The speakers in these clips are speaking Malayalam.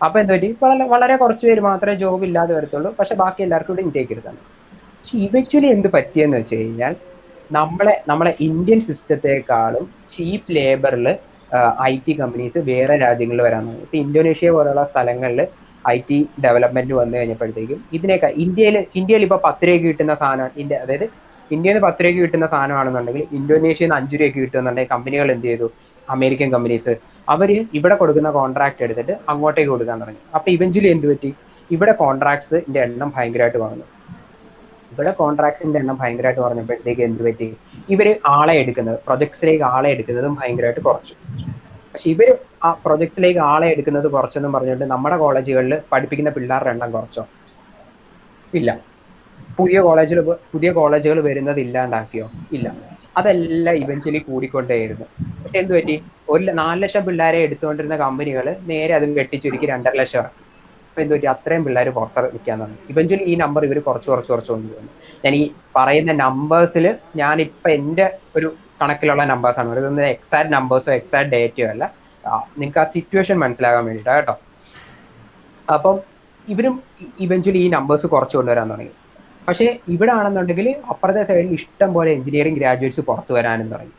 അപ്പൊ എന്താ പറ്റി, വളരെ കുറച്ച് പേര് മാത്രമേ ജോബ് ഇല്ലാതെ വരത്തുള്ളൂ, പക്ഷെ ബാക്കി എല്ലാവർക്കും കൂടി ഇൻടേക്ക് എടുത്താണ്. പക്ഷെ ഇവക്ച്വലി എന്ത് പറ്റിയെന്ന് വെച്ച് കഴിഞ്ഞാൽ നമ്മളെ ഇന്ത്യൻ സിസ്റ്റത്തെക്കാളും ചീപ്പ് ലേബറിൽ IT കമ്പനീസ് വേറെ രാജ്യങ്ങളിൽ വരാൻ തുടങ്ങി. ഇപ്പൊ ഇന്തോനേഷ്യ പോലുള്ള സ്ഥലങ്ങളിൽ IT ഡെവലപ്മെന്റ് വന്നു കഴിഞ്ഞപ്പോഴത്തേക്കും ഇതിനേക്കാൾ ഇന്ത്യയിൽ ഇപ്പൊ 10 രൂപയ്ക്ക് കിട്ടുന്ന സാധനം, അതായത് ഇന്ത്യയിൽ നിന്ന് 10 രൂപയ്ക്ക് കിട്ടുന്ന സാധനമാണെന്നുണ്ടെങ്കിൽ ഇന്തോനേഷ്യയിൽ നിന്ന് 5 രൂപയ്ക്ക് കിട്ടുന്നുണ്ടെങ്കിൽ കമ്പനികൾ എന്ത് ചെയ്തു, അമേരിക്കൻ കമ്പനീസ് അവര് ഇവിടെ കൊടുക്കുന്ന കോൺട്രാക്ട് എടുത്തിട്ട് അങ്ങോട്ടേക്ക് കൊടുക്കാൻ തുടങ്ങി. അപ്പൊ ഇവഞ്ച്വലി എന്ത് പറ്റി, ഇവിടെ കോൺട്രാക്ട്സിന്റെ എണ്ണം ഭയങ്കരമായിട്ട് കുറഞ്ഞു. ഇവിടെ കോൺട്രാക്ട്സിന്റെ എണ്ണം ഭയങ്കരമായിട്ട് കുറഞ്ഞപ്പോഴത്തേക്ക് എന്ത് പറ്റി, ഇവര് പ്രൊജക്ട്സിലേക്ക് ആളെ എടുക്കുന്നതും ഭയങ്കരമായിട്ട് കുറച്ചു. പക്ഷെ ഇവര് ആ പ്രൊജക്ട്സിലേക്ക് ആളെ എടുക്കുന്നത് കുറച്ചെന്നും പറഞ്ഞിട്ട് നമ്മുടെ കോളേജുകളിൽ പഠിപ്പിക്കുന്ന പിള്ളേരുടെ എണ്ണം കുറച്ചോ? ഇല്ല. പുതിയ കോളേജുകൾ വരുന്നത് ഇല്ലാണ്ടാക്കിയോ? ഇല്ല. അതെല്ലാം ഇവഞ്ച്വലി കൂടിക്കൊണ്ടേയിരുന്നു. പക്ഷെ എന്ത് പറ്റി, 4 ലക്ഷം പിള്ളേരെ എടുത്തുകൊണ്ടിരുന്ന കമ്പനികൾ നേരെ അത് വെട്ടിച്ചുരുക്കി 2.5 ലക്ഷം ആക്കി. അപ്പൊ എന്ത് പറ്റി, അത്രയും പിള്ളേർ പുറത്ത് നിൽക്കാൻ തുടങ്ങി. ഇവഞ്ച്വലി ഈ നമ്പർ ഇവർ കുറച്ച് കൊണ്ടുവന്നു. ഞാൻ ഈ പറയുന്ന നമ്പേഴ്സിൽ ഞാനിപ്പോ എന്റെ ഒരു കണക്കിലുള്ള നമ്പേഴ്സാണ്, ഇതൊന്നും എക്സാക്ട് നമ്പേഴ്സോ എക്സാക്ട് ഡേറ്റയോ അല്ല, നിങ്ങൾക്ക് ആ സിറ്റുവേഷൻ മനസ്സിലാകാൻ വേണ്ടിയിട്ടാ കേട്ടോ. അപ്പം ഇവരും ഇവഞ്ച്വലി ഈ നമ്പേഴ്സ് കുറച്ച് കൊണ്ടുവരാൻ തുടങ്ങി. പക്ഷേ ഇവിടെ ആണെന്നുണ്ടെങ്കിൽ അപ്പുറത്തെ സൈഡിൽ ഇഷ്ടം പോലെ എഞ്ചിനീയറിംഗ് ഗ്രാജുവേറ്റ്സ് പുറത്തു വരാനും തുടങ്ങി.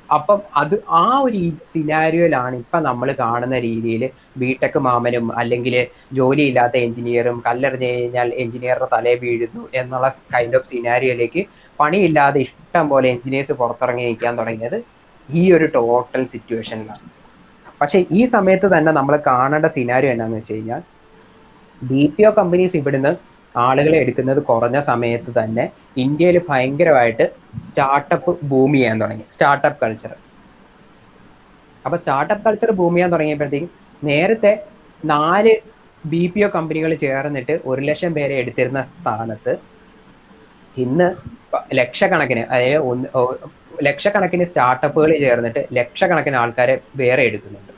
അപ്പം അത് ആ ഒരു സിനാരിയോയിലാണ് ഇപ്പൊ നമ്മൾ കാണുന്ന രീതിയിൽ ബിടെക് മാമനും അല്ലെങ്കിൽ ജോലിയില്ലാത്ത എഞ്ചിനീയറും കല്ലെറിഞ്ഞു കഴിഞ്ഞാൽ എഞ്ചിനീയറുടെ തലയെ വീഴുന്നു എന്നുള്ള കൈൻഡ് ഓഫ് സിനാരിയോയിലേക്ക് പണിയില്ലാതെ ഇഷ്ടം പോലെ എഞ്ചിനീയേഴ്സ് പുറത്തിറങ്ങി നിൽക്കാൻ തുടങ്ങിയത് ഈ ഒരു ടോട്ടൽ സിറ്റുവേഷനിലാണ്. പക്ഷെ ഈ സമയത്ത് തന്നെ നമ്മൾ കാണേണ്ട സിനാരിയോ എന്നാന്ന് വെച്ച് കഴിഞ്ഞാൽ, BPO കമ്പനീസ് ഇവിടുന്ന് ആളുകളെ എടുക്കുന്നത് കുറഞ്ഞ സമയത്ത് തന്നെ ഇന്ത്യയിൽ ഭയങ്കരമായിട്ട് സ്റ്റാർട്ടപ്പ് ബൂം ചെയ്യാൻ തുടങ്ങി, സ്റ്റാർട്ടപ്പ് കൾച്ചർ. അപ്പൊ സ്റ്റാർട്ടപ്പ് കൾച്ചർ ബൂം ചെയ്യാൻ തുടങ്ങിയപ്പോഴത്തേക്കും നേരത്തെ 4 BPO കമ്പനികൾ ചേർന്നിട്ട് 1 ലക്ഷം പേരെ എടുത്തിരുന്ന സ്ഥാനത്ത് ഇന്ന് ലക്ഷക്കണക്കിന്, അതായത് ലക്ഷക്കണക്കിന് സ്റ്റാർട്ടപ്പുകൾ ചേർന്നിട്ട് ലക്ഷക്കണക്കിന് ആൾക്കാരെ വേറെ എടുക്കുന്നുണ്ട്.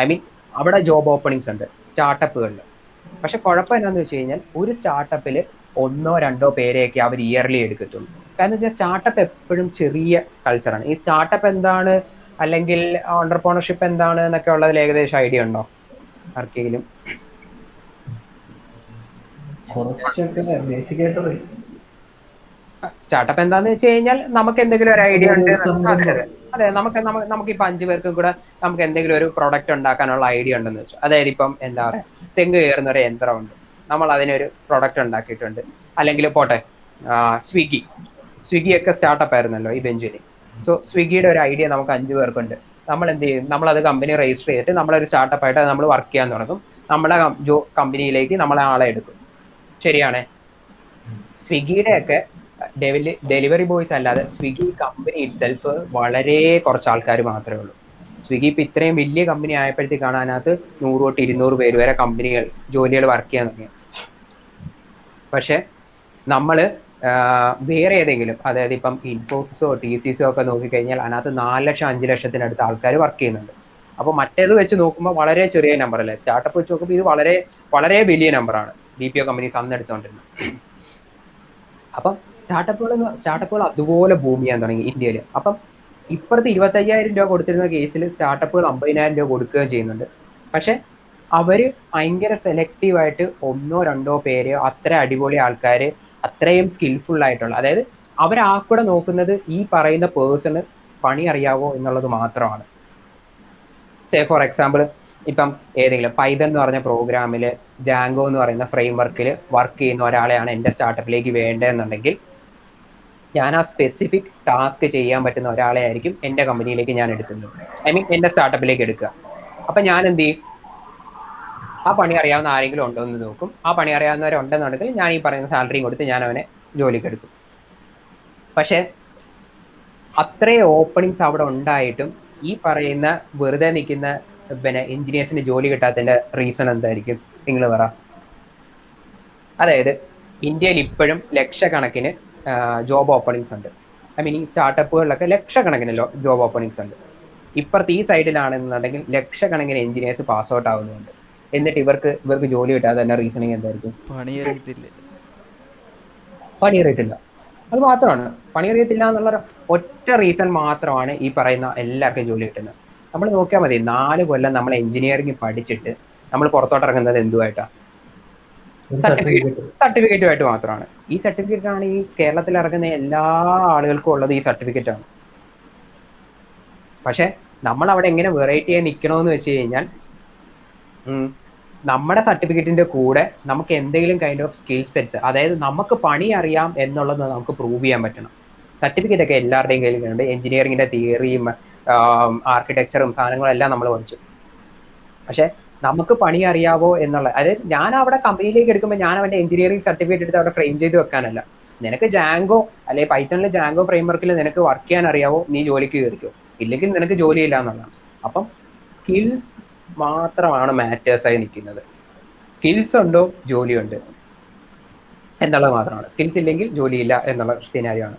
ഐ മീൻ അവിടെ ജോബ് ഓപ്പണിങ്സ് ഉണ്ട് സ്റ്റാർട്ടപ്പുകളിൽ. പക്ഷെ കുഴപ്പം എന്താന്ന് വെച്ച് കഴിഞ്ഞാൽ ഒരു സ്റ്റാർട്ടപ്പിൽ 1-2 പേരെയൊക്കെ അവർ ഇയർലി എടുക്കത്തുള്ളൂ. കാരണം വെച്ചാൽ സ്റ്റാർട്ടപ്പ് എപ്പോഴും ചെറിയ കൾച്ചറാണ്. ഈ സ്റ്റാർട്ടപ്പ് എന്താണ് അല്ലെങ്കിൽ ഓണ്ടർപ്രണർഷിപ്പ് എന്താണ് എന്നൊക്കെ ഉള്ളതിൽ ഏകദേശം ഐഡിയ ഉണ്ടോ ആർക്കെങ്കിലും? കുറച്ചൊക്കെ ബേസിക്കായിട്ട് സ്റ്റാർട്ടപ്പ് എന്താന്ന് വെച്ച് കഴിഞ്ഞാൽ നമുക്ക് എന്തെങ്കിലും ഒരു ഐഡിയ അതൊരു ഉണ്ട്. അതെ സംരംഭം. അതെ അതെ, നമുക്കിപ്പോൾ 5 പേർക്കും കൂടെ നമുക്ക് എന്തെങ്കിലും ഒരു പ്രൊഡക്റ്റ് ഉണ്ടാക്കാനുള്ള ഐഡിയ ഉണ്ടെന്ന് വെച്ചു. അതായത് ഇപ്പം എന്താ പറയാ, തെങ്ങ് കയറുന്ന ഒരു യന്ത്രമുണ്ട്, നമ്മൾ അതിനൊരു പ്രൊഡക്റ്റ് ഉണ്ടാക്കിയിട്ടുണ്ട്. അല്ലെങ്കിൽ പോട്ടെ, സ്വിഗ്ഗിയൊക്കെ സ്റ്റാർട്ടപ്പ് ആയിരുന്നല്ലോ ഇവഞ്ച്വലി. സോ സ്വിഗ്ഗിയുടെ ഒരു ഐഡിയ നമുക്ക് 5 പേർക്കുണ്ട്. നമ്മൾ എന്ത് ചെയ്യും, നമ്മളത് കമ്പനി രജിസ്റ്റർ ചെയ്തിട്ട് നമ്മളൊരു സ്റ്റാർട്ടപ്പ് ആയിട്ട് നമ്മൾ വർക്ക് ചെയ്യാൻ തുടങ്ങും. നമ്മുടെ കമ്പനിയിലേക്ക് നമ്മളെ ആളെ എടുക്കും. ശരിയാണേ? സ്വിഗ്ഗിയുടെ ഒക്കെ ഡെലിവറി ബോയ്സ് അല്ലാതെ സ്വിഗ്ഗി കമ്പനി ഇറ്റ്സെൽഫ് വളരെ കുറച്ച് ആൾക്കാർ മാത്രമേ ഉള്ളൂ. സ്വിഗ്ഗി ഇപ്പൊ ഇത്രയും വലിയ കമ്പനി ആയപ്പോഴത്തേക്കാണ് അതിനകത്ത് 100 തൊട്ട് 200 പേര് വരെ ജോലികൾ വർക്ക് ചെയ്യാൻ തുടങ്ങി. പക്ഷെ നമ്മള് വേറെ ഏതെങ്കിലും, അതായത് ഇപ്പം ഇൻഫോസിസോ TCSോ ഒക്കെ നോക്കിക്കഴിഞ്ഞാൽ അതിനകത്ത് 4 ലക്ഷം 5 ലക്ഷത്തിനടുത്ത് ആൾക്കാർ വർക്ക് ചെയ്യുന്നുണ്ട്. അപ്പൊ മറ്റേത് വെച്ച് നോക്കുമ്പോൾ വളരെ ചെറിയ നമ്പർ അല്ലേ, സ്റ്റാർട്ടപ്പ് വെച്ച് നോക്കുമ്പോൾ ഇത് വളരെ വളരെ വലിയ നമ്പറാണ് BPO കമ്പനീസ് അന്ന് എടുത്തുകൊണ്ടിരുന്നത്. അപ്പം സ്റ്റാർട്ടപ്പുകൾ അതുപോലെ ബൂം ചെയ്യാൻ തുടങ്ങി ഇന്ത്യയിൽ. അപ്പം ഇപ്പുറത്ത് 25,000 രൂപ കൊടുത്തിരുന്ന കേസിൽ സ്റ്റാർട്ടപ്പുകൾ 50,000 രൂപ കൊടുക്കുകയും ചെയ്യുന്നുണ്ട്. പക്ഷെ അവര് ഭയങ്കര സെലക്റ്റീവ് ആയിട്ട് 1-2 പേര്, അത്ര അടിപൊളി ആൾക്കാർ, അത്രയും സ്കിൽഫുൾ ആയിട്ടുള്ള, അതായത് അവരാക്കൂടെ നോക്കുന്നത് ഈ പറയുന്ന പേഴ്സണ് പണി അറിയാവോ എന്നുള്ളത് മാത്രമാണ്. സേ ഫോർ എക്സാമ്പിൾ, ഇപ്പം ഏതെങ്കിലും പൈതൺ എന്ന് പറഞ്ഞ പ്രോഗ്രാമിൽ ജാങ്കോ എന്ന് പറയുന്ന ഫ്രെയിം വർക്കിൽ വർക്ക് ചെയ്യുന്ന ഒരാളെയാണ് എൻ്റെ സ്റ്റാർട്ടപ്പിലേക്ക് വേണ്ടതെന്നുണ്ടെങ്കിൽ ഞാൻ ആ സ്പെസിഫിക് ടാസ്ക് ചെയ്യാൻ പറ്റുന്ന ഒരാളെ ആയിരിക്കും എൻ്റെ കമ്പനിയിലേക്ക് ഞാൻ എടുക്കുന്നത്. ഐ മീൻ എൻ്റെ സ്റ്റാർട്ടപ്പിലേക്ക് എടുക്കുക. അപ്പൊ ഞാൻ എന്ത് ചെയ്യും, ആ പണി അറിയാവുന്ന ആരെങ്കിലും ഉണ്ടോ എന്ന് നോക്കും. ആ പണി അറിയാവുന്നവരുണ്ടെന്നുണ്ടെങ്കിൽ ഞാൻ ഈ പറയുന്ന സാലറിയും കൊടുത്ത് ഞാൻ അവനെ ജോലിക്ക് എടുക്കും. പക്ഷെ അത്രയും ഓപ്പണിങ്സ് അവിടെ ഉണ്ടായിട്ടും ഈ പറയുന്ന വെറുതെ നിൽക്കുന്ന എഞ്ചിനീയേഴ്സിന് ജോലി കിട്ടാത്തതിന്റെ റീസൺ എന്തായിരിക്കും നിങ്ങൾ പറ? അതായത് ഇന്ത്യയിൽ ഇപ്പോഴും ലക്ഷക്കണക്കിന് ജോബ് ഓപ്പണിങ്സ് ഉണ്ട്. ഐ മീൻ ഈ സ്റ്റാർട്ടപ്പുകളിലൊക്കെ ലക്ഷക്കണക്കിന് ജോബ് ഓപ്പണിങ്സ് ഉണ്ട്. ഇപ്പുറത്ത് ഈ സൈഡിലാണെന്നുണ്ടെങ്കിൽ ലക്ഷക്കണക്കിന് എഞ്ചിനീയേഴ്സ് പാസ് ഔട്ട് ആവുന്നുണ്ട്. എന്നിട്ട് ഇവർക്ക് ജോലി കിട്ടാതെ തന്നെ റീസണിങ് എന്തായിരിക്കും? പണിയറിയത്തില്ല. പണിയറിയത്തില്ല. അത് മാത്രമാണ്, പണിയറിയത്തില്ല എന്നുള്ള ഒറ്റ റീസൺ മാത്രമാണ് ഈ പറയുന്ന എല്ലാവർക്കും ജോലി കിട്ടുന്നത്. നമ്മൾ നോക്കിയാൽ മതി, 4 കൊല്ലം നമ്മൾ എഞ്ചിനീയറിംഗ് പഠിച്ചിട്ട് നമ്മൾ പുറത്തോട്ട് ഇറങ്ങുന്നത് എന്തുമായിട്ടാണ്? സർട്ടിഫിക്കറ്റുമായിട്ട് മാത്രമാണ്. ഈ സർട്ടിഫിക്കറ്റ് ആണ് ഈ കേരളത്തിൽ ഇറങ്ങുന്ന എല്ലാ ആളുകൾക്കും ഉള്ളത്. ഈ സർട്ടിഫിക്കറ്റ് ആണ്. പക്ഷെ നമ്മൾ അവിടെ എങ്ങനെ വെറൈറ്റി ആയി നിൽക്കണമെന്ന് വെച്ച് കഴിഞ്ഞാൽ നമ്മുടെ സർട്ടിഫിക്കറ്റിന്റെ കൂടെ നമുക്ക് എന്തെങ്കിലും കൈൻഡ് ഓഫ് സ്കിൽ സെറ്റ്സ്, അതായത് നമുക്ക് പണി അറിയാം എന്നുള്ളത് നമുക്ക് പ്രൂവ് ചെയ്യാൻ പറ്റണം. സർട്ടിഫിക്കറ്റ് ഒക്കെ എല്ലാവരുടെയും കയ്യിലുണ്ട്. എഞ്ചിനീയറിംഗിന്റെ തിയറിയും ആർക്കിടെക്ചറും സാധനങ്ങളും എല്ലാം നമ്മൾ പഠിച്ചു. പക്ഷെ നമുക്ക് പണി അറിയാവോ എന്നുള്ള, അതായത് ഞാൻ അവിടെ കമ്പനിയിലേക്ക് എടുക്കുമ്പോൾ ഞാൻ അവന്റെ എഞ്ചിനീയറിംഗ് സർട്ടിഫിക്കറ്റ് എടുത്ത് അവിടെ ഫ്രെയിം ചെയ്ത് വെക്കാനല്ല. നിനക്ക് ജാങ്കോ അല്ലെങ്കിൽ പൈത്തണിലെ ജാങ്കോ ഫ്രെയിംവർക്കിൽ നിനക്ക് വർക്ക് ചെയ്യാൻ അറിയാവോ, നീ ജോലിക്ക് കയറിക്കോ. ഇല്ലെങ്കിൽ നിനക്ക് ജോലിയില്ല എന്നുള്ളതാണ്. അപ്പം സ്കിൽസ് മാത്രമാണ് മാറ്റേഴ്സ് ആയി നിൽക്കുന്നത്. സ്കിൽസ് ഉണ്ടോ ജോലിയുണ്ട് എന്നുള്ളത് മാത്രമാണ്. സ്കിൽസ് ഇല്ലെങ്കിൽ ജോലിയില്ല എന്നുള്ള സിനാരിയാണ്.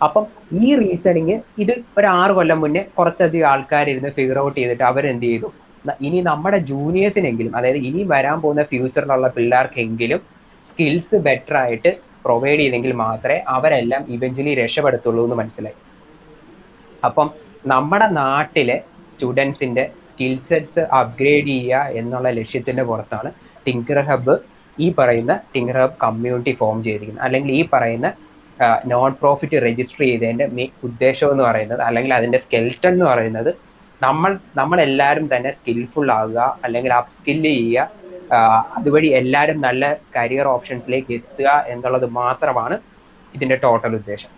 അപ്പം ഈ റീസണിങ് ഇത് ഒരു 6 കൊല്ലം മുന്നേ കുറച്ചധികം ആൾക്കാരിരുന്ന് ഫിഗർ ഔട്ട് ചെയ്തിട്ട് അവരെന്ത് ചെയ്തു, ഇനി നമ്മുടെ ജൂനിയേഴ്സിനെങ്കിലും, അതായത് ഇനി വരാൻ പോകുന്ന ഫ്യൂച്ചറിലുള്ള പിള്ളേർക്കെങ്കിലും സ്കിൽസ് ബെറ്റർ ആയിട്ട് പ്രൊവൈഡ് ചെയ്തെങ്കിൽ മാത്രമേ അവരെല്ലാം ഇവഞ്ച്വലി രക്ഷപ്പെടുത്തുള്ളൂ എന്ന് മനസ്സിലായി. അപ്പം നമ്മുടെ നാട്ടിലെ സ്റ്റുഡൻസിന്റെ സ്കിൽ സെറ്റ്സ് അപ്ഗ്രേഡ് ചെയ്യുക എന്നുള്ള ലക്ഷ്യത്തിന്റെ പുറത്താണ് ടിങ്കർ ഹബ്ബ്, ഈ പറയുന്ന ടിങ്കർ ഹബ് കമ്മ്യൂണിറ്റി ഫോം ചെയ്തിരിക്കുന്നത്. അല്ലെങ്കിൽ ഈ പറയുന്ന നോൺ പ്രോഫിറ്റ് രജിസ്റ്റർ ചെയ്തതിന്റെ ഉദ്ദേശം എന്ന് പറയുന്നത്, അല്ലെങ്കിൽ അതിന്റെ സ്കെൽട്ടൺ എന്ന് പറയുന്നത്, നമ്മളെല്ലാവരും തന്നെ സ്കിൽഫുൾ ആകുക, അല്ലെങ്കിൽ അപ് സ്കില്ല് ചെയ്യുക, അതുവഴി എല്ലാവരും നല്ല കരിയർ ഓപ്ഷൻസിലേക്ക് എത്തുക എന്നുള്ളത് മാത്രമാണ് ഇതിന്റെ ടോട്ടൽ ഉദ്ദേശം.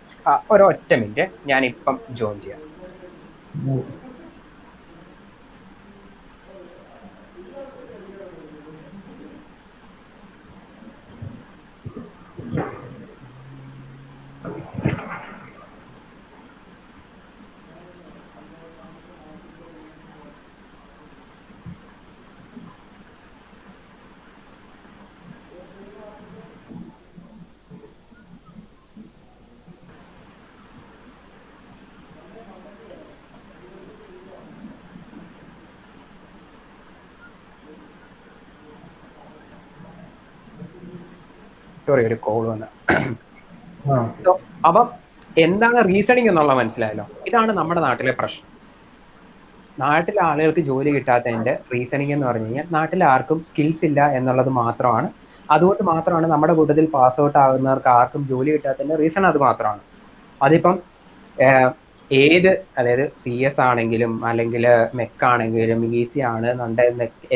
ഒരൊറ്റ മിനിറ്റ്, ഞാനിപ്പം ജോയിൻ ചെയ്യാം. സോറി, ഒരു കോൾ വന്ന. അപ്പം എന്താണ് റീസണിങ് എന്നുള്ള മനസ്സിലായല്ലോ. ഇതാണ് നമ്മുടെ നാട്ടിലെ പ്രശ്നം. നാട്ടിലെ ആളുകൾക്ക് ജോലി കിട്ടാത്തതിന്റെ റീസണിങ് എന്ന് പറഞ്ഞു കഴിഞ്ഞാൽ നാട്ടിൽ ആർക്കും സ്കിൽസ് ഇല്ല എന്നുള്ളത് മാത്രമാണ്. അതുകൊണ്ട് മാത്രമാണ് നമ്മുടെ കൂട്ടത്തിൽ പാസ് ഔട്ട് ആകുന്നവർക്ക് ആർക്കും ജോലി കിട്ടാത്തതിന്റെ റീസൺ അത് മാത്രമാണ്. അതിപ്പം ഏത്, അതായത് CS ആണെങ്കിലും അല്ലെങ്കിൽ മെക്ക് ആണെങ്കിലും ഈസി ആണ്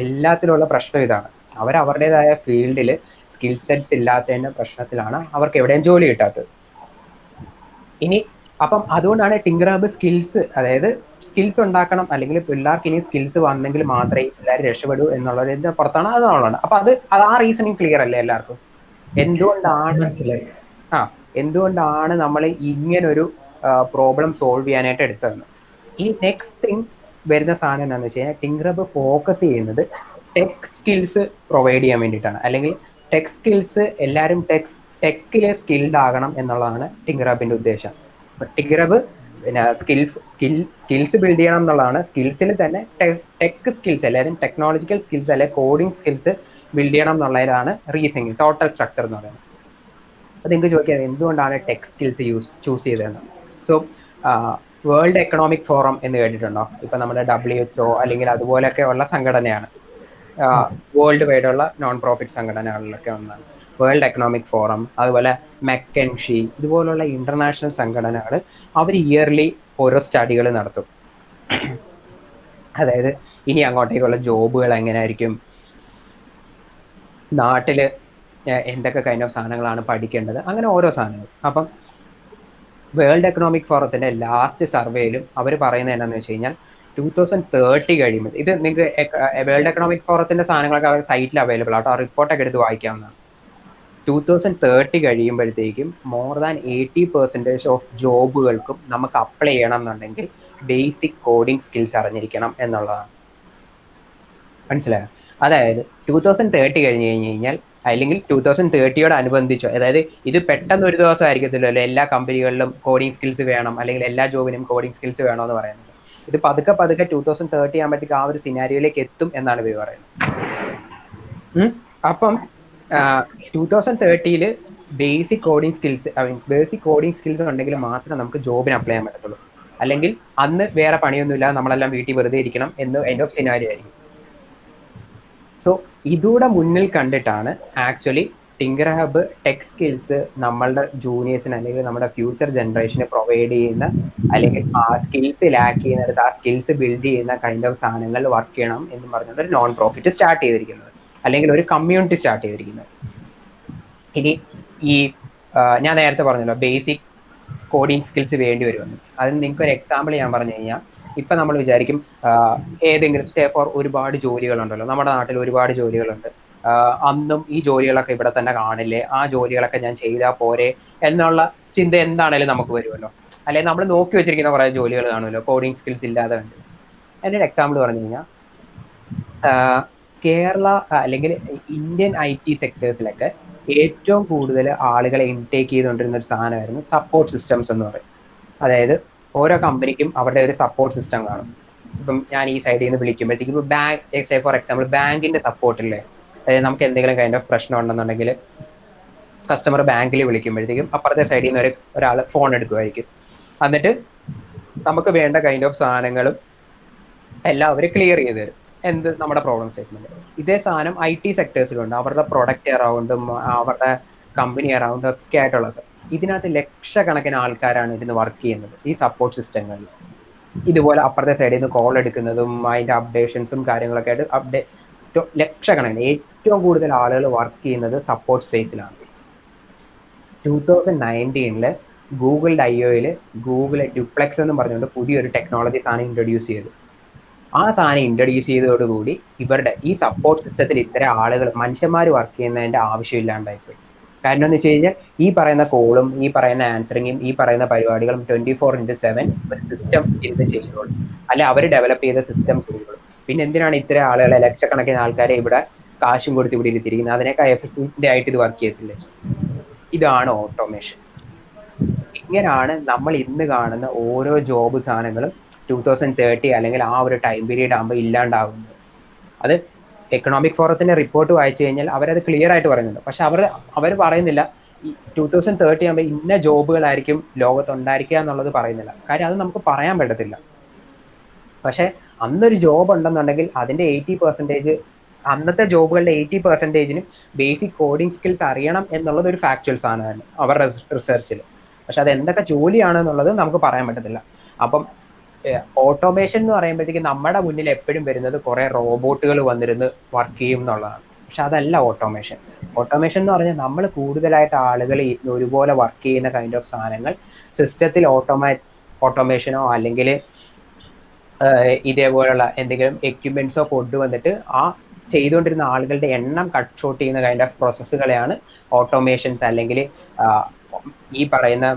എല്ലാത്തിലുള്ള പ്രശ്നം ഇതാണ്. അവരവരുടേതായ ഫീൽഡിൽ സ്കിൽ സെറ്റ്സ് ഇല്ലാത്തതിന്റെ പ്രശ്നത്തിലാണ് അവർക്ക് എവിടെയും ജോലി കിട്ടാത്തത്. ഇനി അപ്പം അതുകൊണ്ടാണ് ടിങ്കർ ഹബ് സ്കിൽസ്, അതായത് സ്കിൽസ് ഉണ്ടാക്കണം, അല്ലെങ്കിൽ പിള്ളേർക്ക് ഇനി സ്കിൽസ് വന്നെങ്കിൽ മാത്രമേ പിള്ളേർ രക്ഷപ്പെടൂ എന്നുള്ളതിന്റെ പുറത്താണ് അത് ഉള്ളത്. അപ്പൊ അത് ആ റീസണിങ് ക്ലിയർ അല്ലേ എല്ലാവർക്കും? എന്തുകൊണ്ടാണ് നമ്മൾ ഇങ്ങനൊരു പ്രോബ്ലം സോൾവ് ചെയ്യാനായിട്ട് എടുത്തതെന്ന്. ഈ നെക്സ്റ്റ് തിങ് വരുന്ന സാധനം എന്താണെന്ന് വെച്ച് കഴിഞ്ഞാൽ, ടിങ്കർ ഹബ് ഫോക്കസ് ചെയ്യുന്നത് ടെക് സ്കിൽസ് പ്രൊവൈഡ് ചെയ്യാൻ വേണ്ടിയിട്ടാണ്. അല്ലെങ്കിൽ ടെക് സ്കിൽസ്, എല്ലാവരും ടെക്കില് സ്കിൽഡ് ആകണം എന്നുള്ളതാണ് ടിങ്കർ ഹബിന്റെ ഉദ്ദേശം. ടിങ്കർ ഹബ് പിന്നെ സ്കിൽസ് ബിൽഡ് ചെയ്യണം എന്നുള്ളതാണ്. സ്കിൽസിൽ തന്നെ ടെക് സ്കിൽസ്, എല്ലാവരും ടെക്നോളജിക്കൽ സ്കിൽസ് അല്ലെ കോഡിംഗ് സ്കിൽസ് ബിൽഡ് ചെയ്യണം എന്നുള്ളതാണ് റീസണിങ്, ടോട്ടൽ സ്ട്രക്ചർ എന്ന് പറയുന്നത്. അത് നിങ്ങൾക്ക് ചോദിക്കാം എന്തുകൊണ്ടാണ് ടെക് സ്കിൽസ് ചൂസ് ചെയ്തതെന്ന്. സോ വേൾഡ് എക്കണോമിക് ഫോറം എന്ന് കേട്ടിട്ടുണ്ടോ? ഇപ്പൊ നമ്മുടെ WHO അല്ലെങ്കിൽ അതുപോലെയൊക്കെ ഉള്ള സംഘടനയാണ്, വേൾഡ് വൈഡ് ഉള്ള നോൺ പ്രോഫിറ്റ് സംഘടനകളിലൊക്കെ ഒന്നാണ് വേൾഡ് എക്കണോമിക് ഫോറം. അതുപോലെ മെക്കൻഷി, ഇതുപോലുള്ള ഇന്റർനാഷണൽ സംഘടനകൾ അവർ ഇയർലി ഓരോ സ്റ്റഡികൾ നടത്തും. അതായത് ഇനി അങ്ങോട്ടേക്കുള്ള ജോബുകൾ എങ്ങനെയായിരിക്കും, നാട്ടില് എന്തൊക്കെ കൈൻഡ് ഓഫ് സാധനങ്ങളാണ് പഠിക്കേണ്ടത്, അങ്ങനെ ഓരോ സാധനങ്ങൾ. അപ്പം വേൾഡ് എക്കണോമിക് ഫോറത്തിന്റെ ലാസ്റ്റ് സർവേയിലും അവർ പറയുന്നത് എന്താണെന്ന് വെച്ച് കഴിഞ്ഞാൽ 2030 കഴിയുമ്പോൾ, ഇത് നിങ്ങൾക്ക് വേൾഡ് എക്കണോമിക് ഫോറത്തിന്റെ സാധനങ്ങളൊക്കെ അവർ സൈറ്റിൽ അവൈലബിൾ ആട്ടോ, ആ റിപ്പോർട്ടൊക്കെ എടുത്ത് വായിക്കാവുന്നതാണ്. 2030 കഴിയുമ്പോഴത്തേക്കും മോർ ദാൻ 80% ഓഫ് ജോബുകൾക്കും നമുക്ക് അപ്ലൈ ചെയ്യണം എന്നുണ്ടെങ്കിൽ ബേസിക് കോഡിംഗ് സ്കിൽസ് അറിഞ്ഞിരിക്കണം എന്നുള്ളതാണ്. മനസ്സിലായോ? അതായത് 2030 കഴിഞ്ഞ് കഴിഞ്ഞാൽ, അല്ലെങ്കിൽ 2030 അനുബന്ധിച്ചോ, അതായത് ഇത് പെട്ടെന്ന് ഒരു ദിവസം ആയിരിക്കത്തില്ലല്ലോ എല്ലാ കമ്പനികളിലും കോഡിംഗ് സ്കിൽസ് വേണം, അല്ലെങ്കിൽ എല്ലാ ജോബിനും കോഡിംഗ് സ്കിൽസ് വേണമെന്ന് പറയുന്നത്. ഇത് പതുക്കെ 2030 ആകുമ്പോഴത്തേക്ക് ആ ഒരു സിനാരിയോയിലേക്ക് എത്തും എന്നാണ് ഇവർ പറയുന്നത്. അപ്പം 2030 ബേസിക് കോഡിംഗ് സ്കിൽസ് ഉണ്ടെങ്കിൽ മാത്രമേ നമുക്ക് ജോബിന് അപ്ലൈ ചെയ്യാൻ പറ്റത്തുള്ളൂ. അല്ലെങ്കിൽ അന്ന് വേറെ പണിയൊന്നുമില്ല, നമ്മളെല്ലാം വീട്ടിൽ വെറുതെ ഇരിക്കണം എന്ന് എൻഡ് ഓഫ് സിനാരിയോ ആയിരിക്കും. സോ സോ ഇതൂടെ മുന്നിൽ കണ്ടിട്ടാണ് actually tinker hub tech skills നമ്മളുടെ ജൂനിയേഴ്സിന് അല്ലെങ്കിൽ നമ്മുടെ ഫ്യൂച്ചർ ജനറേഷന് പ്രൊവൈഡ് ചെയ്യുന്ന അല്ലെങ്കിൽ ആ സ്കിൽസ് ലാക്ക് ചെയ്യുന്നിടത്ത് ആ സ്കിൽസ് ബിൽഡ് ചെയ്യുന്ന കൈൻഡ് ഓഫ് സാധനങ്ങൾ വർക്ക് ചെയ്യണം എന്ന് പറഞ്ഞുകൊണ്ട് ഒരു നോൺ പ്രോഫിറ്റ് സ്റ്റാർട്ട് ചെയ്തിരിക്കുന്നത്, അല്ലെങ്കിൽ ഒരു കമ്മ്യൂണിറ്റി സ്റ്റാർട്ട് ചെയ്തിരിക്കുന്നത്. ഇനി ഈ ഞാൻ നേരത്തെ പറഞ്ഞല്ലോ ബേസിക് കോഡിങ് സ്കിൽസ് വേണ്ടി വരുമെന്ന്. അതിന് നിങ്ങൾക്ക് ഒരു എക്സാമ്പിൾ ഞാൻ പറഞ്ഞു കഴിഞ്ഞാൽ, ഇപ്പൊ നമ്മൾ വിചാരിക്കും ഏതെങ്കിലും സേ ഫോർ ഒരുപാട് ജോലികളുണ്ടല്ലോ, നമ്മുടെ നാട്ടിൽ ഒരുപാട് ജോലികളുണ്ട്, അന്നും ഈ ജോലികളൊക്കെ ഇവിടെ തന്നെ കാണില്ലേ, ആ ജോലികളൊക്കെ ഞാൻ ചെയ്താൽ പോരെ എന്നുള്ള ചിന്ത എന്താണേലും നമുക്ക് വരുമല്ലോ. അല്ലെങ്കിൽ നമ്മൾ നോക്കി വെച്ചിരിക്കുന്ന കുറെ ജോലികൾ കാണുമല്ലോ കോഡിങ് സ്കിൽസ് ഇല്ലാതെ ഉണ്ട്. അതിൻ്റെ ഒരു എക്സാമ്പിൾ പറഞ്ഞു കഴിഞ്ഞാൽ കേരള അല്ലെങ്കിൽ ഇന്ത്യൻ IT സെക്ടേഴ്സിലൊക്കെ ഏറ്റവും കൂടുതൽ ആളുകളെ ഇൻടേക്ക് ചെയ്തുകൊണ്ടിരുന്ന ഒരു സാധനമായിരുന്നു സപ്പോർട്ട് സിസ്റ്റംസ് എന്ന് പറയും. അതായത് ഓരോ കമ്പനിക്കും അവരുടെ ഒരു സപ്പോർട്ട് സിസ്റ്റം കാണും. ഇപ്പം ഞാൻ ഈ സൈഡിൽ നിന്ന് വിളിക്കുമ്പോഴത്തേക്കും ഇപ്പോൾ ബാങ്ക് ഫോർ എക്സാമ്പിൾ ബാങ്കിന്റെ സപ്പോർട്ടില്ലേ, അതായത് നമുക്ക് എന്തെങ്കിലും കൈൻഡ് ഓഫ് പ്രശ്നം ഉണ്ടെന്നുണ്ടെങ്കിൽ കസ്റ്റമർ ബാങ്കിൽ വിളിക്കുമ്പോഴത്തേക്കും അപ്പുറത്തെ സൈഡിൽ നിന്ന് ഒരാൾ ഫോൺ എടുക്കുമായിരിക്കും. എന്നിട്ട് നമുക്ക് വേണ്ട കൈൻഡ് ഓഫ് സാധനങ്ങളും എല്ലാം അവർ ക്ലിയർ ചെയ്ത് തരും, എന്ത് നമ്മുടെ പ്രോബ്ലം സ്റ്റേറ്റ്മെന്റ്. ഇതേ സാധനം IT സെക്ടേഴ്സിലുണ്ട്, അവരുടെ പ്രൊഡക്റ്റ് അറൗണ്ടും അവരുടെ കമ്പനി അറൗണ്ടും ഒക്കെ ആയിട്ടുള്ളത്. ഇതിനകത്ത് ലക്ഷക്കണക്കിന് ആൾക്കാരാണ് ഇരുന്ന് വർക്ക് ചെയ്യുന്നത് ഈ സപ്പോർട്ട് സിസ്റ്റങ്ങളിൽ. ഇതുപോലെ അപ്പുറത്തെ സൈഡിൽ നിന്ന് കോൾ എടുക്കുന്നതും അതിന്റെ അപ്ഡേഷൻസും കാര്യങ്ങളൊക്കെ ആയിട്ട് ലക്ഷക്കണക്കിന് ഏറ്റവും കൂടുതൽ ആളുകൾ വർക്ക് ചെയ്യുന്നത് സപ്പോർട്ട് സ്പേസിലാണ്. 2019 ഗൂഗിളിന്റെ IOയിൽ ഗൂഗിൾ ഡ്യൂപ്ലെക്സ് എന്ന് പറഞ്ഞുകൊണ്ട് പുതിയൊരു ടെക്നോളജി സാധനം ഇൻട്രൊഡ്യൂസ് ചെയ്തു. ആ സാധനം ഇൻട്രൊഡ്യൂസ് ചെയ്തതോടുകൂടി ഇവരുടെ ഈ സപ്പോർട്ട് സിസ്റ്റത്തിൽ ഇത്തരം ആളുകൾ മനുഷ്യന്മാർ വർക്ക് ചെയ്യുന്നതിന്റെ ആവശ്യമില്ലാണ്ടായിപ്പോയി. കാരണം എന്ന് വെച്ച് കഴിഞ്ഞാൽ ഈ പറയുന്ന കോളും ഈ പറയുന്ന ആൻസറിങ്ങും ഈ പറയുന്ന പരിപാടികളും 24/7 ഒരു സിസ്റ്റം ഇരുന്ന് ചെയ്തോളും, അല്ലെ അവർ ഡെവലപ്പ് ചെയ്ത സിസ്റ്റം ചെയ്തോളും. പിന്നെ എന്തിനാണ് ഇത്തരം ആളുകളെ ലക്ഷക്കണക്കിന് ആൾക്കാരെ ഇവിടെ കാശും കൊടുത്ത് ഇവിടെ ഇരുത്തിരിക്കുന്നത്? അതിനേക്കാൾ എഫക്റ്റീവ് ആയിട്ട് ഇത് വർക്ക് ചെയ്യത്തില്ലേ? ഇതാണ് ഓട്ടോമേഷൻ. ഇങ്ങനെയാണ് നമ്മൾ ഇന്ന് കാണുന്ന ഓരോ ജോബ് സാധനങ്ങളും 2030 അല്ലെങ്കിൽ ആ ഒരു ടൈം പീരീഡ് ആകുമ്പോൾ ഇല്ലാണ്ടാവുന്നത്. അത് എക്കണോമിക് ഫോറത്തിന്റെ റിപ്പോർട്ട് വായിച്ചു കഴിഞ്ഞാൽ അവരത് ക്ലിയർ ആയിട്ട് പറയുന്നുണ്ട്. പക്ഷെ അവർ പറയുന്നില്ല ഈ 2030 ആകുമ്പോൾ ഇന്ന ജോബുകളായിരിക്കും ലോകത്തുണ്ടായിരിക്കുക എന്നുള്ളത് പറയുന്നില്ല. കാര്യം അത് നമുക്ക് പറയാൻ പറ്റത്തില്ല. പക്ഷെ അന്നൊരു ജോബ് ഉണ്ടെന്നുണ്ടെങ്കിൽ അതിന്റെ 80% അന്നത്തെ ജോബുകളുടെ 80%നും ബേസിക് കോഡിംഗ് സ്കിൽസ് അറിയണം എന്നുള്ളത് ഒരു ഫാക്ച്വൽ സാധനമാണ് അവരുടെ റിസർച്ചിൽ. പക്ഷെ അത് എന്തൊക്കെ ജോലിയാണെന്നുള്ളത് നമുക്ക് പറയാൻ പറ്റത്തില്ല. അപ്പം ഓട്ടോമേഷൻ എന്ന് പറയുമ്പോഴത്തേക്ക് നമ്മുടെ മുന്നിൽ എപ്പോഴും വരുന്നത് കുറെ റോബോട്ടുകൾ വന്നിരുന്ന് വർക്ക് ചെയ്യും എന്നുള്ളതാണ്. പക്ഷെ അതല്ല ഓട്ടോമേഷൻ. ഓട്ടോമേഷൻ എന്ന് പറഞ്ഞാൽ നമ്മൾ കൂടുതലായിട്ട് ആളുകൾ ഒരുപോലെ വർക്ക് ചെയ്യുന്ന കൈൻഡ് ഓഫ് സാധനങ്ങൾ സിസ്റ്റത്തിൽ ഓട്ടോമേഷനോ അല്ലെങ്കിൽ ഇതേപോലുള്ള എന്തെങ്കിലും എക്യുപ്മെന്റ്സോ കൊണ്ടുവന്നിട്ട് ആ ചെയ്തുകൊണ്ടിരുന്ന ആളുകളുടെ എണ്ണം കട്ട് ഷോട്ട് ചെയ്യുന്ന കൈൻഡ് ഓഫ് പ്രോസസ്സുകളെയാണ് ഓട്ടോമേഷൻസ് അല്ലെങ്കിൽ ഈ പറയുന്ന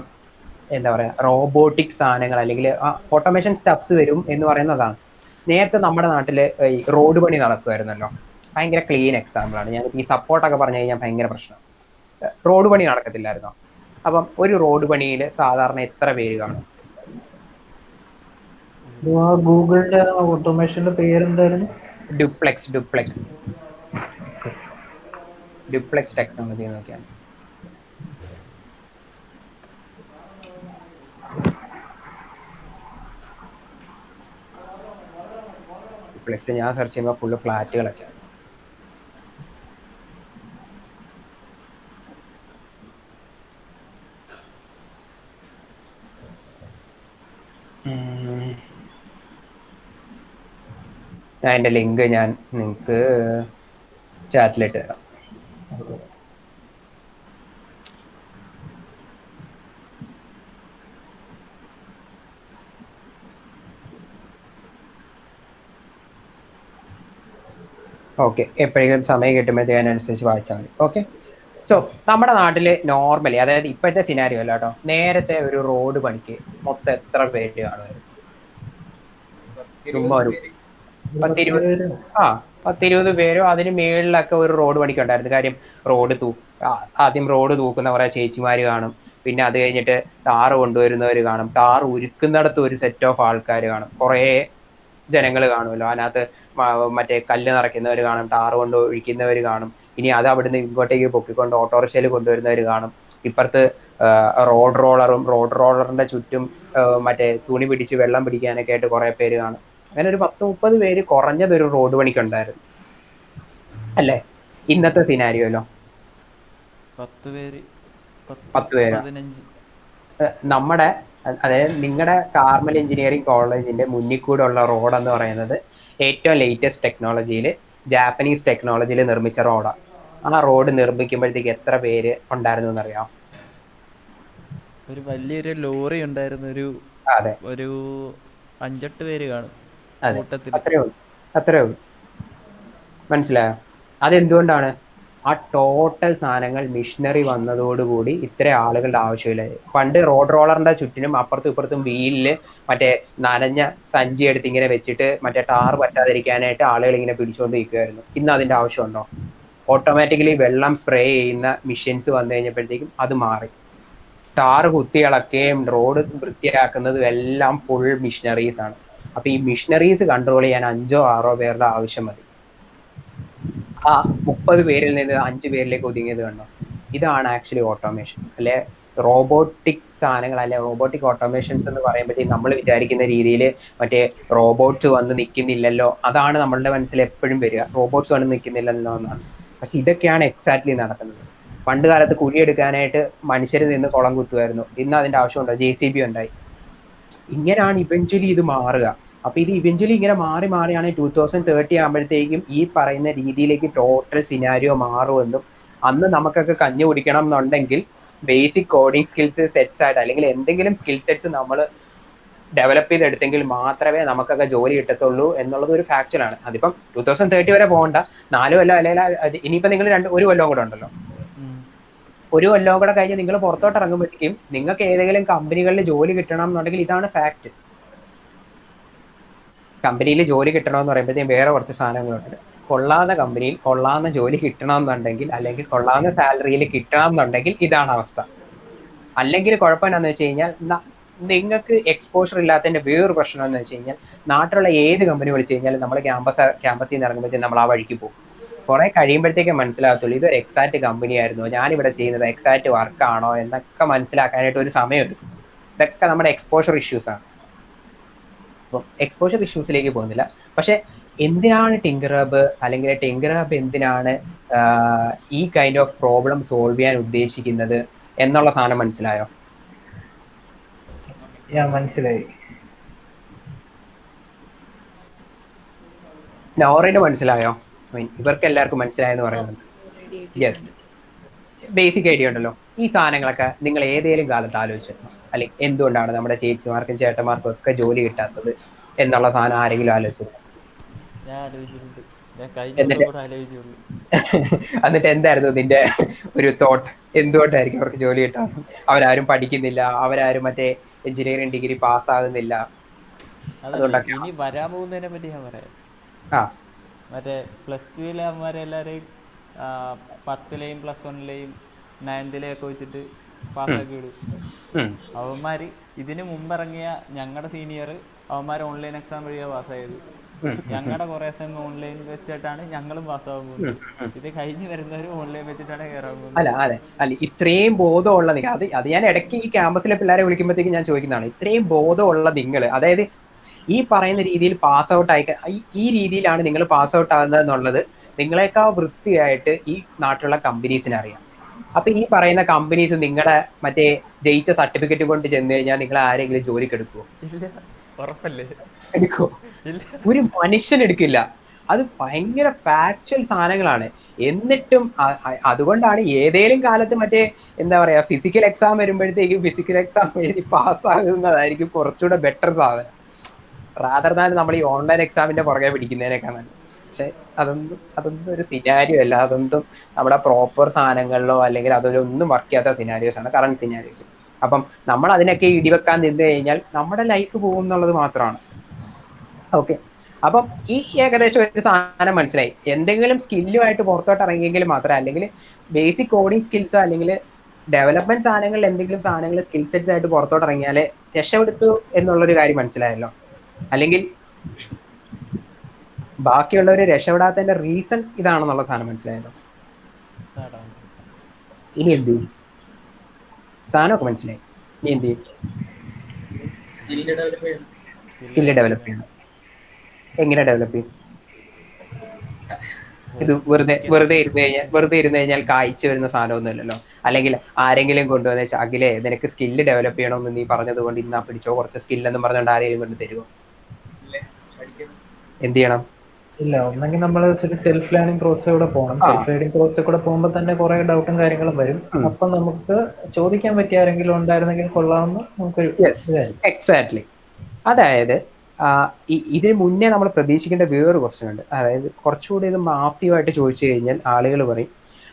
എന്താ പറയുക റോബോട്ടിക് സാധനങ്ങൾ അല്ലെങ്കിൽ ഓട്ടോമേഷൻ സ്റ്റെപ്സ് വരും എന്ന് പറയുന്നതാണ്. നേരത്തെ നമ്മുടെ നാട്ടിൽ ഈ റോഡ് പണി നടക്കുമായിരുന്നല്ലോ, ഭയങ്കര ക്ലീൻ എക്സാമ്പിളാണ്. ഞാൻ ഈ സപ്പോർട്ടൊക്കെ പറഞ്ഞു കഴിഞ്ഞാൽ ഭയങ്കര പ്രശ്നം. റോഡ് പണി നടക്കത്തില്ലായിരുന്നോ? അപ്പം ഒരു റോഡ് പണിയിൽ സാധാരണ എത്ര പേര് കാണും? ഗൂഗിളിന്റെ ഓട്ടോമേഷന്റെ പേരെന്തായിരുന്നു? ഡ്യൂപ്ലെക്സ് ടെക്നോളജി എന്നൊക്കെയാണ്. ഡ്യൂപ്ലെക്സ് ഞാൻ സെർച്ച് ചെയ്യുമ്പോൾ ഫുള്ള് ഫ്ലാറ്റുകളൊക്കെയാണ്. ഞാൻ എൻ്റെ ലിങ്ക് ഞാൻ നിങ്ങൾക്ക് ചാറ്റിലിട്ട് തരാം. ഓക്കെ, എപ്പോഴെങ്കിലും സമയം കിട്ടുമ്പോഴത്തേക്ക് അതിനനുസരിച്ച് വായിച്ചാൽ മതി. ഓക്കെ. സോ നമ്മുടെ നാട്ടിൽ നോർമലി, അതായത് ഇപ്പോഴത്തെ സിനാരിയോ അല്ല കേട്ടോ, നേരത്തെ ഒരു റോഡ് പണിക്ക് മൊത്തം എത്ര പേര് കാണുമായിരുന്നു? ചുമ്മാ ഒരു 10-20 പേരോ അതിന് മേളിലൊക്കെ ഒരു റോഡ് പണിക്ക് ഉണ്ടായിരുന്നു. കാര്യം ആദ്യം റോഡ് തൂക്കുന്ന കുറെ ചേച്ചിമാര് കാണും, പിന്നെ അത് കഴിഞ്ഞിട്ട് ടാറ് കൊണ്ടുവരുന്നവർ കാണും, ടാറ് ഉരുക്കുന്നിടത്ത് ഒരു സെറ്റ് ഓഫ് ആൾക്കാർ കാണും, കുറേ ജനങ്ങൾ കാണുമല്ലോ. അതിനകത്ത് മറ്റേ കല്ല് നിറയ്ക്കുന്നവർ കാണും, ടാറ് കൊണ്ട് ഒഴിക്കുന്നവർ കാണും, ഇനി അത് അവിടുന്ന് ഇങ്ങോട്ടേക്ക് പൊക്കിക്കൊണ്ട് ഓട്ടോറിക്ഷയിൽ കൊണ്ടുവരുന്നവർ കാണും. ഇപ്പുറത്ത് റോഡ് റോളറിന്റെ ചുറ്റും മറ്റേ തുണി പിടിച്ച് വെള്ളം പിടിക്കാനൊക്കെ ആയിട്ട് കുറെ പേര് കാണും. അങ്ങനെ ഒരു 10-30 പേര് കുറഞ്ഞത് ഒരു റോഡ് പണിക്കുണ്ടായിരുന്നു. അല്ലേ? ഇന്നത്തെ സിനാരിയോയിലോ 10 പേര്, 10, 10 പേരോ? 15. നമ്മുടെ അതായത് നിങ്ങളുടെ കാർമൽ എഞ്ചിനീയറിംഗ് കോളേജിന്റെ മുന്നിൽ കൂടെ ഉള്ള റോഡ് എന്ന് പറയുന്നത് ഏറ്റവും ലേറ്റസ്റ്റ് ടെക്നോളജിയിൽ ജാപ്പനീസ് ടെക്നോളജിയിൽ നിർമ്മിച്ച റോഡാണ്. ആ റോഡ് നിർമ്മിക്കുമ്പോഴത്തേക്ക് എത്ര പേര് ഉണ്ടായിരുന്നു എന്നറിയാം? ഒരു വലിയൊരു ലോറി ഉണ്ടായിരുന്നു. അതെ ഒരു 5-8 പേര് കാണും അതെ, കൂട്ടത്തിൽ. അത്രേ ഉള്ളൂ, അത്രേ ഉള്ളൂ. മനസ്സിലായോ? അതെന്തുകൊണ്ടാണ്? ആ ടോട്ടൽ സാധനങ്ങൾ മിഷനറി വന്നതോടുകൂടി ഇത്ര ആളുകളുടെ ആവശ്യമില്ല. പണ്ട് റോഡ് റോളറിന്റെ ചുറ്റിനും അപ്പുറത്തും ഇപ്പുറത്തും വീലില് മറ്റേ നനഞ്ഞ സഞ്ചി എടുത്ത് ഇങ്ങനെ വെച്ചിട്ട് മറ്റേ ടാർ പറ്റാതിരിക്കാനായിട്ട് ആളുകൾ ഇങ്ങനെ പിടിച്ചുകൊണ്ട് നിൽക്കുമായിരുന്നു. ഇന്ന് അതിന്റെ ആവശ്യമുണ്ടോ? ഓട്ടോമാറ്റിക്കലി വെള്ളം സ്പ്രേ ചെയ്യുന്ന മെഷീൻസ് വന്നു കഴിഞ്ഞപ്പോഴത്തേക്കും അത് മാറി. ടാറ് കുത്തിയിളക്കുകയും റോഡ് വൃത്തിയാക്കുന്നതും എല്ലാം ഫുൾ മിഷനറീസ് ആണ്. അപ്പൊ ഈ മിഷനറീസ് കൺട്രോൾ ചെയ്യാൻ 5-6 പേരുടെ ആവശ്യം മതി. ആ 30 പേരിൽ നിന്ന് 5 പേരിലേക്ക് ഒതുങ്ങിയത് കണ്ടോ? ഇതാണ് ആക്ച്വലി ഓട്ടോമേഷൻ, അല്ലെ റോബോട്ടിക് സാധനങ്ങൾ, അല്ലെ റോബോട്ടിക് ഓട്ടോമേഷൻസ് എന്ന് പറയുമ്പോഴത്തേക്കും നമ്മൾ വിചാരിക്കുന്ന രീതിയിൽ മറ്റേ റോബോട്ട്സ് വന്ന് നിൽക്കുന്നില്ലല്ലോ, അതാണ് നമ്മളുടെ മനസ്സിൽ എപ്പോഴും വരിക, റോബോട്ട്സ് വന്ന് നിൽക്കുന്നില്ലല്ലോ എന്നാണ്. പക്ഷെ ഇതൊക്കെയാണ് എക്സാക്ട്ലി നടക്കുന്നത്. പണ്ട് കാലത്ത് കുഴിയെടുക്കാനായിട്ട് മനുഷ്യർ നിന്ന് കുളം കുത്തുമായിരുന്നു. ഇന്ന് അതിന്റെ ആവശ്യമുണ്ടോ? JCB ഉണ്ടായി. ഇങ്ങനെയാണ് ഇവഞ്ച്വലി ഇത് മാറുക. അപ്പൊ ഇത് ഇവഞ്ച്വലി ഇങ്ങനെ മാറി മാറിയാണ് 2030 ആകുമ്പോഴത്തേക്കും ഈ പറയുന്ന രീതിയിലേക്ക് ടോട്ടൽ സിനാരിയോ മാറുമെന്നും അന്ന് നമുക്കൊക്കെ കഞ്ഞി കുടിക്കണം എന്നുണ്ടെങ്കിൽ ബേസിക് കോഡിംഗ് സ്കിൽസ് സെറ്റ്സ് ആയിട്ട് അല്ലെങ്കിൽ എന്തെങ്കിലും സ്കിൽ സെറ്റ്സ് നമ്മൾ ഡെവലപ്പ് ചെയ്തെടുത്തെങ്കിൽ മാത്രമേ നമുക്കൊക്കെ ജോലി കിട്ടത്തുള്ളൂ എന്നുള്ളത് ഒരു ഫാക്ച്വലാണ്. അതിപ്പം 2030 വരെ പോകണ്ട, 4 കൊല്ലം അല്ലെങ്കിൽ ഇനിയിപ്പോ നിങ്ങൾ ഒരു കൊല്ലവും കൂടെ ഉണ്ടല്ലോ. ഒരു കൊല്ലവും കൂടെ കഴിഞ്ഞ് നിങ്ങൾ പുറത്തോട്ട് ഇറങ്ങുമ്പോഴേക്കും നിങ്ങൾക്ക് ഏതെങ്കിലും കമ്പനികളിൽ ജോലി കിട്ടണം എന്നുണ്ടെങ്കിൽ ഇതാണ് ഫാക്ട്. കമ്പനിയിൽ ജോലി കിട്ടണമെന്ന് പറയുമ്പോഴത്തേക്കും വേറെ കുറച്ച് സാധനങ്ങളുണ്ട്. കൊള്ളാവുന്ന കമ്പനിയിൽ കൊള്ളാവുന്ന ജോലി കിട്ടണമെന്നുണ്ടെങ്കിൽ അല്ലെങ്കിൽ കൊള്ളാവുന്ന സാലറിയിൽ കിട്ടണം എന്നുണ്ടെങ്കിൽ ഇതാണ് അവസ്ഥ. അല്ലെങ്കിൽ കുഴപ്പം എന്താണെന്ന് വെച്ച് കഴിഞ്ഞാൽ നിങ്ങൾക്ക് എക്സ്പോഷർ ഇല്ലാത്തതിന്റെ വേറൊരു പ്രശ്നം എന്ന് വെച്ച് കഴിഞ്ഞാൽ നാട്ടിലുള്ള ഏത് കമ്പനി വിളിച്ചു കഴിഞ്ഞാൽ നമ്മൾ ക്യാമ്പസിൽ നിന്ന് ഇറങ്ങുമ്പോഴത്തേക്കും നമ്മൾ ആ വഴിക്ക് പോകും. കുറെ കഴിയുമ്പോഴത്തേക്കും മനസ്സിലാകത്തുള്ളൂ ഇതൊരു എക്സാക്ട് കമ്പനി ആയിരുന്നു, ഞാനിവിടെ ചെയ്യുന്നത് എക്സാക്ട് വർക്കാണോ എന്നൊക്കെ മനസ്സിലാക്കാനായിട്ട് ഒരു സമയം എടുക്കും. ഇതൊക്കെ നമ്മുടെ എക്സ്പോഷർ ഇഷ്യൂസ് ആണ്. അപ്പം എക്സ്പോഷർ ഇഷ്യൂസിലേക്ക് പോകുന്നില്ല. പക്ഷെ എന്തിനാണ് ടിങ്കർ ഹബ്, അല്ലെങ്കിൽ ടിങ്കർ ഹബ് എന്തിനാണ് ഈ കൈൻഡ് ഓഫ് പ്രോബ്ലം സോൾവ് ചെയ്യാൻ ഉദ്ദേശിക്കുന്നത് എന്നുള്ള സാധനം മനസ്സിലായോ? മനസ്സിലായി. നോറിന് മനസ്സിലായോ? ഇവർക്ക് എല്ലാവർക്കും മനസ്സിലായെന്ന് പറയുന്നുണ്ട്. യെസ്, ബേസിക് ഐഡിയ ഉണ്ടല്ലോ. ഈ സാധനങ്ങളൊക്കെ നിങ്ങൾ ഏതെങ്കിലും കാലത്ത് ആലോചിച്ചിരുന്നോ? അല്ലെങ്കിൽ എന്തുകൊണ്ടാണ് നമ്മുടെ ചേച്ചിമാർക്കും ചേട്ടന്മാർക്കും ഒക്കെ ജോലി കിട്ടാത്തത് എന്നുള്ള സാധനം ആരെങ്കിലും ആലോചിച്ചിരുന്നോ? ഞാൻ ആലോചിച്ചിട്ടുണ്ട്. ഞാൻ കഴിഞ്ഞ ദിവസം എന്നിട്ട് കൂടെ ആലോചിച്ചുള്ളൂ. എന്നിട്ട് എന്തായിരുന്നു നിന്റെ ഒരു തോട്ട്? എന്തുകൊണ്ടായിരിക്കും അവർക്ക് ജോലി കിട്ടാത്തത്? അവരാരും പഠിക്കുന്നില്ല, അവരാരും മറ്റേ എഞ്ചിനീയറിംഗ് ഡിഗ്രി പാസ്സാകുന്നില്ല, അതല്ല, അതുകൊണ്ടൊക്കെ? ഇനി വരാൻ പോകുന്നതിനെ പറ്റി ഞാൻ പറയാം. ആ മറ്റേ +2 അവന്മാരെല്ലാവരെയും 10ലെയും +1ലെയും 9ലെയൊക്കെ വെച്ചിട്ട് പാസ്സാക്കി വിടും. അവന്മാർ ഇതിന് മുമ്പിറങ്ങിയ ഞങ്ങളുടെ സീനിയർ അവന്മാർ ഓൺലൈൻ എക്സാം വഴിയാണ് പാസ്സായത്. ഞങ്ങളുടെ കുറേ സമയം ഓൺലൈൻ വെച്ചിട്ടാണ് ഞങ്ങളും പാസ്സാകാൻ പോകുന്നത്. ഇത് കഴിഞ്ഞ് വരുന്നവരും ഓൺലൈൻ വെച്ചിട്ടാണ് കയറാൻ പോകുന്നത്. അല്ല ഇത്രയും ബോധമുള്ള നിങ്ങൾ, അത് ഞാൻ ഇടയ്ക്ക് ഈ ക്യാമ്പസിലെ പിള്ളേരെ വിളിക്കുമ്പോഴത്തേക്ക് ഞാൻ ചോദിക്കുന്നതാണ്, ഇത്രയും ബോധമുള്ള നിങ്ങൾ, അതായത് ഈ പറയുന്ന രീതിയിൽ പാസ് ഔട്ട് ആയി ഈ രീതിയിലാണ് നിങ്ങൾ പാസ് ഔട്ട് ആകുന്നത് എന്നുള്ളത് നിങ്ങളെക്കാൾ വൃത്തിയായിട്ട് ഈ നാട്ടിലുള്ള കമ്പനീസിന് അറിയാം. അപ്പൊ ഈ പറയുന്ന കമ്പനീസ് നിങ്ങളുടെ മറ്റേ ജയിച്ച സർട്ടിഫിക്കറ്റ് കൊണ്ട് ചെന്ന് കഴിഞ്ഞാൽ നിങ്ങൾ ആരെങ്കിലും ജോലിക്ക് എടുക്കുമോ? ഇല്ല, ഉറപ്പല്ലേ? എടുക്കുമോ? ഇല്ല, ഒരു മനുഷ്യൻ എടുക്കില്ല. അത് ഭയങ്കര ഫാക്ച്വൽ സാധനങ്ങളാണ്. എന്നിട്ടും അതുകൊണ്ടാണ് ഏതേലും കാലത്ത് മറ്റേ എന്താ പറയാ ഫിസിക്കൽ എക്സാം വരുമ്പോഴത്തേക്കും ഫിസിക്കൽ എക്സാം എഴുതി പാസ്സാകുന്നതായിരിക്കും കുറച്ചുകൂടെ ബെറ്റർ സാധനം, റാദർ ദാൻ നമ്മൾ ഈ ഓൺലൈൻ എക്സാമിന്റെ പുറകെ പിടിക്കുന്നതിനേക്കാൾ നല്ലത്. പക്ഷെ അതൊന്നും ഒരു സിനാരിയോ അല്ല. അതൊന്നും നമ്മുടെ പ്രോപ്പർ സാധനങ്ങളിലോ അല്ലെങ്കിൽ അതിലൊന്നും വർക്ക് ചെയ്യാത്ത സിനാരിയോസ് ആണ് കറണ്ട് സിനാരിയോസ്. അപ്പം നമ്മൾ അതിനൊക്കെ ഇടിവെക്കാൻ നിന്ന് കഴിഞ്ഞാൽ നമ്മുടെ ലൈഫ് പോകും എന്നുള്ളത് മാത്രമാണ്. ഓക്കെ, അപ്പം ഈ ഏകദേശം ഒരു സാധനം മനസ്സിലായി. എന്തെങ്കിലും സ്കില്ലുമായിട്ട് പുറത്തോട്ട് ഇറങ്ങിയെങ്കിൽ മാത്രമേ, അല്ലെങ്കിൽ ബേസിക് കോഡിങ് സ്കിൽസോ അല്ലെങ്കിൽ ഡെവലപ്മെന്റ് സാധനങ്ങളിൽ എന്തെങ്കിലും സാധനങ്ങൾ സ്കിൽ സെറ്റ്സ് ആയിട്ട് പുറത്തോട്ട് ഇറങ്ങിയാൽ രക്ഷപ്പെടുത്തു എന്നുള്ളൊരു കാര്യം മനസ്സിലായല്ലോ. അല്ലെങ്കിൽ ബാക്കിയുള്ളവർ രക്ഷപ്പെടാത്തതിന്റെ റീസൺ ഇതാണെന്നുള്ള സാധനം മനസ്സിലായല്ലോ. ഇനി എന്ത് ചെയ്യും? സാധനമൊക്കെ മനസ്സിലായി. ഇനി എന്ത് ചെയ്യും? സ്കില്ല് ഡെവലപ്പ് ചെയ്യണം. എങ്ങനെ ഡെവലപ്പ് ചെയ്യും? ഇത് വെറുതെ ഒരിക്കലും വെറുതെ ഇരുന്ന് കഴിഞ്ഞാൽ കായ്ച്ചു വരുന്ന സാധനമൊന്നുമില്ലല്ലോ. അല്ലെങ്കിൽ ആരെങ്കിലും കൊണ്ടുവന്ന് വെച്ചാൽ അഖിലേ നിനക്ക് സ്കില്ല് ഡെവലപ്പ് ചെയ്യണമെന്ന് നീ പറഞ്ഞത് കൊണ്ട് ഇന്നാ പിടിച്ചോ കുറച്ച് സ്കില്ലെന്നും പറഞ്ഞുകൊണ്ട് ആരെങ്കിലും കൊണ്ട് തരുമോ? എന്ത് ചെയ്യണം? ഇല്ല, ഒന്നെങ്കിൽ നമ്മൾ ഒരു സെൽഫ് ലേണിംഗ് പ്രോസസ് കൂടെ പോകണം. ആ സെൽഫ് ലേണിംഗ് പ്രോസസ് കൂടെ പോകുമ്പോൾ തന്നെ കുറെ ഡൗട്ടും കാര്യങ്ങളും വരും. ഉം. അപ്പം നമുക്ക് ചോദിക്കാൻ പറ്റിയ ആരെങ്കിലും ഉണ്ടായിരുന്നെങ്കിൽ കൊള്ളാമെന്ന് നമുക്കൊരു യെസ്, ഇതായിരുന്നു. എക്സാക്ട്ലി. അതായത് ഇതിന് മുന്നേ നമ്മൾ പ്രതീക്ഷിക്കേണ്ട വേറൊരു ക്വസ്റ്റ്യൻ ഉണ്ട്. അതായത് കുറച്ചുകൂടി ഇത് മാസീവായിട്ട് ചോദിച്ചു കഴിഞ്ഞാൽ ആളുകൾ പറയും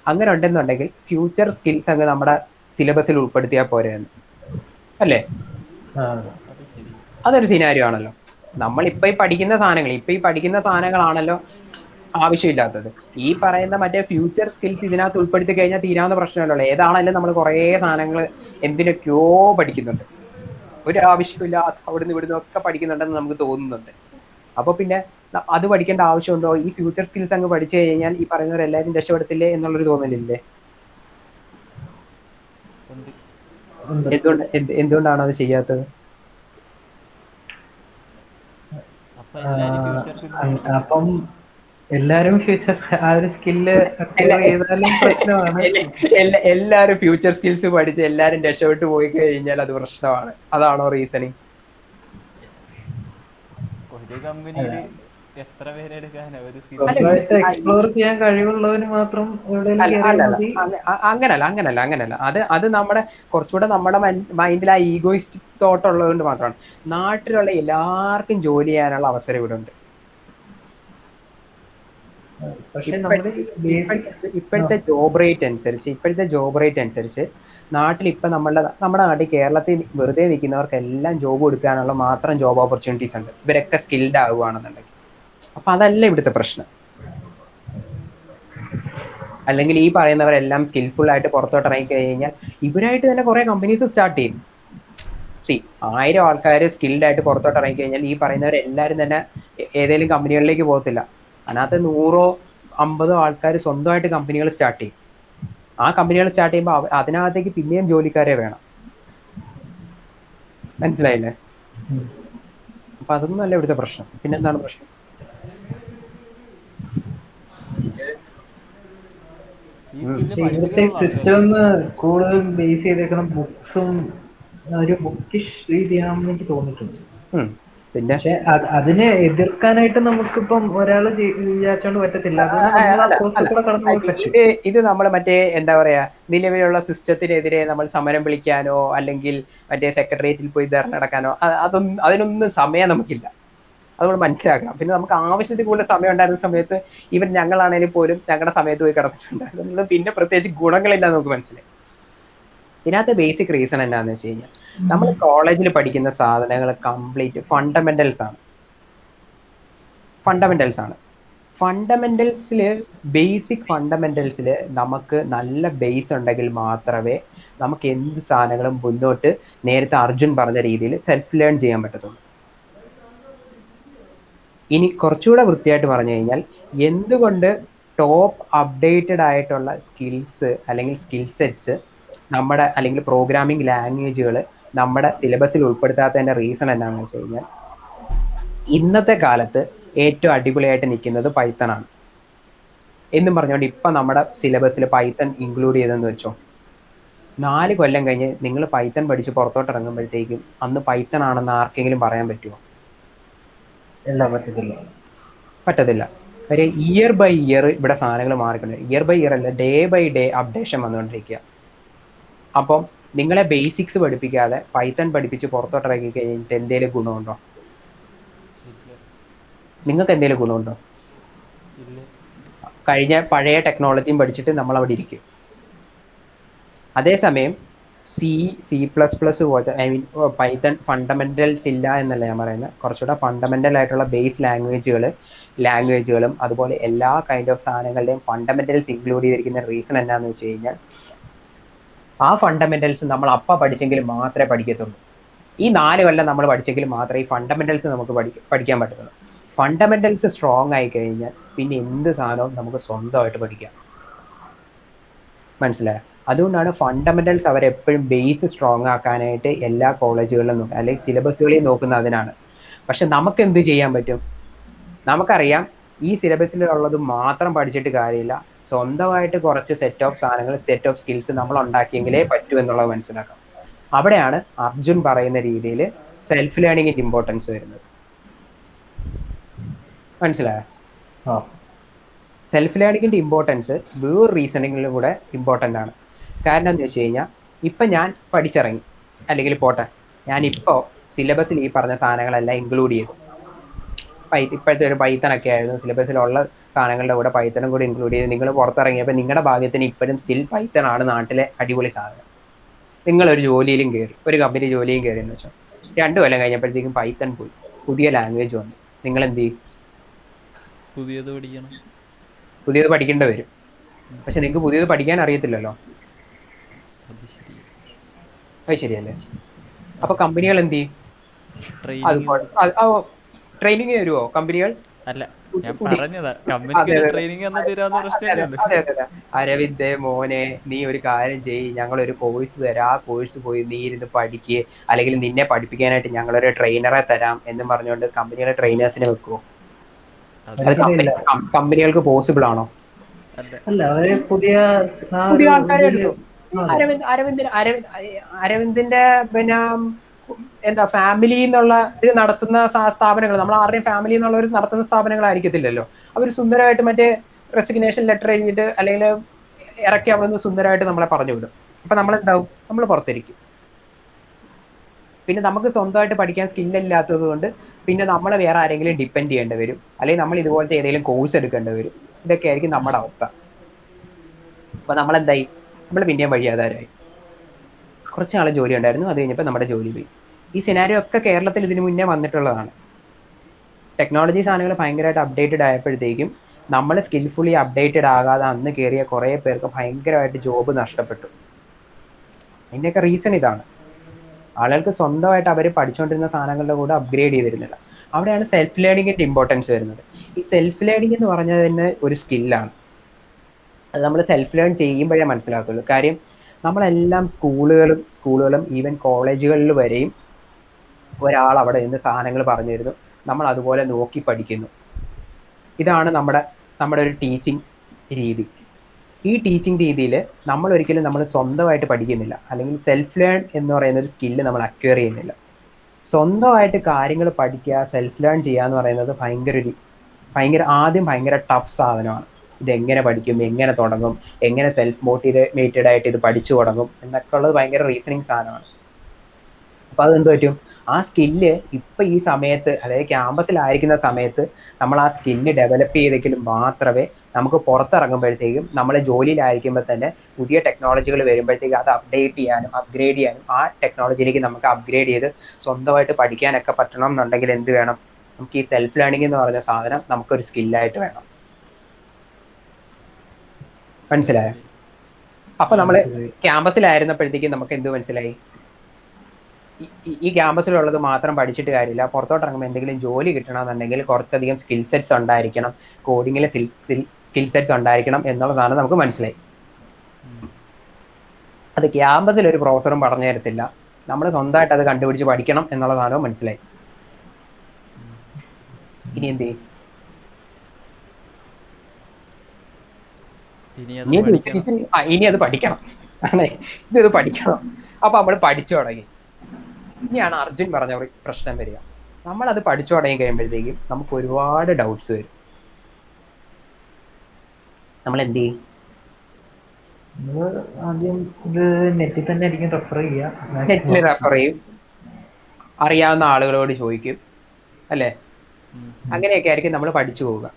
അങ്ങനെ ഉണ്ടെന്നുണ്ടെങ്കിൽ ഫ്യൂച്ചർ സ്കിൽസ് അങ്ങ് നമ്മുടെ സിലബസിൽ ഉൾപ്പെടുത്തിയാൽ പോരെ എന്ന്. അല്ലേ? ആ, അത് ശരി. അതൊരു സിനാരിയോ ആണല്ലോ. നമ്മളിപ്പോൾ ഈ പഠിക്കുന്ന സാധനങ്ങളാണല്ലോ ആവശ്യമില്ലാത്തത്. ഈ പറയുന്ന മറ്റേ ഫ്യൂച്ചർ സ്കിൽസ് ഇതിനകത്ത് ഉൾപ്പെടുത്തി കഴിഞ്ഞാൽ തീരാവുന്ന പ്രശ്നമല്ലോ. ഏതാണെങ്കിലും നമ്മൾ കുറേ സാധനങ്ങൾ എന്തിനൊക്കെയോ പഠിക്കുന്നുണ്ട്, ഒരു ആവശ്യമില്ലാത്ത അവിടുന്ന് ഇവിടുന്ന് ഒക്കെ പഠിക്കുന്നുണ്ടെന്ന് നമുക്ക് തോന്നുന്നുണ്ട്. അപ്പൊ പിന്നെ അത് പഠിക്കേണ്ട ആവശ്യമുണ്ടോ? ഈ ഫ്യൂച്ചർ സ്കിൽസ് അങ്ങ് പഠിച്ചു കഴിഞ്ഞാൽ ഈ പറയുന്നവരെല്ലാവരും രക്ഷപ്പെടത്തില്ലേ എന്നുള്ളൊരു തോന്നലില്ലേ? ഉണ്ട്. ഉണ്ട്. എന്തുകൊണ്ടാണ് അത് ചെയ്യാത്തത്? അപ്പൊ എല്ലാരും ഫ്യൂച്ചർ സ്കിൽസ് പഠിക്കണം. അപ്പം എല്ലാരും ഫ്യൂച്ചർ ആ ഒരു സ്കില്ല് അക്വയർ എല്ലാ- ചെയ്താലും പ്രശ്നമാണ്. എല്ലാരും ഫ്യൂച്ചർ സ്കിൽസ് പഠിച്ച് എല്ലാരും രക്ഷപ്പെട്ടു പോയി കഴിഞ്ഞാൽ അത് പ്രശ്നമാണ്. അതാണോ റീസണിങ്? ഒരു കമ്പനിയില് എത്ര പേരെടുക്കാനാ ഒരു സ്കില്ല്? സ്വന്തമായിട്ട് എക്സ്പ്ലോർ ചെയ്യാൻ കഴിവുള്ളവന് മാത്രം എവിടെയെങ്കിലും കയറിയാൽ മതി. അങ്ങനല്ല. അത് നമ്മുടെ കുറച്ചുകൂടെ നമ്മുടെ മൈൻഡിൽ ആ ഈഗോയിസ്റ്റ് തോട്ട് ഉള്ളത് കൊണ്ട് മാത്രമാണ്. നാട്ടിലുള്ള എല്ലാവർക്കും ജോലി ചെയ്യാനുള്ള അവസരം ഇവിടെ ഉണ്ട്. പക്ഷെ നമ്മുടെ ഇപ്പോഴത്തെ ജോബ് റേറ്റ് അനുസരിച്ച് നാട്ടിൽ ഇപ്പൊ നമ്മുടെ നാട്ടിൽ കേരളത്തിൽ വെറുതെ നിൽക്കുന്നവർക്കെല്ലാം ജോബ് കൊടുക്കാനുള്ള മാത്രം ജോബ് ഓപ്പർച്യൂണിറ്റീസ് ഉണ്ട്. ഇവരൊക്കെ സ്കിൽഡ് ആവുകയാണെന്നുണ്ടെങ്കിൽ. അപ്പൊ അതല്ല ഇവിടുത്തെ പ്രശ്നം. അല്ലെങ്കിൽ ഈ പറയുന്നവരെല്ലാം സ്കിൽഫുൾ ആയിട്ട് പുറത്തോട്ട് ഇറങ്ങി കഴിഞ്ഞാൽ ഇവരായിട്ട് തന്നെ കുറെ കമ്പനീസ് സ്റ്റാർട്ട് ചെയ്യും. 1000 ആൾക്കാർ സ്കിൽഡ് ആയിട്ട് പുറത്തോട്ട് ഇറങ്ങി കഴിഞ്ഞാൽ ഈ പറയുന്നവരെല്ലാവരും തന്നെ ഏതെങ്കിലും കമ്പനികളിലേക്ക് പോകത്തില്ല. അതിനകത്ത് 100-50 ആൾക്കാർ സ്വന്തമായിട്ട് കമ്പനികൾ സ്റ്റാർട്ട് ചെയ്യും. ആ കമ്പനികൾ സ്റ്റാർട്ട് ചെയ്യുമ്പോൾ അതിനകത്തേക്ക് പിന്നെയും ജോലിക്കാരെ വേണം. മനസ്സിലായില്ലേ? അപ്പൊ അതൊന്നും അല്ല ഇവിടുത്തെ പ്രശ്നം. പിന്നെന്താണ് പ്രശ്നം? ഈ സ്കില്ല് ഇവിടുത്തെ പഠിപ്പിക്കാനുള്ള സിസ്റ്റം ആൾക്കാരുണ്ട്. കൂടുതലും ബേസ് ചെയ്തേക്കുന്ന ബുക്സും ഒരു ബുക്കിഷ് രീതിയാണെന്ന് എനിക്ക് തോന്നിയിട്ടുണ്ട്. പിന്നെ പക്ഷെ അതിനെ എതിർക്കാനായിട്ട് നമുക്കിപ്പം ഒരാള് വിചാരിച്ചോണ്ട് പറ്റത്തില്ല. അതുകൊണ്ട് നമ്മൾ ആ പ്രോസസ് കൂടെ കടന്നു പോയി പറ്റും. ഇത് നമ്മൾ മറ്റേ എന്താ പറയാ നിലവിലുള്ള സിസ്റ്റത്തിനെതിരെ നമ്മൾ സമരം വിളിക്കാനോ അല്ലെങ്കിൽ മറ്റേ സെക്രട്ടേറിയറ്റിൽ പോയി ധർണ നടക്കാനോ അതിനൊന്നും സമയം നമുക്കില്ല. അതുകൊണ്ട് മനസ്സിലാക്കണം. പിന്നെ നമുക്ക് ആവശ്യത്തിൽ കൂടുതൽ സമയം ഉണ്ടായിരുന്ന സമയത്ത് ഈവൻ ഞങ്ങളാണെങ്കിൽ പോലും ഞങ്ങളുടെ സമയത്ത് പോയി കിടന്നിട്ടുണ്ട്. പിന്നെ പ്രത്യേകിച്ച് ഗുണങ്ങളില്ല നമുക്ക് മനസ്സിലായി. ഇതിനകത്ത് ബേസിക് റീസൺ എന്താണെന്ന് വെച്ച് കഴിഞ്ഞാൽ നമ്മൾ കോളേജിൽ പഠിക്കുന്ന സാധനങ്ങൾ കംപ്ലീറ്റ് ഫണ്ടമെന്റൽസ് ആണ്. ബേസിക് ഫണ്ടമെന്റൽസിൽ നമുക്ക് നല്ല ബേസ് ഉണ്ടെങ്കിൽ മാത്രമേ നമുക്ക് എന്ത് സാധനങ്ങളും മുന്നോട്ട് നേരത്തെ അർജുൻ പറഞ്ഞ രീതിയിൽ സെൽഫ് ലേൺ ചെയ്യാൻ പറ്റത്തുള്ളൂ. ഇനി കുറച്ചുകൂടെ വൃത്തിയായിട്ട് പറഞ്ഞു കഴിഞ്ഞാൽ എന്തുകൊണ്ട് ടോപ്പ് അപ്ഡേറ്റഡ് ആയിട്ടുള്ള സ്കിൽസ് അല്ലെങ്കിൽ സ്കിൽ സെറ്റ്സ് നമ്മുടെ അല്ലെങ്കിൽ പ്രോഗ്രാമിംഗ് ലാംഗ്വേജുകൾ നമ്മുടെ സിലബസിൽ ഉൾപ്പെടുത്താത്തതിൻ്റെ റീസൺ എന്താണെന്ന് വെച്ച് കഴിഞ്ഞാൽ ഇന്നത്തെ കാലത്ത് ഏറ്റവും അടിപൊളിയായിട്ട് നിൽക്കുന്നത് പൈത്തൺ ആണ് എന്നും പറഞ്ഞുകൊണ്ട് ഇപ്പം നമ്മുടെ സിലബസിൽ പൈത്തൺ ഇൻക്ലൂഡ് ചെയ്തെന്ന് വെച്ചോ. 4 കൊല്ലം കഴിഞ്ഞ് നിങ്ങൾ പൈത്തൺ പഠിച്ച് പുറത്തോട്ട് ഇറങ്ങുമ്പോഴത്തേക്കും അന്ന് പൈത്തൺ ആണെന്ന് ആർക്കെങ്കിലും പറയാൻ പറ്റുമോ? ഇല്ല, പറ്റത്തില്ല. കാര്യം ഇയർ ബൈ ഇയർ ഇവിടെ സാധനങ്ങൾ മാറിക്കൊണ്ട് ഇയർ ബൈ ഇയർ അല്ല ഡേ ബൈ ഡേ അപ്ഡേഷൻ വന്നുകൊണ്ടിരിക്കുക. അപ്പം നിങ്ങളെ ബേസിക്സ് പഠിപ്പിക്കാതെ പൈത്തൺ പഠിപ്പിച്ച് പുറത്തോട്ട് ഇറങ്ങി കഴിഞ്ഞിട്ട് എന്തെങ്കിലും ഗുണമുണ്ടോ? നിങ്ങൾക്ക് എന്തെങ്കിലും ഗുണമുണ്ടോ? പഴയ ടെക്നോളജിയും പഠിച്ചിട്ട് നമ്മൾ അവിടെ ഇരിക്കും. അതേസമയം C++ പോലത്തെ പൈത്തൺ ഫണ്ടമെന്റൽസ് ഇല്ല എന്നല്ല ഞാൻ പറയുന്നത്. കുറച്ചുകൂടെ ഫണ്ടമെന്റൽ ആയിട്ടുള്ള ബേസ് ലാംഗ്വേജുകളും അതുപോലെ എല്ലാ കൈൻഡ് ഓഫ് സാധനങ്ങളുടെയും ഫണ്ടമെന്റൽസ് ഇൻക്ലൂഡ് ചെയ്തിരിക്കുന്ന റീസൺ എന്താണെന്ന് വെച്ച് കഴിഞ്ഞാൽ ആ ഫണ്ടമെന്റൽസ് നമ്മൾ പഠിച്ചെങ്കിൽ മാത്രമേ പഠിക്കത്തുള്ളൂ. ഈ 4 കൊല്ലം നമ്മൾ പഠിച്ചെങ്കിൽ മാത്രമേ ഈ ഫണ്ടമെന്റൽസ് നമുക്ക് പഠിക്കാൻ പറ്റത്തുള്ളൂ. ഫണ്ടമെന്റൽസ് സ്ട്രോങ് ആയി കഴിഞ്ഞാൽ പിന്നെ എന്ത് സാധനവും നമുക്ക് സ്വന്തമായിട്ട് പഠിക്കാം. മനസ്സിലായോ? അതുകൊണ്ടാണ് ഫണ്ടമെന്റൽസ് അവരെപ്പോഴും ബേസ് സ്ട്രോങ് ആക്കാനായിട്ട് എല്ലാ കോളേജുകളിലും അല്ലെങ്കിൽ സിലബസുകളിൽ നോക്കുന്ന അതിനാണ്. പക്ഷെ നമുക്ക് എന്ത് ചെയ്യാൻ പറ്റും? നമുക്കറിയാം ഈ സിലബസിലുള്ളത് മാത്രം പഠിച്ചിട്ട് കാര്യമില്ല. സ്വന്തമായിട്ട് കുറച്ച് സെറ്റ് ഓഫ് സാധനങ്ങൾ, സെറ്റ് ഓഫ് സ്കിൽസ് നമ്മൾ ഉണ്ടാക്കിയെങ്കിലേ പറ്റൂ എന്നുള്ളത് മനസ്സിലാക്കാം. അവിടെയാണ് അർജുൻ പറയുന്ന രീതിയിൽ സെൽഫ് ലേണിംഗിന്റെ ഇമ്പോർട്ടൻസ് വരുന്നത്. മനസ്സിലായോ? സെൽഫ് ലേണിംഗിന്റെ ഇമ്പോർട്ടൻസ് വേറെ റീസണിങ്ങിലും കൂടെ ഇമ്പോർട്ടൻ്റ് ആണ്. കാരണം എന്ന് വെച്ച് കഴിഞ്ഞാൽ ഇപ്പം ഞാൻ പഠിച്ചിറങ്ങി, അല്ലെങ്കിൽ പോട്ടെ ഞാനിപ്പോൾ സിലബസിൽ ഈ പറഞ്ഞ സാധനങ്ങളെല്ലാം ഇൻക്ലൂഡ് ചെയ്തു. ഇപ്പോഴത്തെ ഒരു പൈത്തണൊക്കെ ആയിരുന്നു സിലബസിലുള്ള സാധനങ്ങളുടെ കൂടെ പൈത്തണും കൂടി ഇൻക്ലൂഡ് ചെയ്ത് നിങ്ങൾ പുറത്തിറങ്ങിയപ്പോൾ നിങ്ങളുടെ ഭാഗ്യത്തിന് ഇപ്പോഴും സ്റ്റിൽ പൈത്തണാണ് നാട്ടിലെ അടിപൊളി സാധനം. നിങ്ങളൊരു ജോലിയിലും കയറി, ഒരു കമ്പനി ജോലിയും കയറി എന്ന് വെച്ചാൽ 2 കൊല്ലം കഴിഞ്ഞപ്പോഴത്തേക്കും പൈത്തൺ പോയി, പുതിയ ലാംഗ്വേജ് വന്നു. നിങ്ങൾ എന്ത് ചെയ്യും? പുതിയത് പഠിക്കണം, പുതിയത് പഠിക്കേണ്ടി വരും. പക്ഷെ നിങ്ങൾക്ക് പുതിയത് പഠിക്കാൻ അറിയത്തില്ലല്ലോ. അത് ശരിയല്ലേ? അപ്പൊ കമ്പനികൾ എന്ത് ചെയ്യും? ട്രെയിനിങ് തരുമോ കമ്പനികൾ? അല്ല, ഞാൻ പറഞ്ഞതാ, കമ്പനിക്ക് ട്രെയിനിങ് തരാവുന്ന പ്രശ്നമില്ലല്ലോ. അതെ അതെ, അരവിന്ദ് മോനെ നീ ഒരു കാര്യം ചെയ്യ്, ഞങ്ങളൊരു കോഴ്സ് തരാം, ആ കോഴ്സ് പോയി നീ ഇരുന്ന് പഠിക്ക്, അല്ലെങ്കിൽ നിന്നെ പഠിപ്പിക്കാനായിട്ട് ഞങ്ങളൊരു ട്രെയിനറെ തരാം എന്നും പറഞ്ഞുകൊണ്ട് കമ്പനികളെ ട്രെയിനേഴ്സിനെ വെക്കുമോ? കമ്പനികൾക്ക് പോസിബിൾ ആണോ? അല്ല, അവര് പുതിയ ആൾക്കാരെ എടുക്കും. അരവിന്ദിന്റെ പിന്നെ എന്താ ഫാമിലി എന്നുള്ള ഒരു നടത്തുന്ന സ്ഥാപനങ്ങൾ, നമ്മൾ ആരുടെയും ഫാമിലി എന്നുള്ള ഒരു നടത്തുന്ന സ്ഥാപനങ്ങളായിരിക്കത്തില്ലല്ലോ. അവർ സുന്ദരമായിട്ട് മറ്റേ റെസിഗ്നേഷൻ ലെറ്റർ എഴുതിയിട്ട് അല്ലെങ്കിൽ ഇറക്കി അവിടെ നിന്ന് സുന്ദരമായിട്ട് നമ്മളെ പറഞ്ഞു വിടും. അപ്പൊ നമ്മളെന്താവും? നമ്മൾ പുറത്തിരിക്കും. പിന്നെ നമുക്ക് സ്വന്തമായിട്ട് പഠിക്കാൻ സ്കില്ലില്ലാത്തത് കൊണ്ട് പിന്നെ നമ്മളെ വേറെ ആരെങ്കിലും ഡിപ്പെൻഡ് ചെയ്യേണ്ടി വരും, അല്ലെങ്കിൽ നമ്മൾ ഇതുപോലത്തെ ഏതെങ്കിലും കോഴ്സ് എടുക്കേണ്ടി വരും. ഇതൊക്കെ ആയിരിക്കും നമ്മുടെ അവസ്ഥ. അപ്പൊ നമ്മളെന്തായി? നമ്മൾ പിന്നെയും വഴിയാധാരമായി. കുറച്ച് നാളെ ജോലി ഉണ്ടായിരുന്നു, അത് കഴിഞ്ഞപ്പോൾ നമ്മുടെ ജോലി പോയി. ഈ സിനാരിയോ ഒക്കെ കേരളത്തിൽ ഇതിനു മുന്നേ വന്നിട്ടുള്ളതാണ്. ടെക്നോളജി സാധനങ്ങൾ ഭയങ്കരമായിട്ട് അപ്ഡേറ്റഡ് ആയപ്പോഴത്തേക്കും നമ്മൾ സ്കിൽഫുള്ളി അപ്ഡേറ്റഡ് ആകാതെ അന്ന് കയറിയ കുറേ പേർക്ക് ഭയങ്കരമായിട്ട് ജോബ് നഷ്ടപ്പെട്ടു. അതിൻ്റെയൊക്കെ റീസൺ ഇതാണ്. ആളുകൾക്ക് സ്വന്തമായിട്ട് അവർ പഠിച്ചുകൊണ്ടിരുന്ന സാധനങ്ങളുടെ കൂടെ അപ്ഗ്രേഡ് ചെയ്തിരുന്നില്ല. അവിടെയാണ് സെൽഫ് ലേണിങ്ങിൻ്റെ ഇമ്പോർട്ടൻസ് വരുന്നത്. ഈ സെൽഫ് ലേണിംഗ് എന്ന് പറഞ്ഞത് തന്നെ ഒരു സ്കില്ലാണ്. അത് നമ്മൾ സെൽഫ് ലേൺ ചെയ്യുമ്പോഴേ മനസ്സിലാക്കുള്ളൂ. കാര്യം നമ്മളെല്ലാം സ്കൂളുകളും ഈവൻ കോളേജുകളിൽ വരെയും ഒരാൾ അവിടെ നിന്ന് സാധനങ്ങൾ പറഞ്ഞു തരുന്നു, നമ്മൾ അതുപോലെ നോക്കി പഠിക്കുന്നു. ഇതാണ് നമ്മുടെ ഒരു ടീച്ചിങ് രീതി. ഈ ടീച്ചിങ് രീതിയിൽ നമ്മൾ സ്വന്തമായിട്ട് പഠിക്കുന്നില്ല, അല്ലെങ്കിൽ സെൽഫ് ലേൺ എന്ന് പറയുന്ന ഒരു സ്കില്ല് നമ്മൾ അക്വയർ ചെയ്യുന്നില്ല. സ്വന്തമായിട്ട് കാര്യങ്ങൾ പഠിക്കുക, സെൽഫ് ലേൺ ചെയ്യുക എന്ന് പറയുന്നത് ഭയങ്കര ടഫ് സാധനമാണ്. ഇതെങ്ങനെ പഠിക്കും, എങ്ങനെ തുടങ്ങും, എങ്ങനെ സെൽഫ് മോട്ടിവേറ്റഡ് ആയിട്ട് ഇത് പഠിച്ചു തുടങ്ങും എന്നൊക്കെ ഉള്ളത് ഭയങ്കര റീസണിങ് സാധനമാണ്. അപ്പോൾ അതെന്ത് പറ്റും? ആ സ്കില്ല് ഇപ്പം ഈ സമയത്ത്, അതായത് ക്യാമ്പസിലായിരിക്കുന്ന സമയത്ത് നമ്മൾ ആ സ്കില്ല് ഡെവലപ്പ് ചെയ്തെങ്കിലും മാത്രമേ നമുക്ക് പുറത്തിറങ്ങുമ്പോഴത്തേക്കും നമ്മൾ ജോലിയിലായിരിക്കുമ്പോൾ തന്നെ പുതിയ ടെക്നോളജികൾ വരുമ്പോഴത്തേക്കും അത് അപ്ഡേറ്റ് ചെയ്യാനും അപ്ഗ്രേഡ് ചെയ്യാനും ആ ടെക്നോളജിയിലേക്ക് നമുക്ക് അപ്ഗ്രേഡ് ചെയ്ത് സ്വന്തമായിട്ട് പഠിക്കാനൊക്കെ പറ്റണം എന്നുണ്ടെങ്കിൽ എന്ത് വേണം? നമുക്ക് ഈ സെൽഫ് ലേണിംഗ് എന്ന് പറഞ്ഞ സാധനം നമുക്കൊരു സ്കില്ലായിട്ട് വേണം. മനസ്സിലായോ? അപ്പൊ നമ്മൾ ക്യാമ്പസിലായിരുന്നപ്പോഴത്തേക്കും നമുക്ക് എന്ത് മനസ്സിലായി? ഈ ക്യാമ്പസിലുള്ളത് മാത്രം പഠിച്ചിട്ട് കാര്യമില്ല, പുറത്തോട്ട് ഇറങ്ങുമ്പോൾ എന്തെങ്കിലും ജോലി കിട്ടണമെന്നുണ്ടെങ്കിൽ കുറച്ചധികം സ്കിൽ സെറ്റ്സ് ഉണ്ടായിരിക്കണം, കോഡിങ്ങിലെ സ്കിൽ സെറ്റ്സ് ഉണ്ടായിരിക്കണം എന്നുള്ളതാണ് നമുക്ക് മനസ്സിലായി. അത് ക്യാമ്പസിൽ ഒരു പ്രൊഫസറും പറഞ്ഞു തരത്തില്ല, നമ്മൾ സ്വന്തമായിട്ട് അത് കണ്ടുപിടിച്ച് പഠിക്കണം എന്നുള്ളതാണോ മനസ്സിലായി. ഇനി എന്ത് ചെയ്യും? ഇനി അത് പഠിക്കണം. ഇത് പഠിക്കണം. അപ്പൊ നമ്മൾ പഠിച്ചു തുടങ്ങി. ഇനിയാണ് അർജുൻ പറഞ്ഞ പ്രശ്നം വരിക. നമ്മളത് പഠിച്ചു തുടങ്ങി കഴിയുമ്പോഴത്തേക്കും നമുക്ക് ഒരുപാട് ഡൗട്ട്സ് വരും. നമ്മൾ എന്ത് ചെയ്യും? ആദ്യം ഇത് നെറ്റിൽ തന്നെ ആയിരിക്കും റെഫർ ചെയ്യുക. നെറ്റിൽ റെഫർ ചെയ്യും, അറിയാവുന്ന ആളുകളോട് ചോദിക്കും, അല്ലേ? അങ്ങനെയൊക്കെ ആയിരിക്കും നമ്മൾ പഠിച്ചു പോവുക.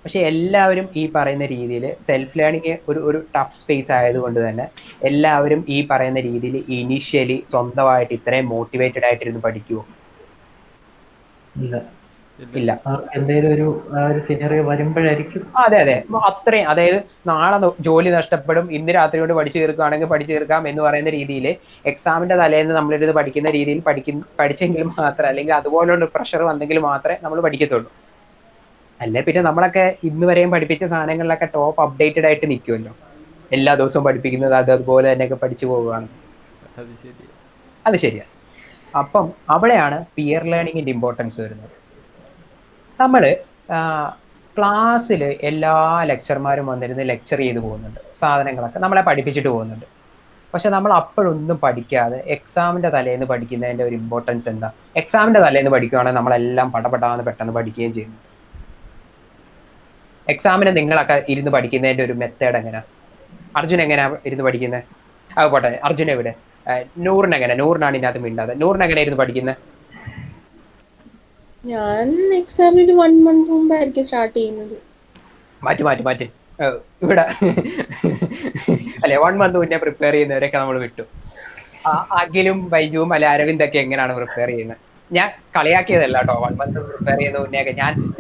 പക്ഷെ എല്ലാവരും ഈ പറയുന്ന രീതിയിൽ സെൽഫ് ലേണിംഗ് ഒരു ടഫ് സ്പേസ് ആയതുകൊണ്ട് തന്നെ എല്ലാവരും ഈ പറയുന്ന രീതിയിൽ ഇനീഷ്യലി സ്വന്തമായിട്ട് ഇത്രയും മോട്ടിവേറ്റഡ് ആയിട്ടിരുന്ന് പഠിക്കുമോ? ഇല്ല. എന്തെങ്കിലും ഒരു സിനറിയോ വരുമ്പോഴായിരിക്കും. അതെ അത്രയും, അതായത് നാളെ ജോലി നഷ്ടപ്പെടും, ഇന്ന് രാത്രി കൊണ്ട് പഠിച്ചു തീർക്കുകയാണെങ്കിൽ പഠിച്ചു തീർക്കാം എന്ന് പറയുന്ന രീതിയിൽ എക്സാമിന്റെ തലേന്ന് നമ്മളിരുന്ന് പഠിക്കുന്ന രീതിയിൽ പഠിച്ചെങ്കിൽ മാത്രമേ, അല്ലെങ്കിൽ അതുപോലുള്ള പ്രഷർ വന്നെങ്കിൽ മാത്രമേ നമ്മൾ പഠിക്കത്തുള്ളൂ. അല്ലെ പിന്നെ നമ്മളൊക്കെ ഇന്ന് വരെയും പഠിപ്പിച്ച സാധനങ്ങളിലൊക്കെ ടോപ്പ് അപ്ഡേറ്റഡ് ആയിട്ട് നിൽക്കുമല്ലോ. എല്ലാ ദിവസവും പഠിപ്പിക്കുന്നത് അതുപോലെ തന്നെയൊക്കെ പഠിച്ചു പോവുകയാണ്. അത് ശരിയാണ്. അപ്പം അവിടെയാണ് പിയർ ലേണിങ്ങിന്റെ ഇമ്പോർട്ടൻസ് വരുന്നത്. നമ്മൾ ക്ലാസ്സിൽ എല്ലാ ലെക്ചർമാരും വന്നിരുന്ന് ലെക്ചർ ചെയ്ത് പോകുന്നുണ്ട്, സാധനങ്ങളൊക്കെ നമ്മളെ പഠിപ്പിച്ചിട്ട് പോകുന്നുണ്ട്. പക്ഷെ നമ്മൾ അപ്പോഴൊന്നും പഠിക്കാതെ എക്സാമിന്റെ തലേന്ന് പഠിക്കുന്നതിന്റെ ഒരു ഇമ്പോർട്ടൻസ് എന്താ? എക്സാമിന്റെ തലേന്ന് പഠിക്കുകയാണെങ്കിൽ നമ്മളെല്ലാം പടപടാന്ന് പെട്ടെന്ന് പഠിക്കുകയും ചെയ്യുന്നു. എക്സാമിന് നിങ്ങളൊക്കെ ഇരുന്ന് പഠിക്കുന്നതിന്റെ ഒരു മെത്തേഡ് എങ്ങനെയാ? അർജുൻ എങ്ങനെയാ ഇരുന്ന് പഠിക്കുന്നത്? അത് പോട്ടെ, അർജുൻ എവിടെ? നൂറിന് എങ്ങനെ? നൂറിനാണ് ഇതിനകത്ത് മിണ്ടാതെ. നൂറിന് എങ്ങനെ ഇരുന്ന് പഠിക്കുന്നത്? ഞാൻ എക്സാമിന് 1 month മുമ്പായിരിക്കും സ്റ്റാർട്ട് ചെയ്യുന്നത്. മാറ്റി ഇവിടെ അല്ലെ 1 month മുന്നേ പ്രിപ്പയർ ചെയ്യുന്നവരൊക്കെ നമ്മൾ വിട്ടു. അഖിലും ബൈജുവും അല്ലെ അരവിന്ദൊക്കെ എങ്ങനെയാണ് പ്രിപ്പയർ ചെയ്യുന്നത്? ഞാൻ കളിയാക്കിയതല്ല കേട്ടോ. 1 month പ്രിപ്പയർ ചെയ്യുന്ന മുന്നേ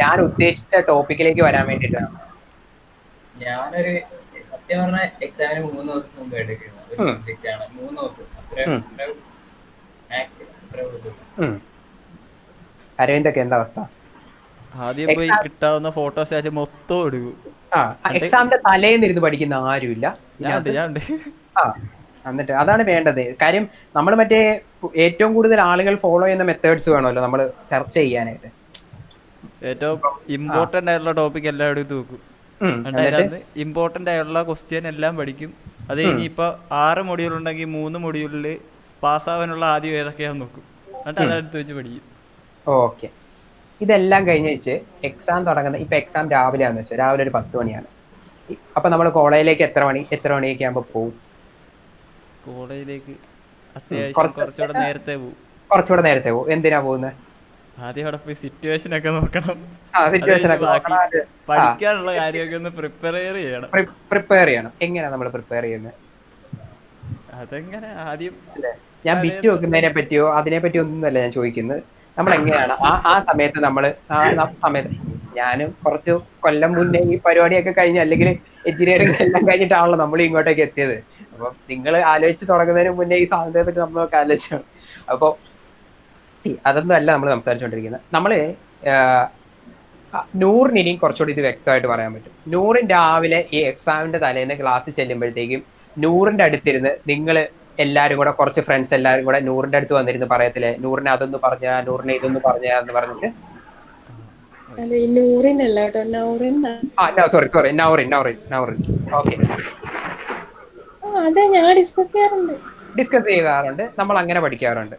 ഞാൻ ഉദ്ദേശിച്ച ടോപ്പിക്കിലേക്ക് വരാൻ വേണ്ടിയിട്ടാണ്. ഞാനൊരു സത്യം പറഞ്ഞ എക്സാമിന് 3 ദിവസം മുമ്പ് എടുക്കുന്നത് ഒരു സബ്ജക്റ്റ് ആണ്. 3 ദിവസം അരവിന്ദൊക്കെ എന്താ അവസ്ഥ? ആദ്യം പോയി കിട്ടാവുന്ന ഫോട്ടോസ്റ്റാറ്റ് മൊത്തം എടുക്കും. എക്സാമിന്റെ തലേന്ന് ഇരുന്ന് പഠിക്കുന്ന ആരുമില്ല. എന്നിട്ട് അതാണ് വേണ്ടത്. കാര്യം നമ്മൾ മറ്റേ ഏറ്റവും കൂടുതൽ ആളുകൾ ഫോളോ ചെയ്യുന്ന മെത്തേഡ്സ് വേണമല്ലോ നമ്മൾ ചർച്ച ചെയ്യാനായിട്ട്. ഏറ്റവും ഇമ്പോർട്ടന്റ് ആയിട്ടുള്ള ടോപ്പിക് എല്ലാം എടുത്ത് വെക്കും. ഇമ്പോർട്ടന്റ് ആയിട്ടുള്ള ക്വസ്റ്റ്യൻ എല്ലാം പഠിക്കും. അത് കഴിഞ്ഞ് ഇപ്പൊ 6 മൊഡ്യൂൾ ഉണ്ടെങ്കിൽ 3 മൊഡ്യൂളിൽ പാസ്സാവാനുള്ള ആദ്യം ഏതൊക്കെയാന്ന് നോക്കും. എന്നിട്ട് അതെടുത്ത് വെച്ച് പഠിക്കും. ഓക്കെ, ഇതെല്ലാം കഴിഞ്ഞ് വെച്ച് എക്സാം തുടങ്ങുന്ന ഇപ്പൊ എക്സാം രാവിലെ ആണെന്ന് വെച്ചാൽ രാവിലെ ഒരു 10 മണിയാണ്. അപ്പൊ നമ്മൾ കോളേജിലേക്ക് എത്ര മണിയൊക്കെ ആകുമ്പോ പോകും? കോളേജിലേക്ക് അത്യാവശ്യം കുറച്ചുകൂടെ നേരത്തെ പോകും. എന്തിനാ പോകുന്നത്? ആദ്യം അവിടെ പോയി സിറ്റുവേഷൻ ഒക്കെ നോക്കണം. പഠിക്കാനുള്ള കാര്യമൊക്കെ ഒന്ന് പ്രിപ്പയർ ചെയ്യണം. എങ്ങനെയാ നമ്മൾ പ്രിപ്പയർ ചെയ്യുന്നത്? അതെങ്ങനെ ആദ്യം ഞാൻ ബിറ്റ് വെക്കുന്നതിനെ പറ്റിയോ അതിനെ പറ്റിയോ ഒന്നുമല്ല ഞാൻ ചോദിക്കുന്നത്. നമ്മൾ എങ്ങനെയാണ് ആ സമയത്ത് ഞാനും കുറച്ച് കൊല്ലം മുന്നേ ഈ പരിപാടിയൊക്കെ കഴിഞ്ഞ് അല്ലെങ്കിൽ എഞ്ചിനീയറിംഗ് എല്ലാം കഴിഞ്ഞിട്ടാണല്ലോ നമ്മൾ ഇങ്ങോട്ടേക്ക് എത്തിയത്. അപ്പൊ നിങ്ങൾ ആലോചിച്ച് തുടങ്ങുന്നതിന് മുന്നേ ഈ സാധനത്തെ പറ്റി നമ്മളൊക്കെ ആലോചിച്ചു. അപ്പോൾ അതൊന്നും അല്ല നമ്മൾ സംസാരിച്ചുകൊണ്ടിരിക്കുന്നത്. നമ്മള് നൂറിന് ഇനിയും കുറച്ചുകൂടി ഇത് വ്യക്തമായിട്ട് പറയാൻ പറ്റും. നൂറിന് രാവിലെ ഈ എക്സാമിന്റെ തലേന്ന് ക്ലാസ്സിൽ ചെല്ലുമ്പോഴത്തേക്കും നൂറിന്റെ അടുത്തിരുന്ന് നിങ്ങൾ എല്ലാവരും കൂടെ കുറച്ച് ഫ്രണ്ട്സ് എല്ലാവരും കൂടെ നൂറിന്റെ അടുത്ത് വന്നിരുന്ന് പറയത്തില്ലേ, നൂറിനെ അതൊന്ന് പറഞ്ഞ, നൂറിനെ ഇതൊന്ന് പറഞ്ഞ എന്ന് പറഞ്ഞിട്ട്? സോറി നൗറിൻ. ഓക്കെ, ഡിസ്കസ് ചെയ്യാറുണ്ട്. നമ്മൾ അങ്ങനെ പഠിക്കാറുണ്ട്.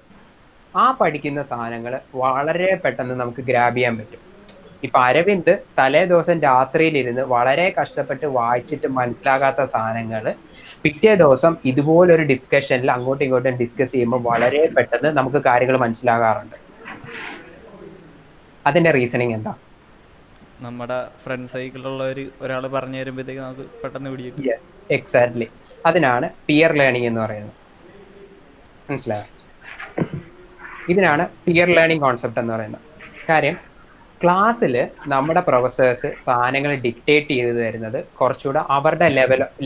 ആ പഠിക്കുന്ന സാധനങ്ങൾ വളരെ പെട്ടെന്ന് നമുക്ക് ഗ്രാബ് ചെയ്യാൻ പറ്റും. ഇപ്പൊ അരവിന്ദ് തലേ ദിവസം രാത്രിയിലിരുന്ന് വളരെ കഷ്ടപ്പെട്ട് വായിച്ചിട്ട് മനസ്സിലാകാത്ത സാധനങ്ങൾ പിറ്റേ ദിവസം ഇതുപോലൊരു ഡിസ്കഷനിൽ അങ്ങോട്ടും ഇങ്ങോട്ടും ഡിസ്കസ് ചെയ്യുമ്പോൾ വളരെ പെട്ടെന്ന് നമുക്ക് കാര്യങ്ങൾ മനസ്സിലാകാറുണ്ട്. അതിന്റെ റീസണിങ് എന്താ? നമ്മുടെ ഫ്രണ്ട് സൈക്കിളിലുള്ള ഒരാൾ പറഞ്ഞു തരുമ്പോഴത്തേക്ക് നമുക്ക് പെട്ടെന്ന് പിടിക്കും. Yes, exactly. അതിനാണ് പിയർ ലേണിംഗ് എന്ന് പറയുന്നത്. മനസ്സിലായോ? ഇതിനാണ് പിയർ ലേണിംഗ് കോൺസെപ്റ്റ് എന്ന് പറയുന്നത്. കാര്യം ക്ലാസ്സിൽ നമ്മുടെ പ്രൊഫസേഴ്സ് സാധനങ്ങൾ ഡിക്റ്റേറ്റ് ചെയ്ത് തരുന്നത് കുറച്ചുകൂടെ അവരുടെ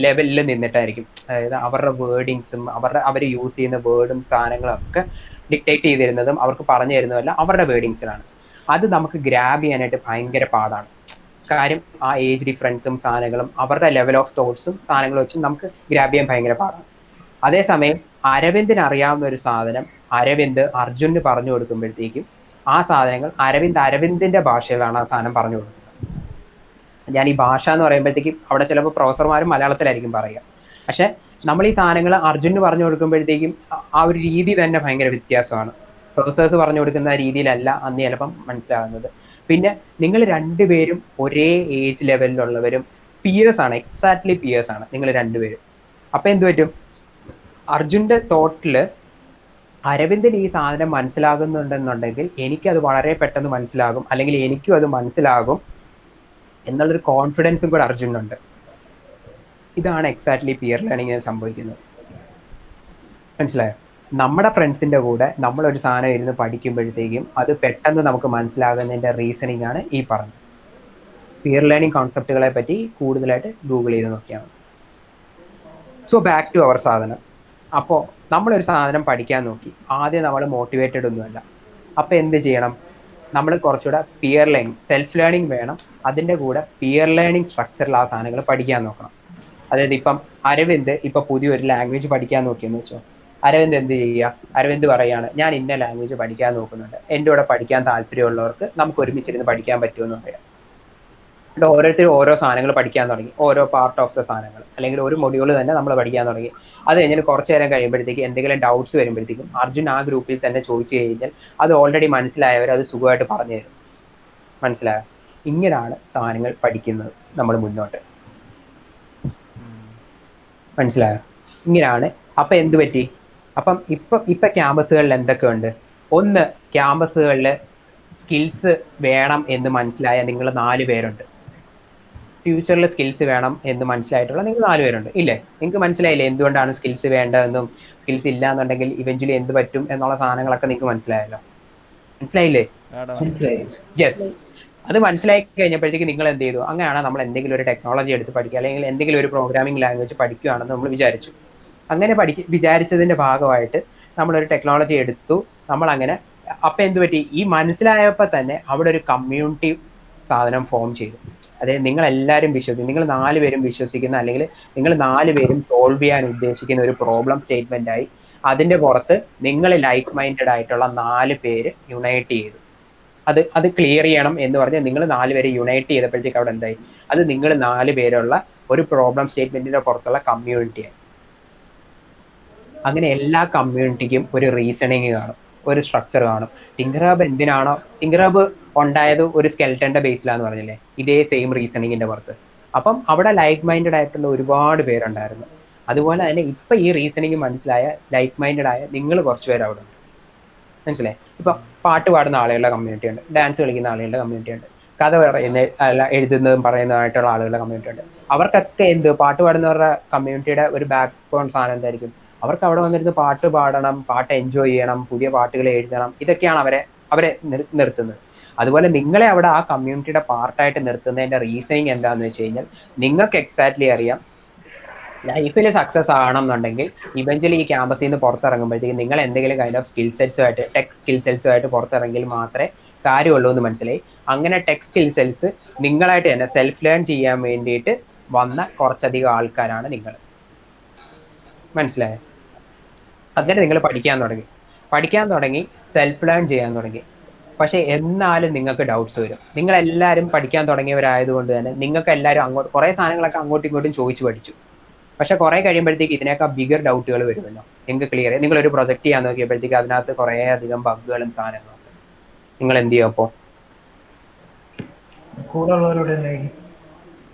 ലെവലിൽ നിന്നിട്ടായിരിക്കും. അതായത് അവരുടെ വേർഡിങ്സും അവർ യൂസ് ചെയ്യുന്ന വേർഡും സാധനങ്ങളും ഒക്കെ ഡിക്റ്റേറ്റ് ചെയ്ത് തരുന്നതും അവർക്ക് പറഞ്ഞു തരുന്നതല്ല അവരുടെ വേർഡിങ്സിലാണ്. അത് നമുക്ക് ഗ്രാബ് ചെയ്യാനായിട്ട് ഭയങ്കര പാടാണ്. കാര്യം ആ ഏജ് ഡിഫറൻസും സാധനങ്ങളും അവരുടെ ലെവൽ ഓഫ് തോട്ട്സും സാധനങ്ങളും വെച്ച് നമുക്ക് ഗ്രാബ് ചെയ്യാൻ ഭയങ്കര പാടാണ്. അതേസമയം അരവിന്ദിന് അറിയാവുന്ന ഒരു സാധനം അരവിന്ദ് അർജുന് പറഞ്ഞു കൊടുക്കുമ്പോഴത്തേക്കും ആ സാധനങ്ങൾ അരവിന്ദിന്റെ ഭാഷയിലാണ് ആ സാധനം പറഞ്ഞു കൊടുക്കുന്നത്. ഞാൻ ഈ ഭാഷ എന്ന് പറയുമ്പോഴത്തേക്കും അവിടെ ചിലപ്പോൾ പ്രൊഫസർമാരും മലയാളത്തിലായിരിക്കും പറയുക. പക്ഷെ നമ്മൾ ഈ സാധനങ്ങൾ അർജുന് പറഞ്ഞു കൊടുക്കുമ്പോഴത്തേക്കും ആ ഒരു രീതി തന്നെ ഭയങ്കര വ്യത്യാസമാണ്. പ്രൊഫസേഴ്സ് പറഞ്ഞു കൊടുക്കുന്ന രീതിയിലല്ല അന്ന് ചിലപ്പം മനസ്സിലാകുന്നത്. പിന്നെ നിങ്ങൾ രണ്ടുപേരും ഒരേ ഏജ് ലെവലിലുള്ളവരും പിയേഴ്സ് ആണ്, എക്സാക്ട്ലി പിയേഴ്സ് ആണ് നിങ്ങൾ രണ്ടുപേരും. അപ്പൊ എന്ത് പറ്റും? അർജുന്റെ തോട്ടില് അരവിന്ദിന് ഈ സാധനം മനസ്സിലാകുന്നുണ്ടെന്നുണ്ടെങ്കിൽ എനിക്കത് വളരെ പെട്ടെന്ന് മനസ്സിലാകും, അല്ലെങ്കിൽ എനിക്കും അത് മനസ്സിലാകും എന്നുള്ളൊരു കോൺഫിഡൻസും കൂടെ അർജുനുണ്ട്. ഇതാണ് എക്സാക്ട്ലി പിയർ ലേണിംഗ് സംഭവിക്കുന്നത്. മനസ്സിലായോ? നമ്മുടെ ഫ്രണ്ട്സിന്റെ കൂടെ നമ്മളൊരു സാധനം ഇരുന്ന് പഠിക്കുമ്പോഴത്തേക്കും അത് പെട്ടെന്ന് നമുക്ക് മനസ്സിലാകുന്നതിന്റെ റീസണിങ് ആണ് ഈ പറഞ്ഞത്. പിയർ ലേണിംഗ് കോൺസെപ്റ്റുകളെ പറ്റി കൂടുതലായിട്ട് ഗൂഗിൾ ചെയ്ത് നോക്കിയാണ്. സോ ബാക്ക് ടു അവർ സാധനം. അപ്പോൾ നമ്മളൊരു സാധനം പഠിക്കാൻ നോക്കി, ആദ്യം നമ്മൾ മോട്ടിവേറ്റഡ് ഒന്നുമല്ല. അപ്പോൾ എന്ത് ചെയ്യണം? നമ്മൾ കുറച്ചുകൂടെ പിയർ ലേണിംഗ്, സെൽഫ് ലേണിംഗ് വേണം. അതിൻ്റെ കൂടെ പിയർ ലേണിംഗ് സ്ട്രക്ചറിൽ ആ സാധനങ്ങൾ പഠിക്കാൻ നോക്കണം. അതായത് ഇപ്പം അരവിന്ദ് ഇപ്പം പുതിയൊരു ലാംഗ്വേജ് പഠിക്കാൻ നോക്കിയെന്ന് വെച്ചോ, അരവിന്ദ് എന്ത് ചെയ്യുക? അരവിന്ദ് പറയുകയാണ്, ഞാൻ ഇന്ന ലാംഗ്വേജ് പഠിക്കാൻ നോക്കുന്നുണ്ട്, എൻ്റെ കൂടെ പഠിക്കാൻ താല്പര്യമുള്ളവർക്ക് നമുക്ക് ഒരുമിച്ചിരുന്ന് പഠിക്കാൻ പറ്റുമെന്ന് പറയാം. ഓരോരുത്തരും ഓരോ സാധനങ്ങൾ പഠിക്കാൻ തുടങ്ങി, ഓരോ പാർട്ട് ഓഫ് ദ സാധനങ്ങൾ, അല്ലെങ്കിൽ ഒരു മൊഡ്യൂൾ തന്നെ നമ്മൾ പഠിക്കാൻ തുടങ്ങി. അത് കഴിഞ്ഞിട്ട് കുറച്ച് നേരം കഴിയുമ്പോഴത്തേക്ക് എന്തെങ്കിലും ഡൗട്ട്സ് വരുമ്പോഴത്തേക്കും അർജുൻ ആ ഗ്രൂപ്പിൽ തന്നെ ചോദിച്ചു കഴിഞ്ഞാൽ അത് ഓൾറെഡി മനസ്സിലായവർ അത് സുഖമായിട്ട് പറഞ്ഞു തരും. മനസ്സിലായോ? ഇങ്ങനെയാണ് സാധനങ്ങൾ പഠിക്കുന്നത് നമ്മൾ മുന്നോട്ട്. മനസ്സിലായോ? ഇങ്ങനെയാണ്. അപ്പം എന്ത് പറ്റി? അപ്പം ഇപ്പം ക്യാമ്പസുകളിൽ എന്തൊക്കെയുണ്ട്? ഒന്ന്, ക്യാമ്പസുകളിൽ സ്കിൽസ് വേണം എന്ന് മനസ്സിലായ നിങ്ങൾ 4 പേരുണ്ട്. ഫ്യൂച്ചറിൽ സ്കിൽസ് വേണം എന്ന് മനസ്സിലായിട്ടുള്ള നിങ്ങൾ 4 പേരുണ്ട് ഇല്ലേ? നിങ്ങൾക്ക് മനസ്സിലായില്ലേ എന്തുകൊണ്ടാണ് സ്കിൽസ് വേണ്ടതെന്നും സ്കിൽസ് ഇല്ല എന്നുണ്ടെങ്കിൽ ഇവഞ്ച്വലി എന്ത് പറ്റും എന്നുള്ള സാധനങ്ങളൊക്കെ നിങ്ങൾക്ക് മനസ്സിലായല്ലോ. മനസ്സിലായില്ലേ? മനസ്സിലായി. യെസ്. അത് മനസ്സിലാക്കി കഴിഞ്ഞപ്പോഴത്തേക്ക് നിങ്ങൾ എന്ത് ചെയ്തു? അങ്ങനെയാണ് നമ്മൾ എന്തെങ്കിലും ഒരു ടെക്നോളജി എടുത്ത് പഠിക്കുക, അല്ലെങ്കിൽ എന്തെങ്കിലും ഒരു പ്രോഗ്രാമിംഗ് ലാംഗ്വേജ് പഠിക്കുകയാണെന്ന് നമ്മൾ വിചാരിച്ചു. അങ്ങനെ വിചാരിച്ചതിന്റെ ഭാഗമായിട്ട് നമ്മളൊരു ടെക്നോളജി എടുത്തു. നമ്മളങ്ങനെ അപ്പം എന്ത് പറ്റി? ഈ മനസ്സിലായപ്പോൾ തന്നെ അവിടെ ഒരു കമ്മ്യൂണിറ്റി സാധനം ഫോം ചെയ്തു. അതായത് നിങ്ങളെല്ലാവരും നിങ്ങൾ 4 പേരും വിശ്വസിക്കുന്ന, അല്ലെങ്കിൽ നിങ്ങൾ 4 പേരും സോൾവ് ചെയ്യാൻ ഉദ്ദേശിക്കുന്ന ഒരു പ്രോബ്ലം സ്റ്റേറ്റ്മെന്റ് ആയി അതിന്റെ പുറത്ത് നിങ്ങൾ ലൈക്ക് മൈൻഡഡ് ആയിട്ടുള്ള 4 പേര് യുണൈറ്റ് ചെയ്തു. അത് ക്ലിയർ ചെയ്യണം എന്ന് പറഞ്ഞ് നിങ്ങൾ 4 പേര് യുണൈറ്റ് ചെയ്തപ്പോഴത്തേക്ക് അവിടെ എന്തായി? അത് നിങ്ങൾ 4 പേരുള്ള ഒരു പ്രോബ്ലം സ്റ്റേറ്റ്മെന്റിന്റെ പുറത്തുള്ള കമ്മ്യൂണിറ്റിയായി. അങ്ങനെ എല്ലാ കമ്മ്യൂണിറ്റിക്കും ഒരു റീസണിങ് കാണും, ഒരു സ്ട്രക്ചർ കാണും. ടിങ്കർഹബ് എന്തിനാണോ? ടിങ്കർഹബ് ഉണ്ടായത് ഒരു സ്കെൽറ്റന്റെ ബേസിലാന്ന് പറഞ്ഞില്ലേ, ഇതേ സെയിം റീസണിങ്ങിന്റെ പുറത്ത്. അപ്പം അവിടെ ലൈക്ക് മൈൻഡഡ് ആയിട്ടുള്ള ഒരുപാട് പേരുണ്ടായിരുന്നു. അതുപോലെ തന്നെ ഇപ്പൊ ഈ റീസണിങ് മനസ്സിലായ ലൈക്ക് മൈൻഡഡ് ആയ നിങ്ങൾ കുറച്ച് പേര് അവിടെ ഉണ്ട്. മനസ്സിലായി? ഇപ്പൊ പാട്ട് പാടുന്ന ആളുകളുടെ കമ്മ്യൂണിറ്റി ഉണ്ട്, ഡാൻസ് കളിക്കുന്ന ആളുകളുടെ കമ്മ്യൂണിറ്റി ഉണ്ട്, കഥ എഴുതുന്നതും പറയുന്നതായിട്ടുള്ള ആളുകളുടെ കമ്മ്യൂണിറ്റി ഉണ്ട്. അവർക്കൊക്കെ പാട്ട് പാടുന്നവരുടെ കമ്മ്യൂണിറ്റിയുടെ ഒരു ബാക്ക് ബോൺ സാധനം എന്തായിരിക്കും? അവർക്ക് അവിടെ വന്നിരുന്ന് പാട്ട് പാടണം, പാട്ട് എൻജോയ് ചെയ്യണം, പുതിയ പാട്ടുകൾ എഴുതണം. ഇതൊക്കെയാണ് അവരെ നിർത്തുന്നത്. അതുപോലെ നിങ്ങളെ അവിടെ ആ കമ്മ്യൂണിറ്റിയുടെ പാർട്ടായിട്ട് നിർത്തുന്നതിന്റെ റീസണിങ് എന്താണെന്ന് വെച്ച് കഴിഞ്ഞാൽ, നിങ്ങൾക്ക് എക്സാക്ട്ലി അറിയാം ലൈഫിൽ സക്സസ് ആവണമെന്നുണ്ടെങ്കിൽ ഇവഞ്ച്വലി ഈ ക്യാമ്പസിൽ നിന്ന് പുറത്തിറങ്ങുമ്പോഴത്തേക്ക് നിങ്ങൾ എന്തെങ്കിലും കൈൻഡ് ഓഫ് സ്കിൽ സെറ്റ്സുമായിട്ട്, ടെക് സ്കിൽ സെറ്റ്സുമായിട്ട് പുറത്തിറങ്ങിയാൽ മാത്രമേ കാര്യമുള്ളൂ എന്ന് മനസ്സിലായി. അങ്ങനെ ടെക് സ്കിൽ സെറ്റ്സ് നിങ്ങളായിട്ട് തന്നെ സെൽഫ് ലേൺ ചെയ്യാൻ വേണ്ടിയിട്ട് വന്ന കുറച്ചധികം ആൾക്കാരാണ് നിങ്ങൾ. മനസ്സിലായോ? അങ്ങനെ നിങ്ങൾ പഠിക്കാൻ തുടങ്ങി സെൽഫ് ലേൺ ചെയ്യാൻ തുടങ്ങി. പക്ഷെ എന്നാലും നിങ്ങൾക്ക് ഡൗട്ട്സ് വരും. നിങ്ങളെല്ലാവരും പഠിക്കാൻ തുടങ്ങിയവരായതുകൊണ്ട് തന്നെ നിങ്ങൾക്ക് എല്ലാവരും കുറേ സാധനങ്ങളൊക്കെ അങ്ങോട്ടും ഇങ്ങോട്ടും ചോദിച്ചു പഠിച്ചു. പക്ഷെ കുറെ കഴിയുമ്പോഴത്തേക്ക് ഇതിനേക്കാൾ ബിഗർ ഡൗട്ടുകൾ വരുമല്ലോ. നിങ്ങൾക്ക് ക്ലിയർ നിങ്ങളൊരു പ്രൊജക്ട് ചെയ്യാൻ നോക്കിയപ്പോഴത്തേക്ക് അതിനകത്ത് കുറേ അധികം ബഗ്ഗുകളും സാധനങ്ങളും. നിങ്ങൾ എന്ത് ചെയ്യും അപ്പോൾ?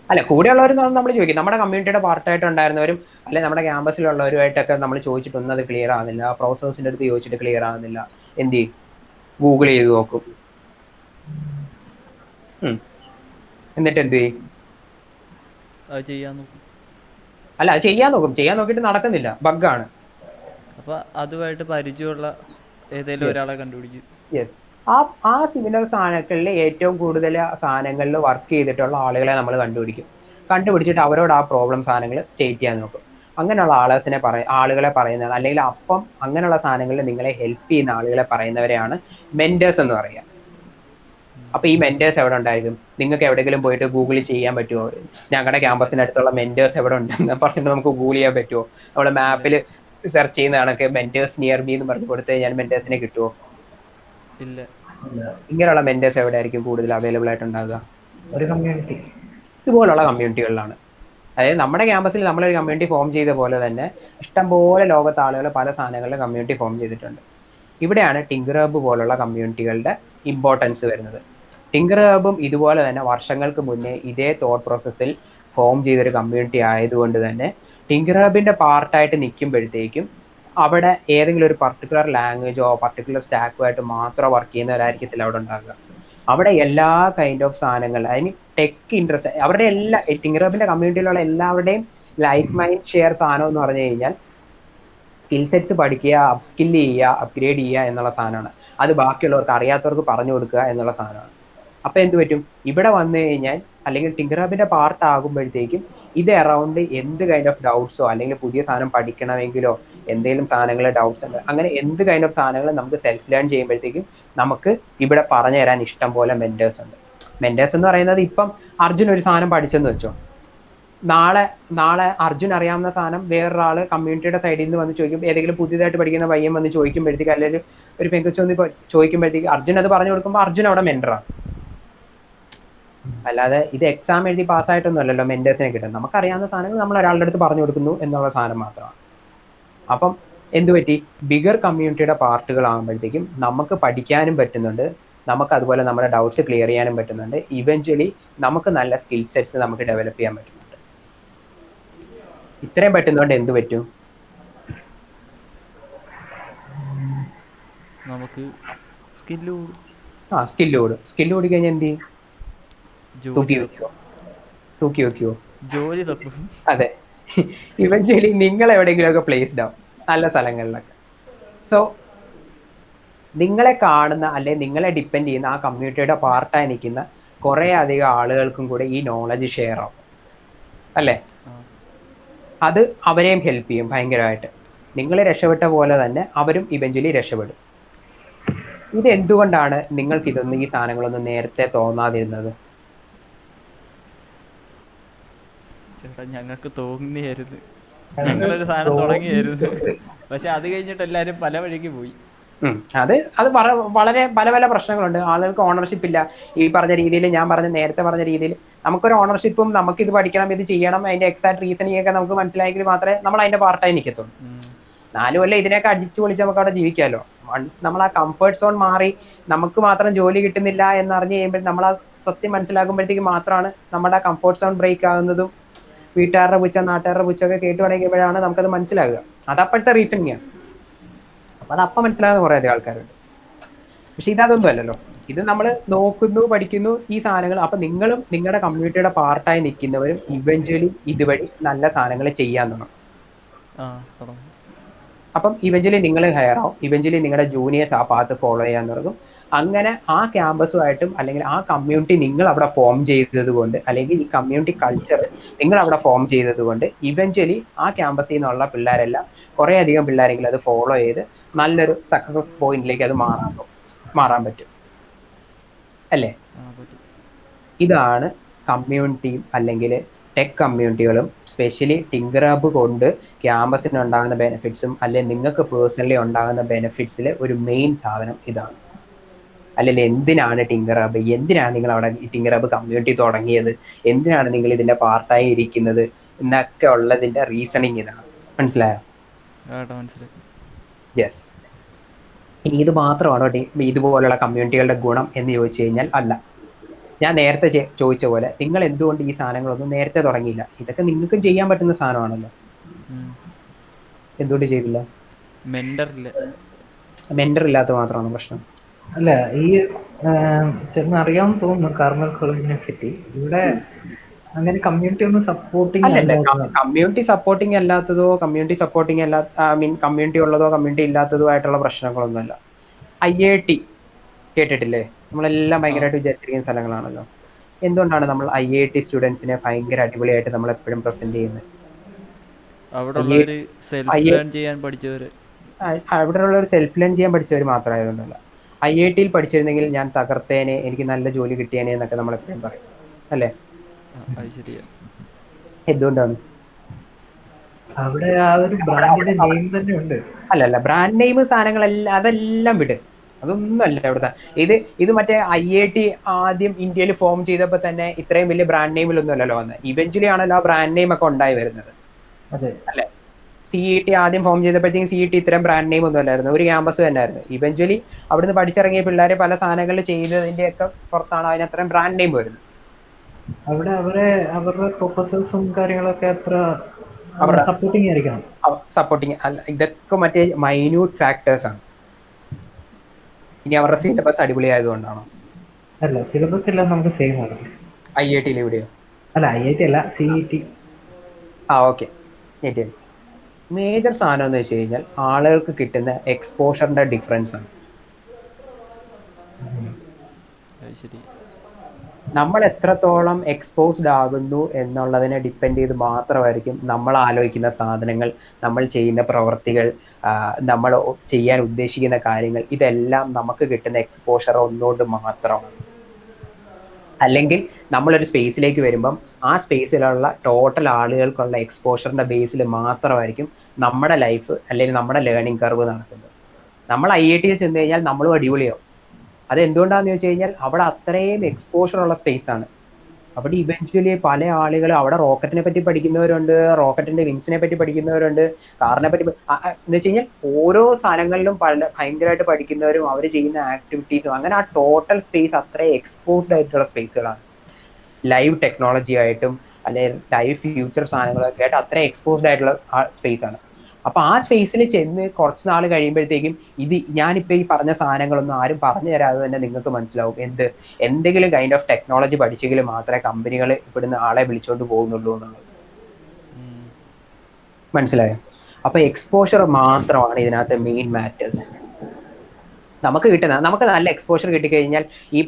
അല്ല, കൂടെയുള്ളവർ നമ്മൾ ചോദിക്കും. നമ്മുടെ കമ്മ്യൂണിറ്റിയുടെ പാർട്ടായിട്ട് ഉണ്ടായിരുന്നവരും അല്ലെ നമ്മുടെ ക്യാമ്പസിലുള്ളവരുമായിട്ടൊക്കെ നമ്മൾ ചോദിച്ചിട്ടൊന്നും അത് ക്ലിയർ ആകുന്നില്ല. പ്രൊഫസേഴ്സിൻ്റെ അടുത്ത് ചോദിച്ചിട്ട് ക്ലിയർ ആകുന്നില്ല. എന്ത് ചെയ്യും? ഗൂഗിൾ ചെയ്ത് നോക്കും. എന്നിട്ട് എന്ത് ചെയ്യും? അത് ചെയ്യാൻ നോക്കും. അല്ല, അത് ചെയ്യാൻ നോക്കിയിട്ട് നടക്കുന്നില്ല, ബഗ്ഗാണ്. അപ്പൊ അതുമായിട്ട് പരിചയമുള്ള ഏതെങ്കിലും ഒരാളെ കണ്ടുപിടിക്കും. യെസ്. ആ സിമിലർ സാധനങ്ങളിൽ ഏറ്റവും കൂടുതൽ സാധനങ്ങളിൽ വർക്ക് ചെയ്തിട്ടുള്ള ആളുകളെ നമ്മൾ കണ്ടുപിടിച്ചിട്ട് അവരോട് ആ പ്രോബ്ലം സാധനങ്ങൾ സ്റ്റേറ്റ് ചെയ്യാൻ നോക്കും. അങ്ങനെയുള്ള ആളുകളെ പറയുന്നതാണ്, അല്ലെങ്കിൽ അപ്പം അങ്ങനെയുള്ള സാധനങ്ങളിൽ നിങ്ങളെ ഹെൽപ്പ് ചെയ്യുന്ന ആളുകളെ പറയുന്നവരെയാണ് മെന്റേഴ്സ് എന്ന് പറയുക. അപ്പൊ ഈ മെന്റേഴ്സ് എവിടെ ഉണ്ടായിരിക്കും? നിങ്ങൾക്ക് എവിടെയെങ്കിലും പോയിട്ട് ഗൂഗിൾ ചെയ്യാൻ പറ്റുമോ? ഞങ്ങളുടെ ക്യാമ്പസിനടുത്തുള്ള മെന്റേഴ്സ് എവിടെ ഉണ്ടെന്ന് പറഞ്ഞിട്ട് നമുക്ക് ഗൂഗിൾ ചെയ്യാൻ പറ്റുമോ? നമ്മുടെ മാപ്പിൽ സെർച്ച് ചെയ്യുന്ന കണക്ക് മെന്റേഴ്സ് നിയർ മീ എന്ന് പറഞ്ഞ് കൊടുത്തു കഴിഞ്ഞാൽ മെന്റേഴ്സിനെ കിട്ടുമോ? ഇല്ല. ഇങ്ങനെയുള്ള മെന്റേഴ്സ് എവിടെ ആയിരിക്കും കൂടുതൽ അവൈലബിൾ ആയിട്ടുണ്ടാകുക? ഒരു കമ്മ്യൂണിറ്റി, ഇതുപോലുള്ള കമ്മ്യൂണിറ്റികളിലാണ്. അതായത് നമ്മുടെ ക്യാമ്പസിൽ നമ്മളൊരു കമ്മ്യൂണിറ്റി ഫോം ചെയ്ത പോലെ തന്നെ ഇഷ്ടംപോലെ ലോകത്ത് ആളുകൾ പല സാധനങ്ങളുടെ കമ്മ്യൂണിറ്റി ഫോം ചെയ്തിട്ടുണ്ട്. ഇവിടെയാണ് ടിങ്കർഹബ് പോലുള്ള കമ്മ്യൂണിറ്റികളുടെ ഇമ്പോർട്ടൻസ് വരുന്നത്. ടിങ്കർഹബും ഇതുപോലെ തന്നെ വർഷങ്ങൾക്ക് മുന്നേ ഇതേ തോട്ട് പ്രോസസ്സിൽ ഫോം ചെയ്തൊരു കമ്മ്യൂണിറ്റി ആയതുകൊണ്ട് തന്നെ ടിങ്കർഹബിന്റെ പാർട്ടായിട്ട് നിൽക്കുമ്പോഴത്തേക്കും അവിടെ ഏതെങ്കിലും ഒരു പർട്ടിക്കുലർ ലാംഗ്വേജോ പർട്ടിക്കുലർ സ്റ്റാക്കുമായിട്ട് മാത്രം വർക്ക് ചെയ്യുന്നവരായിരിക്കത്തില്ല അവിടെ ഉണ്ടാകുക. അവിടെ എല്ലാ കൈൻഡ് ഓഫ് സാധനങ്ങൾ, ഐ മീൻ ടെക് ഇൻട്രസ്റ്റ്, അവരുടെ എല്ലാ ടിങ്കർഹബിന്റെ കമ്മ്യൂണിറ്റിയിലുള്ള എല്ലാവരുടെയും ലൈഫ് മൈൻഡ് ഷെയർ സാധനം എന്ന് പറഞ്ഞു കഴിഞ്ഞാൽ സ്കിൽ സെറ്റ്സ് പഠിക്കുക, അപ്സ്കില്ല് ചെയ്യുക, അപ്ഗ്രേഡ് ചെയ്യുക എന്നുള്ള സാധനമാണ്. അത് ബാക്കിയുള്ളവർക്ക് അറിയാത്തവർക്ക് പറഞ്ഞു കൊടുക്കുക എന്നുള്ള സാധനമാണ്. അപ്പം എന്ത് പറ്റും? ഇവിടെ വന്നു കഴിഞ്ഞാൽ അല്ലെങ്കിൽ ടിങ്കർഹബിന്റെ പാർട്ട് ആകുമ്പോഴത്തേക്കും ഇത് അറൗണ്ട് എന്ത് കൈൻഡ് ഓഫ് ഡൗട്ട്സോ അല്ലെങ്കിൽ പുതിയ സാധനം പഠിക്കണമെങ്കിലോ എന്തെങ്കിലും സാധനങ്ങൾ ഡൗട്ട്സ് ഉണ്ട്, അങ്ങനെ എന്ത് കൈൻഡ് ഓഫ് സാധനങ്ങൾ നമുക്ക് സെൽഫ് ലേൺ ചെയ്യുമ്പോഴത്തേക്കും നമുക്ക് ഇവിടെ പറഞ്ഞു തരാൻ ഇഷ്ടം പോലെ മെന്റേഴ്സ് ഉണ്ട്. മെന്റേഴ്സ് എന്ന് പറയുന്നത് ഇപ്പം അർജുൻ ഒരു സാധനം പഠിച്ചെന്ന് വെച്ചോ, നാളെ അർജുൻ അറിയാവുന്ന സാധനം വേറൊരാൾ കമ്മ്യൂണിറ്റിയുടെ സൈഡിൽ നിന്ന് വന്ന് ചോദിക്കും, ഏതെങ്കിലും പുതിയതായിട്ട് പഠിക്കുന്ന പയ്യൻ വന്ന് ചോദിക്കുമ്പോഴത്തേക്ക് അല്ലെങ്കിൽ ഒരു പെങ്കൊച്ച് വന്ന് ചോദിക്കുമ്പോഴത്തേക്ക് അർജുൻ അത് പറഞ്ഞു കൊടുക്കുമ്പോൾ അർജുൻ അവിടെ മെന്ററാണ്. അല്ലാതെ ഇത് എക്സാം എഴുതി പാസ്സായിട്ടൊന്നും അല്ലല്ലോ മെന്റേഴ്സിനെ കിട്ടുന്നത്. നമുക്കറിയാവുന്ന സാധനങ്ങൾ നമ്മൾ ഒരാളുടെ അടുത്ത് പറഞ്ഞു കൊടുക്കുന്നു എന്നുള്ള സാധനം മാത്രമാണ്. അപ്പം എന്ത് പറ്റി, ബിഗർ കമ്മ്യൂണിറ്റിയുടെ പാർട്ടുകളാകുമ്പോഴത്തേക്കും നമുക്ക് പഠിക്കാനും പറ്റുന്നുണ്ട്, നമുക്ക് അതുപോലെ നമ്മുടെ ഡൗട്ട്സ് ക്ലിയർ ചെയ്യാനും പറ്റുന്നുണ്ട്, ഇവഞ്ച്വലി നമുക്ക് നല്ല സ്കിൽ സെറ്റ്സ് നമുക്ക് ഡെവലപ്പ് ചെയ്യാൻ പറ്റുന്നുണ്ട്. ഇത്രയും പറ്റുന്നതുകൊണ്ട് എന്ത് പറ്റും, നമുക്ക് സ്കില്ല് സ്കില്ല് കൂടും. സ്കില്ല് കൂടി കഴിഞ്ഞാൽ എന്ത് ചെയ്യും, തൂക്കി ജോലി വെക്കുമോ, തൂക്കി വെക്കുമോ? ജോലി തപ്പും. അതെ, ഇവഞ്ച്വലി നിങ്ങൾ എവിടെയെങ്കിലുമൊക്കെ പ്ലേസ്ഡ് ആവും നല്ല സ്ഥലങ്ങളിലൊക്കെ. സോ നിങ്ങളെ കാണുന്ന അല്ലെങ്കിൽ നിങ്ങളെ ഡിപ്പെൻഡ് ചെയ്യുന്ന ആ കമ്മ്യൂണിറ്റിയുടെ പാർട്ടായി നിൽക്കുന്ന കുറേ അധികം ആളുകൾക്കും കൂടെ ഈ നോളജ് ഷെയർ ആവും അല്ലേ. അത് അവരെയും ഹെൽപ്പ് ചെയ്യും ഭയങ്കരമായിട്ട്. നിങ്ങൾ രക്ഷപ്പെട്ട പോലെ തന്നെ അവരും ഇവഞ്ച്വലി രക്ഷപ്പെടും. ഇത് എന്തുകൊണ്ടാണ് നിങ്ങൾക്ക് ഇതൊന്നും ഈ സാധനങ്ങളൊന്നും നേരത്തെ തോന്നാതിരുന്നത്? ചേട്ടാ ഞങ്ങൾക്ക് തോന്നിയായിരുന്നു, ഞങ്ങളൊരു സാധനം തുടങ്ങിയായിരുന്നു, പക്ഷെ അത് കഴിഞ്ഞിട്ട് എല്ലാവരും പല വഴിക്ക് പോയി. അത് വളരെ പല പല പ്രശ്നങ്ങളുണ്ട്. ആളുകൾക്ക് ഓണർഷിപ്പ് ഇല്ല. ഈ പറഞ്ഞ രീതിയിൽ, ഞാൻ നേരത്തെ പറഞ്ഞ രീതിയിൽ നമുക്കൊരു ഓണർഷിപ്പും നമുക്ക് ഇത് പഠിക്കണം, ഇത് ചെയ്യണം, അതിന്റെ എക്സാക്ട് റീസണിങ് ഒക്കെ നമുക്ക് മനസ്സിലായെങ്കിൽ മാത്രമേ നമ്മൾ അതിന്റെ പാർട്ടായി നിൽക്കത്തുള്ളൂ. 4 കൊല്ലം ഇതിനൊക്കെ അടിച്ചു പൊളിച്ച് നമുക്ക് അവിടെ ജീവിക്കാമല്ലോ. വൺസ് നമ്മൾ ആ കംഫർട്ട് സോൺ മാറി നമുക്ക് മാത്രം ജോലി കിട്ടുന്നില്ല എന്നറിഞ്ഞ് കഴിയുമ്പോൾ നമ്മൾ ആ സത്യം മനസ്സിലാക്കുമ്പോഴത്തേക്ക് മാത്രമാണ് നമ്മുടെ ആ കംഫർട്ട് സോൺ ബ്രേക്ക് ആകുന്നതും വീട്ടുകാരുടെ പുച്ച നാട്ടുകാരുടെ പുച്ചൊക്കെ കേട്ട് തുടങ്ങിയപ്പോഴാണ് നമുക്കത് മനസ്സിലാകുക. അതപ്പോഴത്തെ റീസണിങ് ആണ്. അപ്പൊ അതപ്പം മനസ്സിലാകുന്ന കുറേ അധികം ആൾക്കാരുണ്ട്. പക്ഷെ ഇതൊന്നും അല്ലല്ലോ. ഇത് നമ്മൾ നോക്കുന്നു, പഠിക്കുന്നു ഈ സാധനങ്ങൾ. അപ്പൊ നിങ്ങളും നിങ്ങളുടെ കമ്മ്യൂണിറ്റിയുടെ പാർട്ടായി നിൽക്കുന്നവരും ഇവഞ്ച്വലി ഇതുവഴി നല്ല സാധനങ്ങൾ ചെയ്യാൻ തുടങ്ങും. അപ്പം ഇവഞ്ച്വലി നിങ്ങൾ ഹയർ ആവും, ഇവഞ്ച്വലി നിങ്ങളുടെ ജൂനിയേഴ്സ് ആ പാത്ത് ഫോളോ ചെയ്യാൻ തുടങ്ങും. അങ്ങനെ ആ ക്യാമ്പസുമായിട്ടും അല്ലെങ്കിൽ ആ കമ്മ്യൂണിറ്റി നിങ്ങൾ അവിടെ ഫോം ചെയ്തത് കൊണ്ട്, അല്ലെങ്കിൽ ഈ കമ്മ്യൂണിറ്റി കൾച്ചർ നിങ്ങൾ അവിടെ ഫോം ചെയ്തത് കൊണ്ട് ഇവഞ്ച്വലി ആ ക്യാമ്പസിൽ നിന്നുള്ള പിള്ളേരെല്ലാം കുറേ അധികം പിള്ളേരെങ്കിലും അത് ഫോളോ ചെയ്ത് നല്ലൊരു സക്സസ് പോയിന്റിലേക്ക് അത് മാറാൻ പറ്റും അല്ലേ. ഇതാണ് കമ്മ്യൂണിറ്റിയും അല്ലെങ്കിൽ ടെക് കമ്മ്യൂണിറ്റികളും സ്പെഷ്യലി ടിങ്കർ ഹബ് കൊണ്ട് ക്യാമ്പസിന് ഉണ്ടാകുന്ന ബെനിഫിറ്റ്സും അല്ലെങ്കിൽ നിങ്ങൾക്ക് പേഴ്സണലി ഉണ്ടാകുന്ന ബെനിഫിറ്റ്സിൽ ഒരു മെയിൻ സാധനം ഇതാണ്. അല്ലെങ്കിൽ എന്തിനാണ് ടിങ്കർ ഹബ്, എന്തിനാണ് നിങ്ങൾ അവിടെ ടിങ്കർ ഹബ് കമ്മ്യൂണിറ്റി തുടങ്ങിയത്, എന്തിനാണ് നിങ്ങൾ ഇതിന്റെ പാർട്ടായി ഇരിക്കുന്നത് എന്നൊക്കെ ഉള്ളതിന്റെ റീസണിങ് ഇതാണ്. മനസ്സിലായോ? യെസ്. ഇനി ഇത് മാത്രമാണോ ഇതുപോലുള്ള കമ്മ്യൂണിറ്റികളുടെ ഗുണം എന്ന് ചോദിച്ചു കഴിഞ്ഞാൽ അല്ല. ഞാൻ നേരത്തെ ചോദിച്ച പോലെ നിങ്ങൾ എന്തുകൊണ്ട് ഈ സാധനങ്ങളൊന്നും നേരത്തെ തുടങ്ങിയില്ല? ഇതൊക്കെ നിങ്ങൾക്കും ചെയ്യാൻ പറ്റുന്ന സാധനമാണല്ലോ. എന്തുകൊണ്ട് ചെയ്തില്ല? മെന്റർ ഇല്ലാത്ത മാത്രമാണ് പ്രശ്നം. അല്ല, ഈ ചേട്ടന് അറിയാമെന്ന് തോന്നുന്നു കാർമൽ കോളേജിനെ പറ്റി. ഇവിടെ അങ്ങനെ കമ്മ്യൂണിറ്റി ഒന്നും സപ്പോർട്ടിങ് കമ്മ്യൂണിറ്റി സപ്പോർട്ടിങ് അല്ലാത്തതോ കമ്മ്യൂണിറ്റി ഉള്ളതോ കമ്മ്യൂണിറ്റി ഇല്ലാത്തതോ ആയിട്ടുള്ള പ്രശ്നങ്ങളൊന്നുമല്ല. IIT കേട്ടിട്ടില്ലേ? നമ്മളെല്ലാം ഭയങ്കരമായിട്ട് വിചാരിച്ചിരിക്കുന്ന സ്ഥലങ്ങളാണല്ലോ. എന്തുകൊണ്ടാണ് നമ്മൾ IIT സ്റ്റുഡൻസിനെ ഭയങ്കര അടിപൊളിയായിട്ട് നമ്മൾ എപ്പോഴും പ്രസന്റ് ചെയ്യുന്നത്? അവിടെ ഉള്ള ഒരു സെൽഫ് ലേൺ ചെയ്യാൻ പഠിച്ചവർ മാത്രമായതുകൊണ്ടല്ല. IIT-യിൽ പഠിച്ചിരുന്നെങ്കിൽ ഞാൻ തകർത്തേനെ, എനിക്ക് നല്ല ജോലി കിട്ടിയേനെ എന്നൊക്കെ നമ്മൾ എപ്പോഴും പറയും അല്ലേ. എന്തുകൊണ്ടാണ്? അവിടെ ആ ഒരു ബ്രാൻഡിന്റെ നെയിം തന്നെ ഉണ്ട്. അല്ലല്ല, ബ്രാൻഡ് നെയിം സാധനങ്ങളെല്ലാം അതെല്ലാം വിട്, അതൊന്നും അല്ല ഇവിടുത്തെ. ഇത് മറ്റേ IIT ആദ്യം ഇന്ത്യയിൽ ഫോം ചെയ്തപ്പോൾ തന്നെ ഇത്രയും വലിയ ബ്രാൻഡ് നെയിമിലൊന്നും അല്ലല്ലോ വന്നത്. ഇവഞ്ച്വലി ആണല്ലോ ആ ബ്രാൻഡ് നെയിം ഒക്കെ ഉണ്ടായി വരുന്നത് അല്ലെ. CET ആദ്യം ഫോം ചെയ്തപ്പോഴത്തേക്കും CET ഇത്രയും ബ്രാൻഡ് നെയിം ഒന്നും അല്ലായിരുന്നു, ഒരു ക്യാമ്പസ് തന്നെ ആയിരുന്നു. ഇവഞ്ച്വലി അവിടുന്ന് പഠിച്ചിറങ്ങിയ പിള്ളേരെ പല സാധനങ്ങൾ ചെയ്തതിന്റെ ഒക്കെ പുറത്താണ് അതിന് അത്രയും ബ്രാൻഡ് നെയിം വരുന്നത്. അവിടെ അവരുടെ പ്രൊഫസേഴ്സും കാര്യങ്ങളൊക്കെ അത്ര സപ്പോർട്ടിങ് ആയിരിക്കണം. സപ്പോർട്ടിങ് അല്ല, ഇതൊക്കെ മറ്റേ മൈന്യൂട്ട് ഫാക്ടേഴ്സ് ആണ്. ഇനി അവരുടെ സിലബസ് അടിപൊളി ആയതുകൊണ്ടാണോ? അല്ല, സിലബസ് എല്ലാം നമുക്ക് സെയിം ആണ്. IIT-യിൽ എവിടെയോ? അല്ല, IIT അല്ല, CET. ഓക്കെ. മേജർ സാധനം എന്ന് വെച്ച് കഴിഞ്ഞാൽ ആളുകൾക്ക് കിട്ടുന്ന എക്സ്പോഷറിന്റെ ഡിഫറൻസ് ആണ്. നമ്മൾ എത്രത്തോളം എക്സ്പോസ്ഡ് ആകുന്നു എന്നുള്ളതിനെ ഡിപ്പെൻഡ് ചെയ്ത് മാത്രമായിരിക്കും നമ്മൾ ആലോചിക്കുന്ന സാധനങ്ങൾ, നമ്മൾ ചെയ്യുന്ന പ്രവർത്തികൾ, നമ്മൾ ചെയ്യാൻ ഉദ്ദേശിക്കുന്ന കാര്യങ്ങൾ, ഇതെല്ലാം നമുക്ക് കിട്ടുന്ന എക്സ്പോഷർ ഒന്നുകൊണ്ട് മാത്രമാണ്. അല്ലെങ്കിൽ നമ്മളൊരു സ്പേസിലേക്ക് വരുമ്പം ആ സ്പേസിലുള്ള ടോട്ടൽ ആളുകൾക്കുള്ള എക്സ്പോഷറിന്റെ ബേസിൽ മാത്രമായിരിക്കും നമ്മുടെ ലൈഫ് അല്ലെങ്കിൽ നമ്മുടെ ലേണിംഗ് കർവ് നടക്കുന്നത്. നമ്മൾ IIT-യിൽ ചെന്ന് കഴിഞ്ഞാൽ നമ്മളും അടിപൊളിയാവും. അത് എന്തുകൊണ്ടാണെന്ന് ചോദിച്ചു കഴിഞ്ഞാൽ അവിടെ അത്രയും എക്സ്പോഷർ ഉള്ള സ്പേസ് ആണ്. അവിടെ ഇവൻച്വലി പല ആളുകൾ അവിടെ റോക്കറ്റിനെ പറ്റി പഠിക്കുന്നവരുണ്ട്, റോക്കറ്റിന്റെ വിങ്സിനെ പറ്റി പഠിക്കുന്നവരുണ്ട്, കാറിനെ പറ്റി എന്ന് വെച്ച് കഴിഞ്ഞാൽ ഓരോ സ്ഥലങ്ങളിലും ഭയങ്കരമായിട്ട് പഠിക്കുന്നവരും അവർ ചെയ്യുന്ന ആക്ടിവിറ്റീസും അങ്ങനെ ആ ടോട്ടൽ സ്പേസ് അത്ര എക്സ്പോസ്ഡ് ആയിട്ടുള്ള സ്പേസുകളാണ്. ലൈവ് ടെക്നോളജി ആയിട്ടും അല്ലെങ്കിൽ ലൈവ് ഫ്യൂച്ചർ സാധനങ്ങളൊക്കെ ആയിട്ട് അത്ര എക്സ്പോസ്ഡ് ആയിട്ടുള്ള സ്പേസ് ആണ്. അപ്പൊ ആ സ്പേസിൽ ചെന്ന് കുറച്ച് നാൾ കഴിയുമ്പോഴത്തേക്കും ഇത് ഞാനിപ്പോ ഈ പറഞ്ഞ സാധനങ്ങളൊന്നും ആരും പറഞ്ഞു തരാതെ തന്നെ നിങ്ങൾക്ക് മനസ്സിലാവും എന്തെങ്കിലും കൈൻഡ് ഓഫ് ടെക്നോളജി പഠിച്ചെങ്കിൽ മാത്രമേ കമ്പനികൾ ഇവിടുന്ന് ആളെ വിളിച്ചോണ്ട് പോകുന്നുള്ളൂ എന്നുള്ളത്. മനസ്സിലായോ? അപ്പൊ എക്സ്പോഷർ മാത്രമാണ് ഇതിനകത്ത് മെയിൻ മാറ്റേഴ്സ്. നമുക്ക് നല്ല എക്സ്പോഷർ കിട്ടിക്കഴിഞ്ഞാൽ ഈ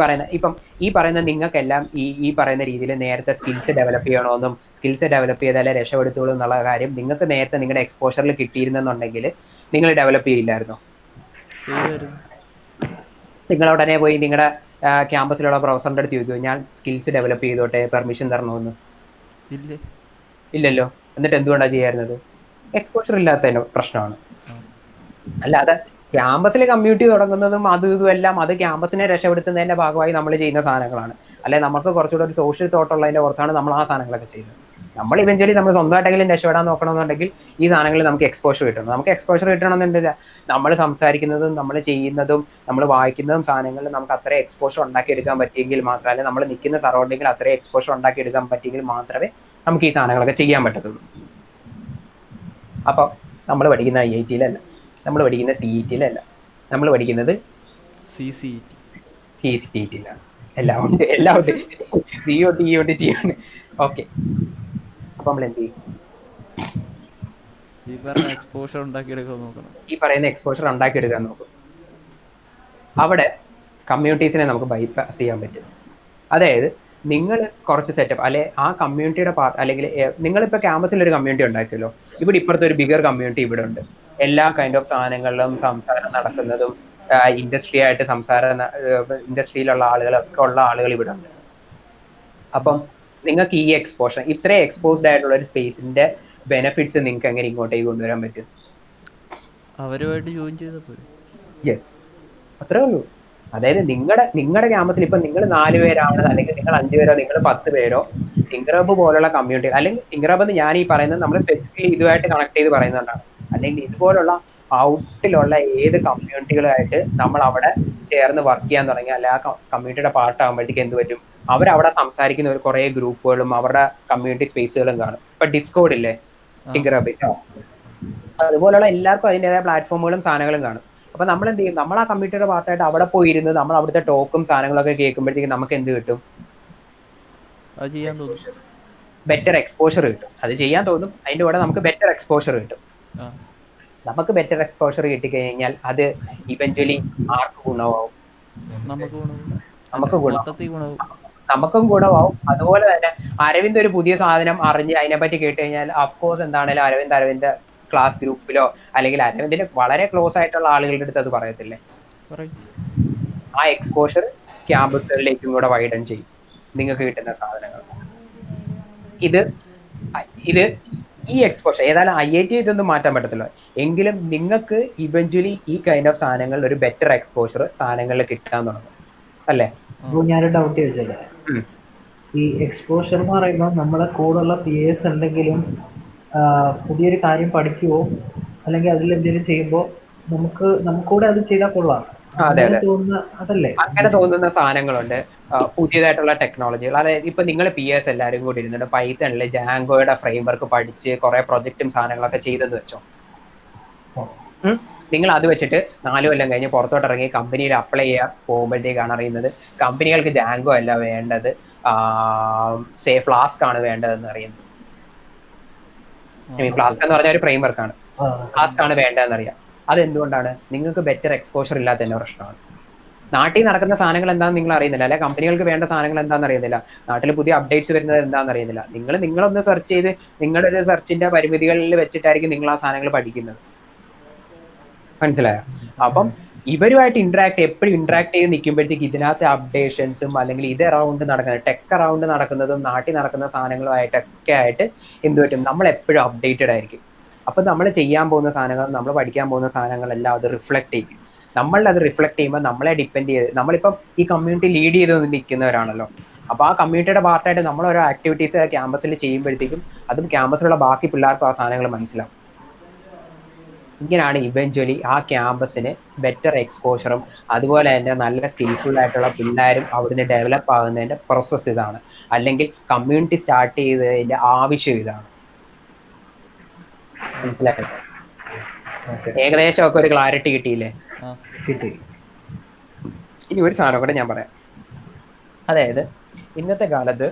പറയുന്ന നിങ്ങൾക്കെല്ലാം ഈ പറയുന്ന രീതിയിൽ നേരത്തെ സ്കിൽസ് ഡെവലപ്പ് ചെയ്യണമെന്നും സ്കിൽസ് ഡെവലപ്പ് ചെയ്താലേ രക്ഷപ്പെടുത്തുള്ളൂ എന്നുള്ള കാര്യം നിങ്ങൾക്ക് നേരത്തെ നിങ്ങളുടെ എക്സ്പോഷറിൽ കിട്ടിയിരുന്നെന്നുണ്ടെങ്കിൽ നിങ്ങൾ ഡെവലപ്പ് ചെയ്യില്ലായിരുന്നോ? നിങ്ങൾ ഉടനെ പോയി നിങ്ങളുടെ ക്യാമ്പസിലുള്ള പ്രൊഫസറിന്റെ അടുത്ത് ചോദിക്കുമോ ഞാൻ സ്കിൽസ് ഡെവലപ്പ് ചെയ്തോട്ടെ, പെർമിഷൻ തരണമെന്ന്? ഇല്ലല്ലോ. എന്നിട്ട് എന്തുകൊണ്ടാണ് ചെയ്യാറുന്നത്? എക്സ്പോഷർ ഇല്ലാത്തതിന്റെ പ്രശ്നമാണ്. അല്ലാതെ ക്യാമ്പസിൽ കമ്മ്യൂണിറ്റി തുടങ്ങുന്നതും ഇതും എല്ലാം അത് ക്യാമ്പസിനെ രക്ഷപ്പെടുത്തുന്നതിന്റെ ഭാഗമായി നമ്മൾ ചെയ്യുന്ന സാധനങ്ങളാണ്. അല്ലെ നമുക്ക് കുറച്ചുകൂടെ ഒരു സോഷ്യൽ തോട്ട് ഉള്ളതിന്റെ പുറത്താണ് നമ്മൾ ആ സാധനങ്ങളൊക്കെ ചെയ്യുന്നത്. നമ്മൾ ഇവഞ്ച്വലി നമ്മൾ സ്വന്തമായിട്ടെങ്കിലും രക്ഷപ്പെടാൻ നോക്കണമെന്നുണ്ടെങ്കിൽ ഈ സാധനങ്ങളിൽ നമുക്ക് എക്സ്പോഷർ കിട്ടണം. നമുക്ക് എക്സ്പോഷർ കിട്ടണമെന്നുണ്ടെങ്കിൽ നമ്മൾ സംസാരിക്കുന്നതും നമ്മൾ ചെയ്യുന്നതും നമ്മൾ വായിക്കുന്നതും സാധനങ്ങളിൽ നമുക്ക് അത്ര എക്സ്പോഷർ ഉണ്ടാക്കിയെടുക്കാൻ പറ്റിയെങ്കിൽ മാത്രമല്ല നമ്മൾ നിൽക്കുന്ന സറൗണ്ടിങ്ങിൽ അത്രയും എക്സ്പോഷർ ഉണ്ടാക്കിയെടുക്കാൻ പറ്റിയെങ്കിൽ മാത്രമേ നമുക്ക് ഈ സാധനങ്ങളൊക്കെ ചെയ്യാൻ പറ്റത്തുള്ളൂ. അപ്പൊ നമ്മൾ പഠിക്കുന്ന IIT-ലല്ല, നമ്മൾ പഠിക്കുന്ന CET-ലല്ല, നമ്മൾ പഠിക്കുന്നത് CCET-ലാണ്. എല്ലാം ഉണ്ട് COT EOT ആണ്. ഓക്കെ, അപ്പൊ നമ്മൾ എന്ത് ചെയ്യും? ഈ പറയുന്ന എക്സ്പോഷർ ഉണ്ടാക്കിയെടുക്കാൻ നോക്കും. അവിടെ കമ്മ്യൂണിറ്റീസിനെ നമുക്ക് ബൈപാസ് ചെയ്യാൻ പറ്റും. അതായത് നിങ്ങൾ കുറച്ച് സെറ്റപ്പ് അല്ലെ ആ കമ്മ്യൂണിറ്റിയുടെ പാർട്ട് അല്ലെങ്കിൽ നിങ്ങളിപ്പോൾ ക്യാമ്പസിൽ ഒരു കമ്മ്യൂണിറ്റി ഉണ്ടാക്കിയല്ലോ, ഇവിടെ ഇപ്പുറത്തെ ഒരു ബിഗർ കമ്മ്യൂണിറ്റി ഇവിടെ ഉണ്ട്. എല്ലാ കൈൻഡ് ഓഫ് സാധനങ്ങളിലും സംസാരം നടക്കുന്നതും ഇൻഡസ്ട്രിയിലുള്ള ആളുകളൊക്കെ ഉള്ള ആളുകൾ ഇവിടെ ഉണ്ട്. അപ്പം നിങ്ങൾക്ക് ഈ എക്സ്പോഷർ ഇത്രയും എക്സ്പോസ്ഡ് ആയിട്ടുള്ള ഒരു സ്പേസിന്റെ ബെനിഫിറ്റ്സ് നിങ്ങൾക്ക് എങ്ങനെ ഇങ്ങോട്ടേക്ക് കൊണ്ടുവരാൻ പറ്റും? അവരുമായിട്ട് ജോയിൻ ചെയ്തപ്പോൾ യെസ്, അത്രേ ഉള്ളൂ. അതായത് നിങ്ങളുടെ ക്യാമ്പസിൽ ഇപ്പൊ നിങ്ങൾ 4 പേരാണ് അല്ലെങ്കിൽ നിങ്ങൾ 5 പേരോ നിങ്ങൾ 10 പേരോ തിങ്കറബ് പോലുള്ള കമ്മ്യൂണിറ്റി അല്ലെങ്കിൽ തിങ്കറബ് എന്ന് ഞാൻ ഈ പറയുന്നത് നമ്മൾ സ്പെസിഫിക്കലി ഇതുമായിട്ട് കണക്ട് ചെയ്ത് പറയുന്നതുകൊണ്ടാണ്. അല്ലെങ്കിൽ ഇതുപോലുള്ള ഔട്ടിലുള്ള ഏത് കമ്മ്യൂണിറ്റികളുമായിട്ട് നമ്മൾ അവിടെ ചേർന്ന് വർക്ക് ചെയ്യാൻ തുടങ്ങി അല്ലെ ആ കമ്മ്യൂണിറ്റിയുടെ പാർട്ട് ആകുമ്പോഴത്തേക്ക് എന്ത് പറ്റും? അവരവിടെ സംസാരിക്കുന്ന ഒരു കുറേ ഗ്രൂപ്പുകളും അവരുടെ കമ്മ്യൂണിറ്റി സ്പേസുകളും കാണും. ഇപ്പൊ ഡിസ്കോഡ് ഇല്ലേ തിങ്കറബ്, അതുപോലുള്ള എല്ലാവർക്കും അതിൻ്റെതായ പ്ലാറ്റ്ഫോമുകളും സാധനങ്ങളും കാണും. അപ്പൊ നമ്മൾ എന്ത് ചെയ്യും? നമ്മൾ ആ കമ്മ്യൂണിറ്റിയുടെ പാർട്ടായിട്ട് അവിടെ പോയിരുന്ന് നമ്മൾ അവിടുത്തെ ടോക്കും സാധനങ്ങളൊക്കെ കേൾക്കുമ്പോഴത്തേക്ക് നമുക്ക് എന്ത് കിട്ടും? ബെറ്റർ എക്സ്പോഷർ കിട്ടും. അത് ചെയ്യാൻ തോന്നും, അതിന്റെ കൂടെ നമുക്ക് ബെറ്റർ എക്സ്പോഷർ കിട്ടും. നമുക്ക് ബെറ്റർ എക്സ്പോഷർ കിട്ടിക്കഴിഞ്ഞാൽ അത് ഇവഞ്ച്വലി ആർക്ക് ഗുണമാവും? നമുക്കും ഗുണമാവും. അതുപോലെ തന്നെ അരവിന്ദ് ഒരു പുതിയ സാധനം അറിഞ്ഞ് അതിനെപ്പറ്റി കേട്ട് കഴിഞ്ഞാൽ അഫ്കോഴ്സ് എന്താണേലും അരവിന്ദ് ക്ലാസ് ഗ്രൂപ്പിലോ അല്ലെങ്കിൽ അരവിന്ദിന് വളരെ ക്ലോസ് ആയിട്ടുള്ള ആളുകളുടെ അടുത്ത് അത് പറയത്തില്ലേ? ആ എക്സ്പോഷർ ക്യാമ്പസുകളിലേക്കും കൂടെ വൈഡൻ ചെയ്യും നിങ്ങൾക്ക് കിട്ടുന്ന സാധനങ്ങൾ. ഇത് ഈ എക്സ്പോഷർ ഏതായാലും IIT ഇതൊന്നും മാറ്റാൻ പറ്റത്തില്ല. എങ്കിലും നിങ്ങൾക്ക് ഇവഞ്ച്വലി ഈ കൈൻഡ് ഓഫ് സാധനങ്ങളിൽ ഒരു ബെറ്റർ എക്സ്പോഷർ സാധനങ്ങളിൽ കിട്ടാൻ തുടങ്ങും അല്ലേ? ഞാനൊരു ഡൗട്ട് ചോദിച്ചല്ലേ, ഈ എക്സ്പോഷർ എന്ന് പറയുമ്പോൾ നമ്മളെ കൂടെയുള്ള PAs എന്തെങ്കിലും പുതിയൊരു കാര്യം പഠിക്കുവോ അല്ലെങ്കിൽ അതിലെന്തെങ്കിലും ചെയ്യുമ്പോൾ നമുക്കൂടെ അത് ചെയ്താൽ കൊള്ളാം അതല്ലേ? അങ്ങനെ തോന്നുന്ന സാധനങ്ങളുണ്ട്. പുതിയതായിട്ടുള്ള ടെക്നോളജികൾ, അതായത് ഇപ്പൊ നിങ്ങൾ PAs എല്ലാവരും കൂടി ഇരുന്നിട്ട് പൈത്തണിലെ ജാങ്കോയുടെ ഫ്രെയിംവർക്ക് പഠിച്ച് കുറെ പ്രൊജക്റ്റും സാധനങ്ങളൊക്കെ ചെയ്തെന്ന് വെച്ചോ. നിങ്ങൾ അത് വെച്ചിട്ട് 4 കൊല്ലം കഴിഞ്ഞ് പുറത്തോട്ട് ഇറങ്ങി കമ്പനിയിൽ അപ്ലൈ ചെയ്യാൻ പോകുമ്പോഴത്തേക്കാണ് അറിയുന്നത് കമ്പനികൾക്ക് ജാങ്കോ അല്ല വേണ്ടത്, ഫ്ലാസ്ക് ആണ് വേണ്ടതെന്ന് അറിയുന്നത്. ഫ്ലാസ്ക് എന്ന് പറഞ്ഞ ഒരു ഫ്രെയിംവർക്കാണ്, ഫ്ലാസ്ക് ആണ് വേണ്ടതെന്ന് അറിയാം. അതെന്തുകൊണ്ടാണ്? നിങ്ങൾക്ക് ബെറ്റർ എക്സ്പോഷർ ഇല്ലാത്തതിന്റെ പ്രശ്നമാണ്. നാട്ടിൽ നടക്കുന്ന സാധനങ്ങൾ എന്താണെന്ന് നിങ്ങൾ അറിയുന്നില്ല, അല്ലെ കമ്പനികൾക്ക് വേണ്ട സാധനങ്ങൾ എന്താണെന്ന് അറിയുന്നില്ല, നാട്ടിൽ പുതിയ അപ്ഡേറ്റ്സ് വരുന്നത് എന്താണെന്ന് അറിയുന്നില്ല. നിങ്ങളൊന്ന് സെർച്ച് ചെയ്ത് നിങ്ങളുടെ ഒരു സെർച്ചിന്റെ പരിമിതികളിൽ വെച്ചിട്ടായിരിക്കും നിങ്ങൾ ആ സാധനങ്ങൾ പഠിക്കുന്നത്. മനസ്സിലായോ? അപ്പം ഇവരുമായിട്ട് എപ്പോഴും ഇന്ററാക്ട് ചെയ്ത് നിൽക്കുമ്പോഴത്തേക്ക് ഇതിനകത്ത് അപ്ഡേഷൻസും അല്ലെങ്കിൽ ഇത് അറൗണ്ട് നടക്കുന്നത് ടെക് അറൗണ്ട് നടക്കുന്നതും നാട്ടിൽ നടക്കുന്ന സാധനങ്ങളുമായിട്ടൊക്കെ ആയിട്ട് എന്ത് പറ്റും? നമ്മൾ എപ്പോഴും അപ്ഡേറ്റഡ് ആയിരിക്കും. അപ്പം നമ്മൾ ചെയ്യാൻ പോകുന്ന സാധനങ്ങൾ, നമ്മൾ പഠിക്കാൻ പോകുന്ന സാധനങ്ങളെല്ലാം അത് റിഫ്ലക്ട് ചെയ്യും. നമ്മളത് റിഫ്ലക്ട് ചെയ്യുമ്പോൾ നമ്മളെ ഡിപ്പെൻഡ് ചെയ്ത് നമ്മളിപ്പം ഈ കമ്മ്യൂണിറ്റി ലീഡ് ചെയ്ത് നിൽക്കുന്നവരാണല്ലോ. അപ്പോൾ ആ കമ്മ്യൂണിറ്റിയുടെ പാർട്ടായിട്ട് നമ്മൾ ഓരോ ആക്ടിവിറ്റീസ് ക്യാമ്പസിൽ ചെയ്യുമ്പോഴത്തേക്കും അതും ക്യാമ്പസിലുള്ള ബാക്കി പിള്ളേർക്കും ആ സാധനങ്ങൾ മനസ്സിലാവും. ഇങ്ങനെയാണ് ഇവഞ്ച്വലി ആ ക്യാമ്പസിന് ബെറ്റർ എക്സ്പോഷറും അതുപോലെ തന്നെ നല്ല സ്കിൽഫുൾ ആയിട്ടുള്ള പിള്ളേരും അവിടുന്ന് ഡെവലപ്പ് ആകുന്നതിന്റെ പ്രോസസ്സ് ഇതാണ്. അല്ലെങ്കിൽ കമ്മ്യൂണിറ്റി സ്റ്റാർട്ട് ചെയ്തതിന്റെ ആവശ്യം ഇതാണ്. മനസ്സിലായോ? ഏകദേശം ഒക്കെ ഒരു ക്ലാരിറ്റി കിട്ടിയില്ലേ? കിട്ടി. ഇനി ഒരു സാധനം കൂടെ ഞാൻ പറയാം. അതായത് ഇന്നത്തെ കാലത്ത്,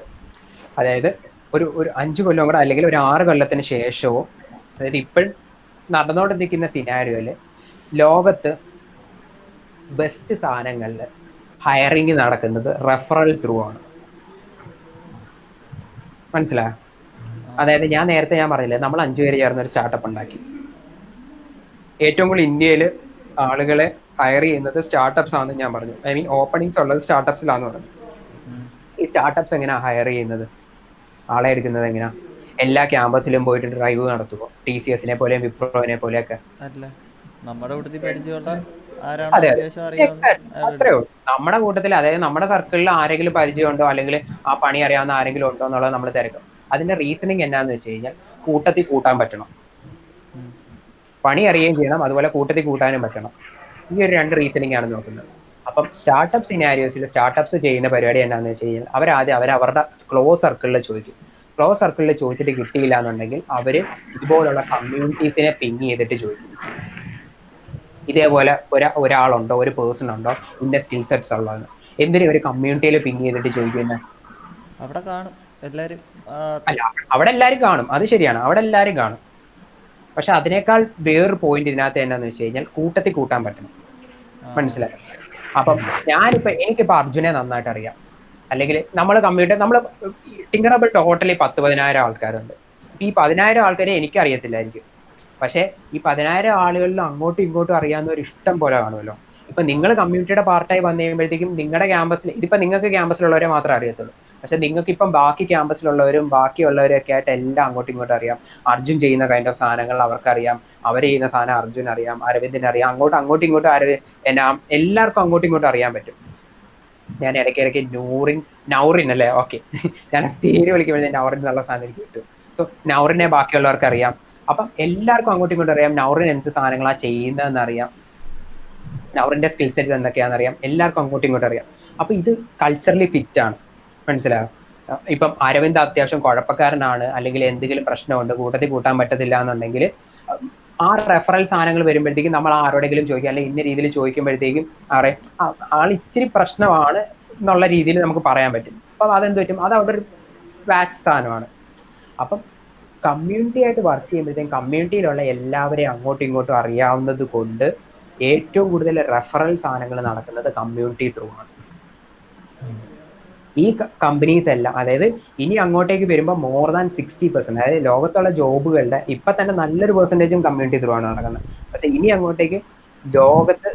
അതായത് ഒരു 5 കൊല്ലം കൂടെ അല്ലെങ്കിൽ ഒരു 6 കൊല്ലത്തിന് ശേഷവും, അതായത് ഇപ്പോഴും നടന്നുകൊണ്ടിരിക്കുന്ന സിനാരിയോയില് ലോകത്ത് ബെസ്റ്റ് സാധനങ്ങളിൽ ഹയറിങ് നടക്കുന്നത് റെഫറൽ ത്രൂ ആണ്. മനസ്സിലായോ? അതായത് ഞാൻ നേരത്തെ പറഞ്ഞില്ലേ, നമ്മൾ 5 പേര് ചേർന്ന് ഒരു സ്റ്റാർട്ടപ്പ് ഉണ്ടാക്കി. ഏറ്റവും കൂടുതൽ ഇന്ത്യയിൽ ആളുകളെ ഹയർ ചെയ്യുന്നത് സ്റ്റാർട്ടപ്സ് ആണെന്ന് ഞാൻ പറഞ്ഞു. ഐ മീൻ ഓപ്പണിങ്സ് ഉള്ളത് സ്റ്റാർട്ടപ്സിലാന്ന് പറഞ്ഞു. ഈ സ്റ്റാർട്ടപ്സ് എങ്ങനെയാ ഹയർ ചെയ്യുന്നത്, ആളെ എടുക്കുന്നത് എങ്ങനെയാ? എല്ലാ ക്യാമ്പസിലും പോയിട്ട് ഡ്രൈവ് നടത്തുമോ? TCSനെ പോലെയും വിപ്രോനെ പോലെയൊക്കെ? അതെ, അത്രേ ഉള്ളൂ. നമ്മുടെ കൂട്ടത്തിൽ, അതായത് നമ്മുടെ സർക്കിളിൽ ആരെങ്കിലും പരിചയമുണ്ടോ അല്ലെങ്കിൽ ആ പണി അറിയാവുന്ന ആരെങ്കിലും ഉണ്ടോ എന്നുള്ളത് നമ്മൾ തിരക്കും. അതിന്റെ റീസണിങ് എന്നാന്ന് വെച്ച് കഴിഞ്ഞാൽ കൂട്ടത്തിൽ കൂട്ടാൻ പറ്റണം, പണി അറിയുകയും ചെയ്യണം, അതുപോലെ കൂട്ടത്തിൽ കൂട്ടാനും പറ്റണം. ഈ ഒരു 2 റീസണിങ് ആണ് നോക്കുന്നത്. അപ്പം സ്റ്റാർട്ടപ്പ് സിനാരിയോസിൽ സ്റ്റാർട്ടപ്സ് ചെയ്യുന്ന പരിപാടി എന്താണെന്ന് വെച്ച് കഴിഞ്ഞാൽ അവരവരുടെ ക്ലോസ് സർക്കിളിൽ ചോദിക്കും. ക്ലോസ് സർക്കിളിൽ ചോദിച്ചിട്ട് കിട്ടിയില്ല എന്നുണ്ടെങ്കിൽ അവര് ഇതുപോലുള്ള കമ്മ്യൂണിറ്റീസിനെ പിങ് ചെയ്തിട്ട് ചോദിക്കും, ഇതേപോലെ ഒരാളുണ്ടോ, ഒരു പേഴ്സൺ ഉണ്ടോ ഇന്ന സ്കിൽ സെറ്റ്സ് ഉള്ളതെന്ന്. എന്തിനും ഒരു കമ്മ്യൂണിറ്റിയിൽ പിങ് ചെയ്തിട്ട് ചോദിക്കുന്നത്? അല്ല, അവിടെ എല്ലാവരും കാണും, അത് ശരിയാണ്, അവിടെ എല്ലാവരും കാണും. പക്ഷെ അതിനേക്കാൾ വേറൊരു പോയിന്റ് ഇതിനകത്ത് എന്നാന്ന് വെച്ച് കഴിഞ്ഞാൽ കൂട്ടത്തിൽ കൂട്ടാൻ പറ്റണം. മനസ്സിലായോ? അപ്പം എനിക്കിപ്പോ അർജുനെ നന്നായിട്ട് അറിയാം, അല്ലെങ്കിൽ നമ്മൾ ടിങ്കറബിൾ ടോട്ടലി 10,000-15,000 ആൾക്കാരുണ്ട്. ഈ 10,000 ആൾക്കാരെ എനിക്കറിയത്തില്ലായിരിക്കും, പക്ഷെ ഈ 10,000 ആളുകളിലും അങ്ങോട്ടും ഇങ്ങോട്ടും അറിയാവുന്ന ഒരു ഇഷ്ടം പോലെ കാണുമല്ലോ. ഇപ്പൊ നിങ്ങൾ കമ്മ്യൂണിറ്റിയുടെ പാർട്ടായി വന്നു കഴിയുമ്പോഴത്തേക്കും നിങ്ങളുടെ ക്യാമ്പസിൽ, ഇതിപ്പോ നിങ്ങൾക്ക് ക്യാമ്പസിലുള്ളവരെ മാത്രമേ അറിയത്തുള്ളൂ, പക്ഷെ നിങ്ങൾക്ക് ഇപ്പം ബാക്കി ക്യാമ്പസിലുള്ളവരും ബാക്കിയുള്ളവരൊക്കെ ആയിട്ട് എല്ലാം അങ്ങോട്ടും ഇങ്ങോട്ടും അറിയാം. അർജുൻ ചെയ്യുന്ന കൈൻഡ് ഓഫ് സാധനങ്ങൾ അവർക്കറിയാം, അവർ ചെയ്യുന്ന സാധനം അർജുൻ അറിയാം, അരവിന്ദിന് അറിയാം, അങ്ങോട്ടും ഇങ്ങോട്ടും എല്ലാവർക്കും അങ്ങോട്ടും ഇങ്ങോട്ടും അറിയാൻ പറ്റും. ഞാൻ ഇടയ്ക്കിടയ്ക്ക് നൗറിൻ അല്ലേ, ഓക്കെ, ഞാൻ പേര് വിളിക്കുമ്പോഴേ നൗറിൻ എന്നുള്ള സാധനം എനിക്ക് കിട്ടും. സോ നൗറിനെ ബാക്കിയുള്ളവർക്ക് അറിയാം. അപ്പം എല്ലാവർക്കും അങ്ങോട്ടും ഇങ്ങോട്ടും അറിയാം നൗറിൻ എന്ത് സാധനങ്ങളാണ് ചെയ്യുന്നതെന്ന് അറിയാം, നൗറിന്റെ സ്കിൽ സെറ്റ് എന്തൊക്കെയാണെന്ന് അറിയാം, എല്ലാവർക്കും അങ്ങോട്ടും ഇങ്ങോട്ടും അറിയാം. അപ്പൊ ഇത് കൾച്ചറലി ഫിറ്റ് ആണ്. മനസ്സിലായോ? ഇപ്പം അരവിന്ദ് അത്യാവശ്യം കുഴപ്പക്കാരനാണ്, അല്ലെങ്കിൽ എന്തെങ്കിലും പ്രശ്നമുണ്ട്, കൂട്ടത്തിൽ കൂട്ടാൻ പറ്റത്തില്ല എന്നുണ്ടെങ്കിൽ ആ റെഫറൽ സാധനങ്ങൾ വരുമ്പോഴത്തേക്കും നമ്മൾ ആരോടെങ്കിലും ചോദിക്കുക, അല്ലെങ്കിൽ ഇന്ന രീതിയിൽ ചോദിക്കുമ്പോഴത്തേക്കും ആൾ ഇച്ചിരി പ്രശ്നമാണ് എന്നുള്ള രീതിയിൽ നമുക്ക് പറയാൻ പറ്റും. അപ്പം അതെന്ത് പറ്റും, അത് അവിടെ ഒരു വാച്ച് സാധനമാണ്. അപ്പം കമ്മ്യൂണിറ്റി ആയിട്ട് വർക്ക് ചെയ്യുമ്പോഴത്തേക്കും കമ്മ്യൂണിറ്റിയിലുള്ള എല്ലാവരെയും അങ്ങോട്ടും ഇങ്ങോട്ടും അറിയാവുന്നത് കൊണ്ട് ഏറ്റവും കൂടുതൽ റെഫറൽ സാധനങ്ങൾ നടക്കുന്നത് കമ്മ്യൂണിറ്റി ത്രൂ ആണ്. ഈ കമ്പനീസ് എല്ലാം, അതായത് ഇനി അങ്ങോട്ടേക്ക് വരുമ്പോൾ മോർ ദാൻ 60%, അതായത് ലോകത്തുള്ള ജോബുകളുടെ ഇപ്പൊ തന്നെ നല്ലൊരു പെർസെൻറ്റേജും കമ്മ്യൂണിറ്റി ത്രൂ ആണ് നടക്കുന്നത്. പക്ഷെ ഇനി അങ്ങോട്ടേക്ക് ലോകത്ത്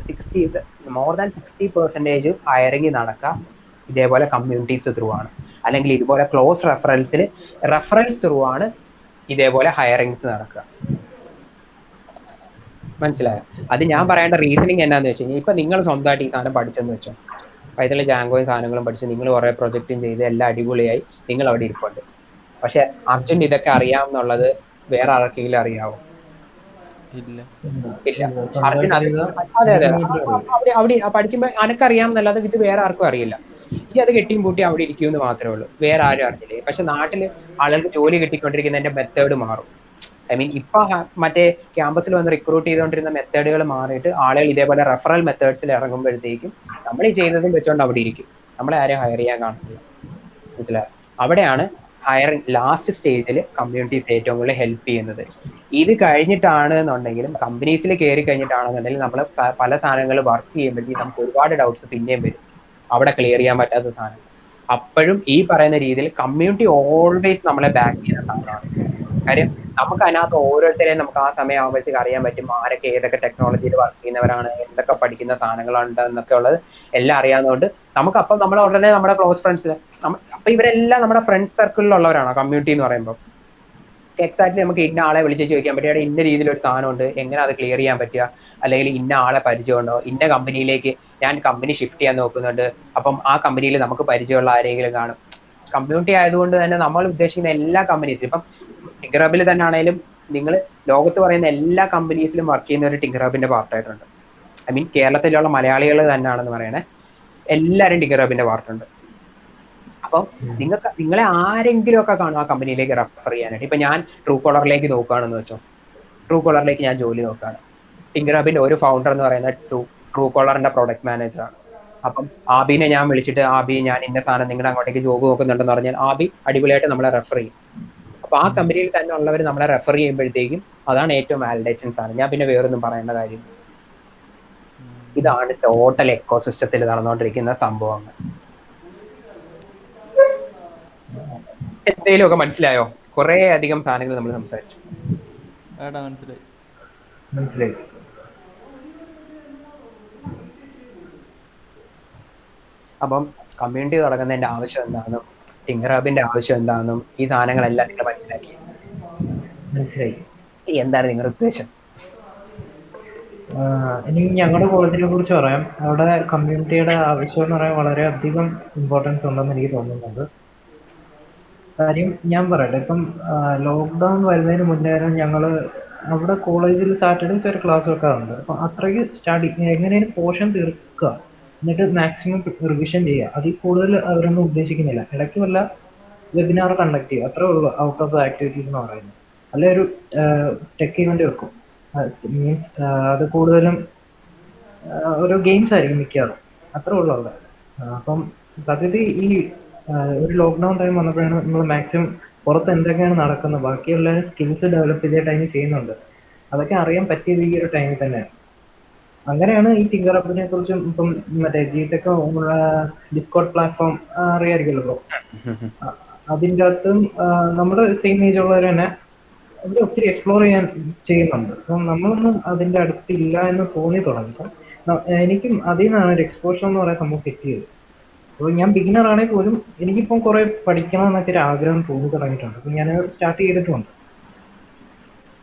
മോർ ദാൻ 60% ഹയറിങ് നടക്കുക ഇതേപോലെ കമ്മ്യൂണിറ്റീസ് ത്രൂ ആണ്, അല്ലെങ്കിൽ ഇതുപോലെ ക്ലോസ് റെഫറൻസ് ത്രൂ ആണ് ഇതേപോലെ ഹയറിങ്സ് നടക്കുക. മനസ്സിലായോ? അത് ഞാൻ പറയേണ്ട റീസണിങ് എന്നാന്ന് വെച്ച് കഴിഞ്ഞാൽ, ഇപ്പൊ നിങ്ങൾ സ്വന്തമായിട്ട് ഈ സാധനം പഠിച്ചെന്ന് വെച്ചോ, പൈത്തണിൽ ജാങ്കോയും സാധനങ്ങളും പഠിച്ച് നിങ്ങൾ കുറെ പ്രൊജക്റ്റും ചെയ്ത് എല്ലാം അടിപൊളിയായി നിങ്ങൾ അവിടെ ഇരിപ്പുണ്ട്. പക്ഷെ അർജുൻ ഇതൊക്കെ അറിയാമെന്നുള്ളത് വേറെ ആർക്കെങ്കിലും അറിയാവോ? ഇല്ല. അർജുൻ അതെ അവിടെ പഠിക്കുമ്പോൾ അനക്കറിയാമെന്നല്ലാതെ ഇത് വേറെ ആർക്കും അറിയില്ല. ഈ അത് കെട്ടിയും പൂട്ടി അവിടെ ഇരിക്കുമെന്ന് മാത്രമേ ഉള്ളൂ, വേറെ ആരും അറിഞ്ഞില്ലേ. പക്ഷെ നാട്ടില് ആളുകൾക്ക് ജോലി കിട്ടിക്കൊണ്ടിരിക്കുന്നതിന്റെ മെത്തേഡ് മാറും. ഐ മീൻ ഇപ്പൊ മറ്റേ ക്യാമ്പസിൽ വന്ന് റിക്രൂട്ട് ചെയ്തുകൊണ്ടിരുന്ന മെത്തേഡുകൾ മാറിയിട്ട് ആളുകൾ ഇതേപോലെ റെഫറൽ മെത്തേഡ്സിൽ ഇറങ്ങുമ്പോഴത്തേക്കും നമ്മൾ ഈ ചെയ്യുന്നതും വെച്ചുകൊണ്ട് അവിടെ ഇരിക്കും, നമ്മളെ ആരെയും ഹയർ ചെയ്യാൻ കാണത്തില്ല. മനസ്സിലായോ? അവിടെയാണ് ഹയറിംഗ് ലാസ്റ്റ് സ്റ്റേജിൽ കമ്മ്യൂണിറ്റീസ് ഏറ്റവും കൂടുതൽ ഹെൽപ്പ് ചെയ്യുന്നത്. ഇത് കഴിഞ്ഞിട്ടാണ് എന്നുണ്ടെങ്കിലും കമ്പനീസിൽ കയറി കഴിഞ്ഞിട്ടാണെന്നുണ്ടെങ്കിൽ നമ്മൾ പല സാധനങ്ങൾ വർക്ക് ചെയ്യുമ്പോഴത്തേക്കും നമുക്ക് ഒരുപാട് ഡൗട്ട്സ് പിന്നെയും വരും, അവിടെ ക്ലിയർ ചെയ്യാൻ പറ്റാത്ത സാധനങ്ങൾ. അപ്പോഴും ഈ പറയുന്ന രീതിയിൽ കമ്മ്യൂണിറ്റി ഓൾവേസ് നമ്മളെ ബാക്ക് ചെയ്യുന്ന സാധനമാണ്. കാര്യം നമുക്ക് അതിനകത്ത് ഓരോരുത്തരെയും നമുക്ക് ആ സമയം ആകുമ്പോഴത്തേക്ക് അറിയാൻ പറ്റും, ആരൊക്കെ ഏതൊക്കെ ടെക്നോളജിയിൽ വർക്ക് ചെയ്യുന്നവരാണ്, എന്തൊക്കെ പഠിക്കുന്ന സാധനങ്ങളുണ്ട് എന്നൊക്കെ ഉള്ളത് എല്ലാം അറിയാവുന്നതുകൊണ്ട് നമുക്ക് അപ്പം നമ്മൾ ഉടനെ നമ്മുടെ ക്ലോസ് ഫ്രണ്ട്സ്, അപ്പൊ ഇവരെല്ലാം നമ്മുടെ ഫ്രണ്ട്സ് സർക്കിളിലുള്ളവരാണ് കമ്മ്യൂണിറ്റി എന്ന് പറയുമ്പോൾ. എക്സാക്ട്ലി നമുക്ക് ഇന്ന ആളെ വിളിച്ച് ചോദിക്കാൻ പറ്റുക, ഇന്ന രീതിയിലൊരു സാധനമുണ്ട്, എങ്ങനെ അത് ക്ലിയർ ചെയ്യാൻ പറ്റുക, അല്ലെങ്കിൽ ഇന്ന ആളെ പരിചയമുണ്ടോ, ഇന്ന കമ്പനിയിലേക്ക് ഞാൻ കമ്പനി ഷിഫ്റ്റ് ചെയ്യാൻ നോക്കുന്നുണ്ട്, അപ്പം ആ കമ്പനിയിൽ നമുക്ക് പരിചയമുള്ള ആരെങ്കിലും കാണും. കമ്മ്യൂണിറ്റി ആയതുകൊണ്ട് തന്നെ നമ്മൾ ഉദ്ദേശിക്കുന്ന എല്ലാ കമ്പനീസിലും, ഇപ്പം ടിങ്കറബിൽ തന്നെ ആണെങ്കിലും നിങ്ങൾ ലോകത്ത് പറയുന്ന എല്ലാ കമ്പനീസിലും വർക്ക് ചെയ്യുന്ന ഒരു ടിങ്കറബിന്റെ പാർട്ടായിട്ടുണ്ട്. ഐ മീൻ കേരളത്തിലുള്ള മലയാളികൾ തന്നെയാണെന്ന് പറയണേ, എല്ലാവരും ടിങ്കറബിന്റെ പാർട്ടുണ്ട്. അപ്പം നിങ്ങളെ ആരെങ്കിലും ഒക്കെ കാണും ആ കമ്പനിയിലേക്ക് റെഫർ ചെയ്യാനായിട്ട്. ഇപ്പൊ ഞാൻ ട്രൂ കോളറിലേക്ക് നോക്കുകയാണെന്ന് വെച്ചോ, ട്രൂ കോളറിലേക്ക് ഞാൻ ജോലി നോക്കുകയാണ്. ടിങ്കറബിന്റെ ഒരു ഫൗണ്ടർ എന്ന് പറയുന്നത് ട്രൂ കോളറിന്റെ പ്രൊഡക്റ്റ് മാനേജറാണ്. അപ്പം ആബിനെ ഞാൻ വിളിച്ചിട്ട്, ആബി ഞാൻ ഇന്ന സാധനം നിങ്ങളുടെ അങ്ങോട്ടേക്ക് ജോബ് നോക്കുന്നുണ്ടെന്ന് പറഞ്ഞാൽ ആബി അടിപൊളിയായിട്ട് നമ്മളെ റെഫർ ചെയ്യും. അപ്പൊ ആ കമ്പനിയിൽ തന്നെ ഉള്ളവർ നമ്മളെ റെഫർ ചെയ്യുമ്പോഴത്തേക്കും അതാണ് ഏറ്റവും വാലിഡേഷൻ സാധനം. ഞാൻ പിന്നെ വേറൊന്നും പറയേണ്ട കാര്യം. ഇതാണ് ടോട്ടൽ എക്കോസിസ്റ്റത്തിൽ നടന്നുകൊണ്ടിരിക്കുന്ന സംഭവങ്ങൾ. എന്തെങ്കിലും ഒക്കെ മനസ്സിലായോ? കുറെ അധികം സാധനങ്ങൾ നമ്മൾ സംസാരിച്ചു. മനസ്സിലായി. അപ്പം കമ്മ്യൂണിറ്റി തുടങ്ങുന്നതിന്റെ ആവശ്യം എന്താണെന്നും ടിങ്കറബിന്റെ ആവശ്യം എന്താണെന്നും ഈ സാധനങ്ങളെല്ലാം നിങ്ങൾ മനസ്സിലാക്കി. എന്താണ് നിങ്ങളുടെ ഉദ്ദേശം? ഇനി ഞങ്ങളുടെ കോളേജിനെ കുറിച്ച് പറയാം. അവിടെ കമ്മ്യൂണിറ്റിയുടെ ആവശ്യം എന്ന് പറയാൻ വളരെയധികം ഇമ്പോർട്ടൻസ് ഉണ്ടെന്ന് എനിക്ക് തോന്നുന്നുണ്ട്. കാര്യം ഞാൻ പറയട്ടെ, ഇപ്പം ലോക്ക്ഡൗൺ വരുന്നതിന് മുന്നേ ഞങ്ങൾ അവിടെ കോളേജിൽ സാറ്റർഡേസ് ഒരു ക്ലാസ് വെക്കാറുണ്ട്. അപ്പം അത്രയ്ക്ക് എങ്ങനെയും പോർഷൻ തീർക്കുക, എന്നിട്ട് മാക്സിമം റിവിഷൻ ചെയ്യുക. അതിൽ കൂടുതൽ അവരൊന്നും ഉദ്ദേശിക്കുന്നില്ല. ഇടയ്ക്ക് വല്ല വെബിനാർ കണ്ടക്ട് ചെയ്യുക, അത്രേ ഉള്ളൂ ഔട്ട് ഓഫ് ദ ആക്ടിവിറ്റീസ് എന്ന് പറയുന്നത്. അല്ലെ ഒരു ടെക് ഇവന്റ് വെക്കും. മീൻസ് അത് കൂടുതലും ഓരോ ഗെയിംസ് ആയിരിക്കും മിക്കവാറും, അത്രേ ഉള്ളൂ അവിടെ. അപ്പം സത്യത്തിൽ ഈ ഒരു ലോക്ക്ഡൗൺ ടൈം വന്നപ്പോഴാണ് നമ്മൾ മാക്സിമം പുറത്ത് എന്തൊക്കെയാണ് നടക്കുന്നത്, ബാക്കിയുള്ള സ്കിൽസ് ഡെവലപ്പ് ചെയ്ത ടൈമിൽ ചെയ്യുന്നുണ്ട്. അതൊക്കെ അറിയാൻ പറ്റിയത് ഈ ഒരു ടൈമിൽ തന്നെയാണ്. അങ്ങനെയാണ് ഈ ടിങ്കറബിനെ കുറിച്ചും ഇപ്പം മറ്റേ ജിടെക് ഡിസ്കോഡ് പ്ലാറ്റ്ഫോം അറിയാമായിരിക്കുമല്ലോ. അതിൻ്റെ അകത്തും നമ്മുടെ സെയിം ഏജ് ഉള്ളവർ തന്നെ അവർ ഒത്തിരി എക്സ്പ്ലോർ ചെയ്യുന്നുണ്ട്. അപ്പം നമ്മളൊന്നും അതിൻ്റെ അടുത്തില്ല എന്ന് തോന്നി തുടങ്ങി. എനിക്കും അതിൽ നിന്നാണ് ഒരു എക്സ്പോഷർ എന്ന് പറയുന്ന സംഭവം കിട്ടിയത്. അപ്പോൾ ഞാൻ ബിഗിനർ ആണെങ്കിൽ പോലും എനിക്കിപ്പം കുറെ പഠിക്കണം എന്നൊക്കെ ഒരു ആഗ്രഹം തോന്നി തുടങ്ങിയിട്ടുണ്ട്. അപ്പം ഞാൻ സ്റ്റാർട്ട് ചെയ്തിട്ടുമുണ്ട്.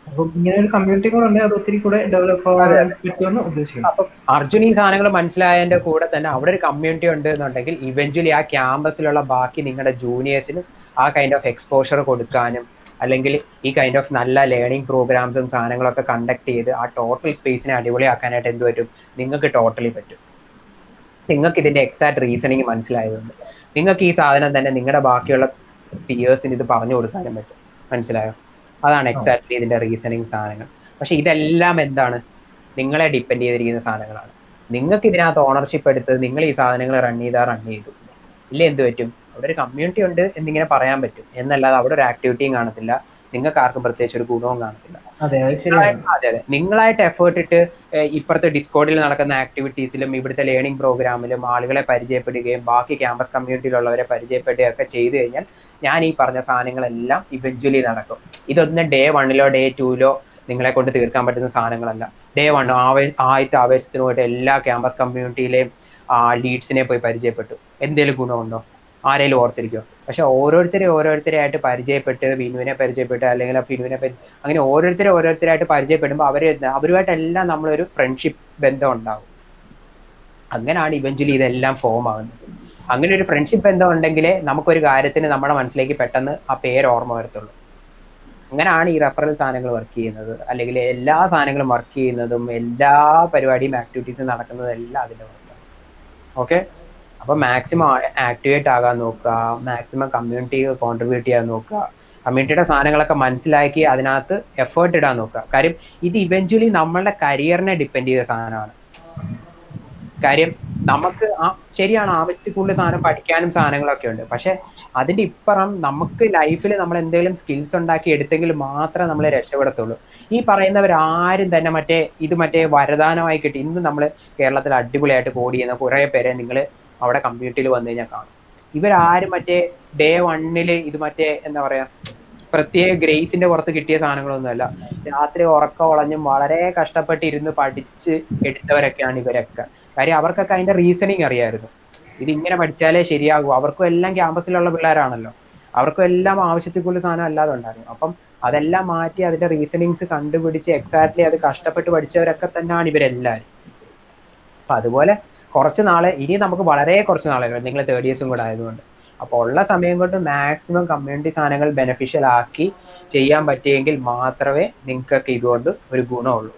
അപ്പം ഇങ്ങനെ ഒരു കമ്മ്യൂണിറ്റി കൂടെ ഉണ്ടെങ്കിൽ അത് ഒത്തിരി കൂടെ ഡെവലപ്പ് ആവാൻ പറ്റുമെന്ന് ഉദ്ദേശിക്കുന്നു. അപ്പം അർജുൻ ഈ സാധനങ്ങൾ മനസ്സിലായതിന്റെ കൂടെ തന്നെ അവിടെ ഒരു കമ്മ്യൂണിറ്റി ഉണ്ട് എന്നുണ്ടെങ്കിൽ ഇവഞ്ച്വലി ആ ക്യാമ്പസിലുള്ള ബാക്കി നിങ്ങളുടെ ജൂനിയേഴ്സിന് ആ കൈൻഡ് ഓഫ് എക്സ്പോഷർ കൊടുക്കാനും, അല്ലെങ്കിൽ ഈ കൈൻഡ് ഓഫ് നല്ല ലേണിംഗ് പ്രോഗ്രാംസും സാധനങ്ങളൊക്കെ കണ്ടക്ട് ചെയ്ത് ആ ടോട്ടൽ സ്പേസിനെ അടിപൊളിയാക്കാനായിട്ട് എന്ത് പറ്റും? നിങ്ങൾക്ക് ടോട്ടലി പറ്റും. നിങ്ങൾക്ക് ഇതിന്റെ എക്സാക്ട് റീസണിങ് മനസ്സിലായതുകൊണ്ട് നിങ്ങൾക്ക് ഈ സാധനം തന്നെ നിങ്ങളുടെ ബാക്കിയുള്ള പിയേഴ്സിന് ഇത് പറഞ്ഞു കൊടുക്കാനും പറ്റും. മനസ്സിലായോ? അതാണ് എക്സാക്ട്ലി ഇതിന്റെ റീസണിങ് സാധനങ്ങൾ. പക്ഷെ ഇതെല്ലാം എന്താണ്? നിങ്ങളെ ഡിപ്പെൻഡ് ചെയ്തിരിക്കുന്ന സാധനങ്ങളാണ്. നിങ്ങൾക്ക് ഇതിനകത്ത് ഓണർഷിപ്പ് എടുത്ത് നിങ്ങൾ ഈ സാധനങ്ങൾ റൺ ചെയ്തു ഇല്ല എന്ത് പറ്റും? അവിടെ ഒരു കമ്മ്യൂണിറ്റി ഉണ്ട് എന്നിങ്ങനെ പറയാൻ പറ്റും എന്നല്ലാതെ അവിടെ ഒരു ആക്ടിവിറ്റിയും കാണത്തില്ല, നിങ്ങൾക്ക് ആർക്കും പ്രത്യേകിച്ച് ഒരു ഗുണവും കാണത്തില്ല. അതെ, നിങ്ങളായിട്ട് എഫേർട്ട് ഇട്ട് ഇപ്പുറത്തെ ഡിസ്കോഡിൽ നടക്കുന്ന ആക്ടിവിറ്റീസിലും ഇവിടുത്തെ ലേണിംഗ് പ്രോഗ്രാമിലും ആളുകളെ പരിചയപ്പെടുകയും ബാക്കി ക്യാമ്പസ് കമ്മ്യൂണിറ്റിയിലുള്ളവരെ പരിചയപ്പെടുകയൊക്കെ ചെയ്തു കഴിഞ്ഞാൽ ഞാൻ ഈ പറഞ്ഞ സാധനങ്ങളെല്ലാം ഇവഞ്ച്വലി നടക്കും. ഇതൊന്നും ഡേ 1 ഡേ 2 നിങ്ങളെ കൊണ്ട് തീർക്കാൻ പറ്റുന്ന സാധനങ്ങളല്ല. ഡേ 1 ആദ്യത്തെ ആവേശത്തിന് പോയിട്ട് എല്ലാ ക്യാമ്പസ് കമ്മ്യൂണിറ്റിയിലെയും ലീഡ്സിനെ പോയി പരിചയപ്പെട്ടു. എന്തെങ്കിലും ഗുണമുണ്ടോ? ആരെങ്കിലും ഓർത്തിരിക്കുമോ? പക്ഷെ ഓരോരുത്തരെയായിട്ട് പരിചയപ്പെട്ട്, വിനുവിനെ പരിചയപ്പെട്ട്, അല്ലെങ്കിൽ ഫിനുവിനെ അങ്ങനെ ഓരോരുത്തരായിട്ട് പരിചയപ്പെടുമ്പോൾ അവരുമായിട്ടെല്ലാം നമ്മളൊരു ഫ്രണ്ട്ഷിപ്പ് ബന്ധം ഉണ്ടാവും. അങ്ങനെയാണ് ഇവഞ്ച്വലി ഇതെല്ലാം ഫോം ആകുന്നത്. അങ്ങനെ ഒരു ഫ്രണ്ട്ഷിപ്പ് ബന്ധം ഉണ്ടെങ്കിലേ നമുക്കൊരു കാര്യത്തിന് നമ്മുടെ മനസ്സിലേക്ക് പെട്ടെന്ന് ആ പേര് ഓർമ്മ വരത്തുള്ളൂ. അങ്ങനെയാണ് ഈ റെഫറൽ സാധനങ്ങൾ വർക്ക് ചെയ്യുന്നത്, അല്ലെങ്കിൽ എല്ലാ സാധനങ്ങളും വർക്ക് ചെയ്യുന്നതും എല്ലാ പരിപാടിയും ആക്ടിവിറ്റീസും നടക്കുന്നതും എല്ലാം അതിൻ്റെ പുറത്താണ്. ഓക്കെ, അപ്പോൾ മാക്സിമം ആക്ടിവേറ്റ് ആകാൻ നോക്കുക, മാക്സിമം കമ്മ്യൂണിറ്റി കോൺട്രിബ്യൂട്ട് ചെയ്യാൻ നോക്കുക, കമ്മ്യൂണിറ്റിയുടെ സാധനങ്ങളൊക്കെ മനസ്സിലാക്കി അതിനകത്ത് എഫേർട്ട് ഇടാൻ നോക്കുക. കാര്യം ഇത് ഇവഞ്ച്വലി നമ്മളുടെ കരിയറിനെ ഡിപ്പെൻഡ് ചെയ്ത സാധനമാണ്. കാര്യം നമുക്ക് ശരിയാണ്, ആവശ്യത്തിൽ കൂടുതൽ സാധനം പഠിക്കാനും സാധനങ്ങളൊക്കെ ഉണ്ട്. പക്ഷെ അതിൻ്റെ ഇപ്പുറം നമുക്ക് ലൈഫിൽ നമ്മൾ എന്തെങ്കിലും സ്കിൽസ് ഉണ്ടാക്കി എടുത്തെങ്കിൽ മാത്രമേ നമ്മൾ രക്ഷപ്പെടത്തുള്ളൂ. ഈ പറയുന്നവരാരും തന്നെ മറ്റേ വരദാനമായി കിട്ടി. ഇന്ന് നമ്മൾ കേരളത്തിൽ അടിപൊളിയായിട്ട് കോഡ് ചെയ്യുന്ന കുറേ പേരെ നിങ്ങൾ അവിടെ കമ്മ്യൂണിറ്റിയിൽ വന്നു കഴിഞ്ഞാൽ കാണും. ഇവരാരും ഡേ 1 ഇത് എന്താ പറയാ, പ്രത്യേക ഗ്രേസിന്റെ പുറത്ത് കിട്ടിയ സാധനങ്ങളൊന്നുമല്ല. രാത്രി ഉറക്കം ഒളഞ്ഞും വളരെ കഷ്ടപ്പെട്ടിരുന്ന് പഠിച്ച് എടുത്തവരൊക്കെയാണ് ഇവരൊക്കെ. കാര്യം അവർക്കൊക്കെ അതിന്റെ റീസണിങ് അറിയായിരുന്നു. ഇതിങ്ങനെ പഠിച്ചാലേ ശരിയാകൂ. അവർക്കും എല്ലാം ക്യാമ്പസിലുള്ള പിള്ളേരാണല്ലോ, അവർക്കും എല്ലാം ആവശ്യത്തിൽ കൂടുതൽ സാധനം അല്ലാതെ ഉണ്ടായിരുന്നു. അപ്പം അതെല്ലാം മാറ്റി അതിന്റെ റീസണിങ്സ് കണ്ടുപിടിച്ച് എക്സാക്ട്ലി അത് കഷ്ടപ്പെട്ട് പഠിച്ചവരൊക്കെ തന്നെയാണ് ഇവരെല്ലാവരും. അപ്പൊ അതുപോലെ കുറച്ച് നാളെ ഇനി നമുക്ക് വളരെ കുറച്ച് നാളെ നിങ്ങൾ തേർഡ് ഇയേഴ്സും കൂടെ ആയതുകൊണ്ട്, അപ്പോൾ ഉള്ള സമയം കൊണ്ട് മാക്സിമം കമ്മ്യൂണിറ്റി സാധനങ്ങൾ ബെനിഫിഷ്യൽ ആക്കി ചെയ്യാൻ പറ്റിയെങ്കിൽ മാത്രമേ നിങ്ങൾക്കൊക്കെ ഇതുകൊണ്ട് ഒരു ഗുണമുള്ളൂ.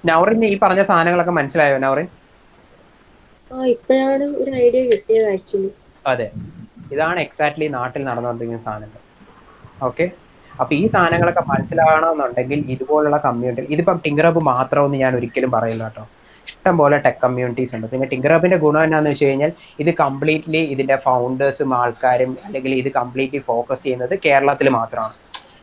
നൗറിന് ഈ പറഞ്ഞ സാധനങ്ങളൊക്കെ മനസ്സിലായോ നൗറിൻ? ഇപ്പോഴാണ് ഒരു ഐഡിയ കിട്ടിയത് ആക്ച്വലി. അതെ, ഇതാണ് എക്സാക്ട്ലി നാട്ടിൽ നടന്നുകൊണ്ടിരിക്കുന്ന സാധനങ്ങൾ. ഓക്കെ, അപ്പൊ ഈ സാധനങ്ങളൊക്കെ മനസ്സിലാകണമെന്നുണ്ടെങ്കിൽ ഇതുപോലുള്ള കമ്മ്യൂണിറ്റി, ഇതിപ്പം ടിങ്കറബ് മാത്രമെന്ന് ഞാൻ ഒരിക്കലും പറയില്ല കേട്ടോ. ഇഷ്ടംപോലെ ടെക് കമ്മ്യൂണിറ്റീസ് ഉണ്ട്. പിന്നെ ടിങ്കറബിന്റെ ഗുണം എന്നാന്ന് വെച്ച് കഴിഞ്ഞാൽ ഇത് കംപ്ലീറ്റ്ലി ഇതിന്റെ ഫൗണ്ടേഴ്സും ആൾക്കാരും അല്ലെങ്കിൽ ഇത് കംപ്ലീറ്റ്ലി ഫോക്കസ് ചെയ്യുന്നത് കേരളത്തിൽ മാത്രമാണ്.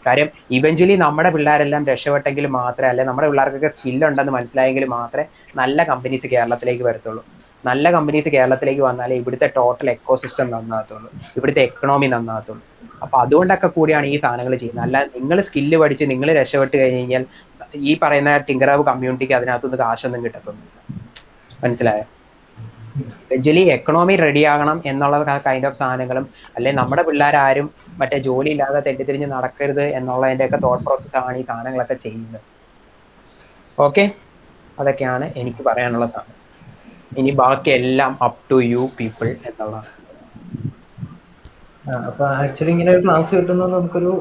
കാര്യം ഇവഞ്ച്വലി നമ്മുടെ പിള്ളേരെല്ലാം രക്ഷപ്പെട്ടെങ്കിൽ മാത്രമേ, അല്ലെ നമ്മുടെ പിള്ളേർക്കൊക്കെ സ്കില്ലുണ്ടെന്ന് മനസ്സിലായെങ്കിൽ മാത്രമേ നല്ല കമ്പനീസ് കേരളത്തിലേക്ക് വരത്തുള്ളൂ. നല്ല കമ്പനീസ് കേരളത്തിലേക്ക് വന്നാലേ ഇവിടുത്തെ ടോട്ടൽ എക്കോസിസ്റ്റം നന്നാകത്തുള്ളൂ, ഇവിടുത്തെ എക്കണോമി നന്നാകത്തുള്ളൂ. അപ്പൊ അതുകൊണ്ടൊക്കെ കൂടിയാണ് ഈ സാധനങ്ങൾ ചെയ്യുന്നത്. അല്ല നിങ്ങൾ സ്കില്ല് പഠിച്ച് നിങ്ങൾ രക്ഷപ്പെട്ട് കഴിഞ്ഞ് കഴിഞ്ഞാൽ ഈ പറയുന്ന ടിങ്കറാബ് കമ്മ്യൂണിറ്റിക്ക് അതിനകത്തുനിന്ന് കാശൊന്നും കിട്ടത്തൊന്നും. മനസ്സിലായോ? എവഞ്ച്വലി എക്കണോമി റെഡി ആകണം എന്നുള്ള കൈൻഡ് ഓഫ് സാധനങ്ങളും, അല്ലെ നമ്മുടെ പിള്ളേരാരും മറ്റേ ജോലി ഇല്ലാതെ തെറ്റിത്തിരിഞ്ഞ് നടക്കരുത് എന്നുള്ളതിൻ്റെയൊക്കെ തോട്ട് പ്രോസസ്സാണ് ഈ സാധനങ്ങളൊക്കെ ചെയ്യുന്നത്. ഓക്കെ, അതൊക്കെയാണ് എനിക്ക് പറയാനുള്ള സാധനം. ഇനി ബാക്കി എല്ലാം അപ് ടു യു പീപ്പിൾ എന്നുള്ളതാണ്. അപ്പൊ ആക്ച്വലി ഇങ്ങനെ ഒരു ക്ലാസ് കിട്ടുന്നത് നമുക്കൊരു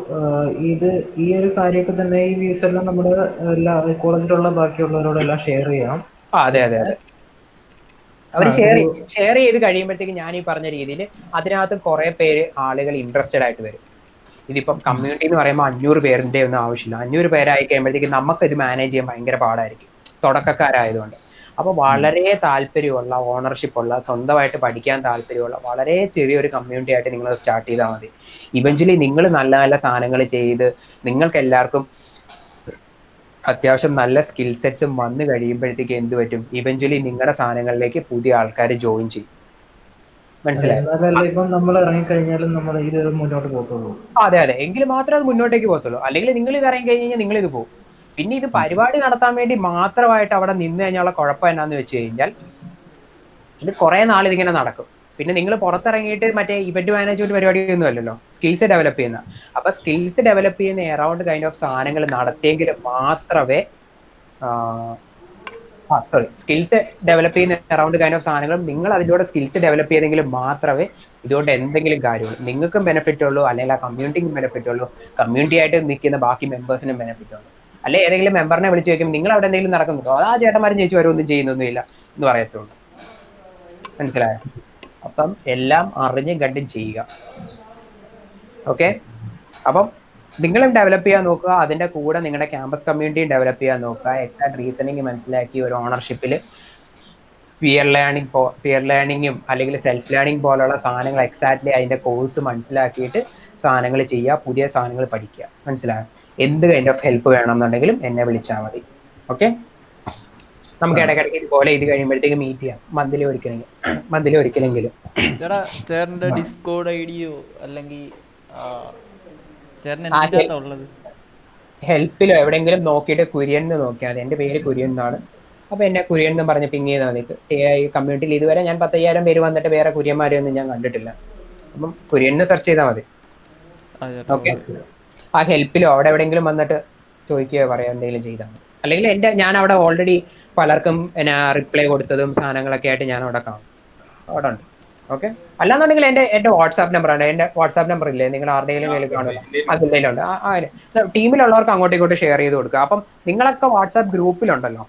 ഈ ഒരു കാര്യമൊക്കെ തന്നെ ഈ വ്യൂസ് എല്ലാം നമ്മുടെ എല്ലാ കോളേജിലുള്ള ബാക്കിയുള്ളവരോടെല്ലാം ഷെയർ ചെയ്യാം. അതെ അതെ അതെ, അവർ ഷെയർ ചെയ്ത് കഴിയുമ്പോഴത്തേക്ക് ഞാൻ ഈ പറഞ്ഞ രീതിയിൽ അതിനകത്ത് കുറെ പേര് ആളുകൾ ഇൻട്രസ്റ്റഡ് ആയിട്ട് വരും. ഇതിപ്പം കമ്മ്യൂണിറ്റി എന്ന് പറയുമ്പോൾ 500 പേരിന്റെ ഒന്നും ആവശ്യമില്ല. 500 പേരായി കഴിയുമ്പോഴത്തേക്ക് നമുക്ക് ഇത് മാനേജ് ചെയ്യാൻ ഭയങ്കര പാടായിരിക്കും, തുടക്കക്കാരായതുകൊണ്ട്. അപ്പോൾ വളരെ താല്പര്യമുള്ള, ഓണർഷിപ്പ് ഉള്ള, സ്വന്തമായിട്ട് പഠിക്കാൻ താല്പര്യമുള്ള വളരെ ചെറിയൊരു കമ്മ്യൂണിറ്റി ആയിട്ട് നിങ്ങൾ സ്റ്റാർട്ട് ചെയ്താൽ മതി. ഇവഞ്ച്വലി നിങ്ങൾ നല്ല നല്ല സാധനങ്ങൾ ചെയ്ത് നിങ്ങൾക്ക് എല്ലാവർക്കും അത്യാവശ്യം നല്ല സ്കിൽ സെറ്റ്സും വന്നു കഴിയുമ്പോഴത്തേക്ക് എന്ത് പറ്റും, ഇവഞ്ച്വലി നിങ്ങളുടെ സാധനങ്ങളിലേക്ക് പുതിയ ആൾക്കാർ ജോയിൻ ചെയ്യും. മനസ്സിലായോ? ഇപ്പം നമ്മൾ ഇറങ്ങിക്കഴിഞ്ഞാലും നമ്മൾ ഇത് മുന്നോട്ട് പോകത്തുള്ളൂ. അതെ അതെ, എങ്കിൽ മാത്രമേ അത് മുന്നോട്ടേക്ക് പോകത്തുള്ളൂ. അല്ലെങ്കിൽ നിങ്ങൾ ഇത് ഇറങ്ങി കഴിഞ്ഞ് കഴിഞ്ഞാൽ നിങ്ങൾ ഇത് പോകും. പിന്നെ ഇത് പരിപാടി നടത്താൻ വേണ്ടി മാത്രമായിട്ട് അവിടെ നിന്ന് കഴിഞ്ഞാലുള്ള കുഴപ്പം എന്നാന്ന് വെച്ച് കഴിഞ്ഞാൽ ഇത് കുറെ നാൾ ഇതിങ്ങനെ നടക്കും. പിന്നെ നിങ്ങൾ പുറത്തിറങ്ങിയിട്ട് മറ്റേ ഇവന്റ് മാനേജ്മെന്റ് പരിപാടിയൊന്നും അല്ലല്ലോ, സ്കിൽസ് ഡെവലപ്പ് ചെയ്യുന്ന. അപ്പൊ സ്കിൽസ് ഡെവലപ്പ് ചെയ്യുന്ന എറൗണ്ട് കൈൻഡ് ഓഫ് സാധനങ്ങൾ നടത്തിയെങ്കിൽ മാത്രമേ സ്കിൽസ് ഡെവലപ്പ് ചെയ്യുന്ന അറൗണ്ട് കൈൻഡ് ഓഫ് സാധനങ്ങളും നിങ്ങൾ അതിലൂടെ സ്കിൽസ് ഡെവലപ്പ് ചെയ്തെങ്കിൽ മാത്രമേ ഇതുകൊണ്ട് എന്തെങ്കിലും കാര്യമുള്ളൂ. നിങ്ങൾക്കും ബെനിഫിറ്റ് ഉള്ളൂ, അല്ലെങ്കിൽ ആ കമ്മ്യൂണിറ്റിക്കും ബെനിഫിറ്റ് ഉള്ളൂ, കമ്മ്യൂണിറ്റി ആയിട്ട് നിൽക്കുന്ന ബാക്കി മെമ്പേഴ്സിനും ബെനിഫിറ്റ് ഉള്ളൂ. അല്ലെ ഏതെങ്കിലും മെമ്പറിനെ വിളിച്ച് ചോദിക്കുമ്പോൾ നിങ്ങൾ അവിടെ എന്തെങ്കിലും നടക്കുന്നുണ്ടോ, ആ ചേട്ടന്മാരും ചേച്ചി വരും ഒന്നും ചെയ്യുന്നൊന്നുമില്ല എന്ന് പറയത്തുള്ളൂ. മനസ്സിലായോ? അപ്പം എല്ലാം അറിഞ്ഞും കണ്ടും ചെയ്യുക. ഓക്കെ, അപ്പം നിങ്ങളും ഡെവലപ്പ് ചെയ്യാൻ നോക്കുക, അതിൻ്റെ കൂടെ നിങ്ങളുടെ ക്യാമ്പസ് കമ്മ്യൂണിറ്റിയും ഡെവലപ്പ് ചെയ്യാൻ നോക്കുക. എക്സാക്ട് റീസണിങ് മനസ്സിലാക്കി ഒരു ഓണർഷിപ്പിൽ പിയർ ലേണിങ്ങും അല്ലെങ്കിൽ സെൽഫ് ലേണിംഗ് പോലുള്ള സാധനങ്ങൾ എക്സാക്ട്ലി അതിൻ്റെ കോഴ്സ് മനസ്സിലാക്കിയിട്ട് സാധനങ്ങൾ ചെയ്യുക, പുതിയ സാധനങ്ങൾ പഠിക്കുക. മനസ്സിലായോ? എന്ത് കൈൻഡ് ഓഫ് ഹെൽപ്പ് വേണമെന്നുണ്ടെങ്കിലും എന്നെ വിളിച്ചാൽ മതി. ഓക്കെ, നമുക്ക് ഇടയ്ക്കിടയ്ക്ക് ഇതുപോലെ ഇത് കഴിയുമ്പോഴത്തേക്ക് മീറ്റ് ചെയ്യാം, മന്ത്ലി ഒരിക്കലെങ്കിലും. ചേട്ടാ, ചേട്ടൻ്റെ ഡിസ്കോഡ് ഐഡിയോ അല്ലെങ്കിൽ ഹെൽപ്പിലോ എവിടെയെങ്കിലും നോക്കിയിട്ട് കുര്യൻ എന്ന് നോക്കിയാൽ മതി. എൻ്റെ പേര് കുര്യൻ എന്നാണ്. അപ്പോൾ എന്നെ കുര്യൻ എന്ന് പറഞ്ഞ് പിങ് ചെയ്താൽ മതി. കമ്മ്യൂണിറ്റിയിൽ ഇതുവരെ ഞാൻ 10,000 പേര് വന്നിട്ട് വേറെ കുര്യന്മാരെയൊന്നും ഞാൻ കണ്ടിട്ടില്ല. അപ്പം കുര്യൻ എന്ന് സെർച്ച് ചെയ്താൽ മതി. ഓക്കെ, ആ ഹെൽപ്പിലോ അവിടെ എവിടെയെങ്കിലും വന്നിട്ട് ചോദിക്കുകയോ പറയാോ എന്തെങ്കിലും ചെയ്താൽ മതി. അല്ലെങ്കിൽ ഞാൻ അവിടെ ഓൾറെഡി പലർക്കും എന്നാ റിപ്ലൈ കൊടുത്തതും സാധനങ്ങളൊക്കെ ആയിട്ട് ഞാൻ അവിടെ കാണും, അവിടെ ഉണ്ട്. ഓക്കെ, അല്ലാന്നുണ്ടെങ്കിൽ എൻ്റെ വാട്സാപ്പ് നമ്പറാണ്. എൻ്റെ വാട്സാപ്പ് നമ്പർ ഇല്ലേ, നിങ്ങൾ ആരുടെയെങ്കിലും കയ്യിൽ കാണുമല്ലോ, അതിലുണ്ട്. ടീമിലുള്ളവർക്ക് അങ്ങോട്ടും ഇങ്ങോട്ടും ഷെയർ ചെയ്ത് കൊടുക്കുക. അപ്പം നിങ്ങളൊക്കെ വാട്സാപ്പ് ഗ്രൂപ്പിലുണ്ടല്ലോ.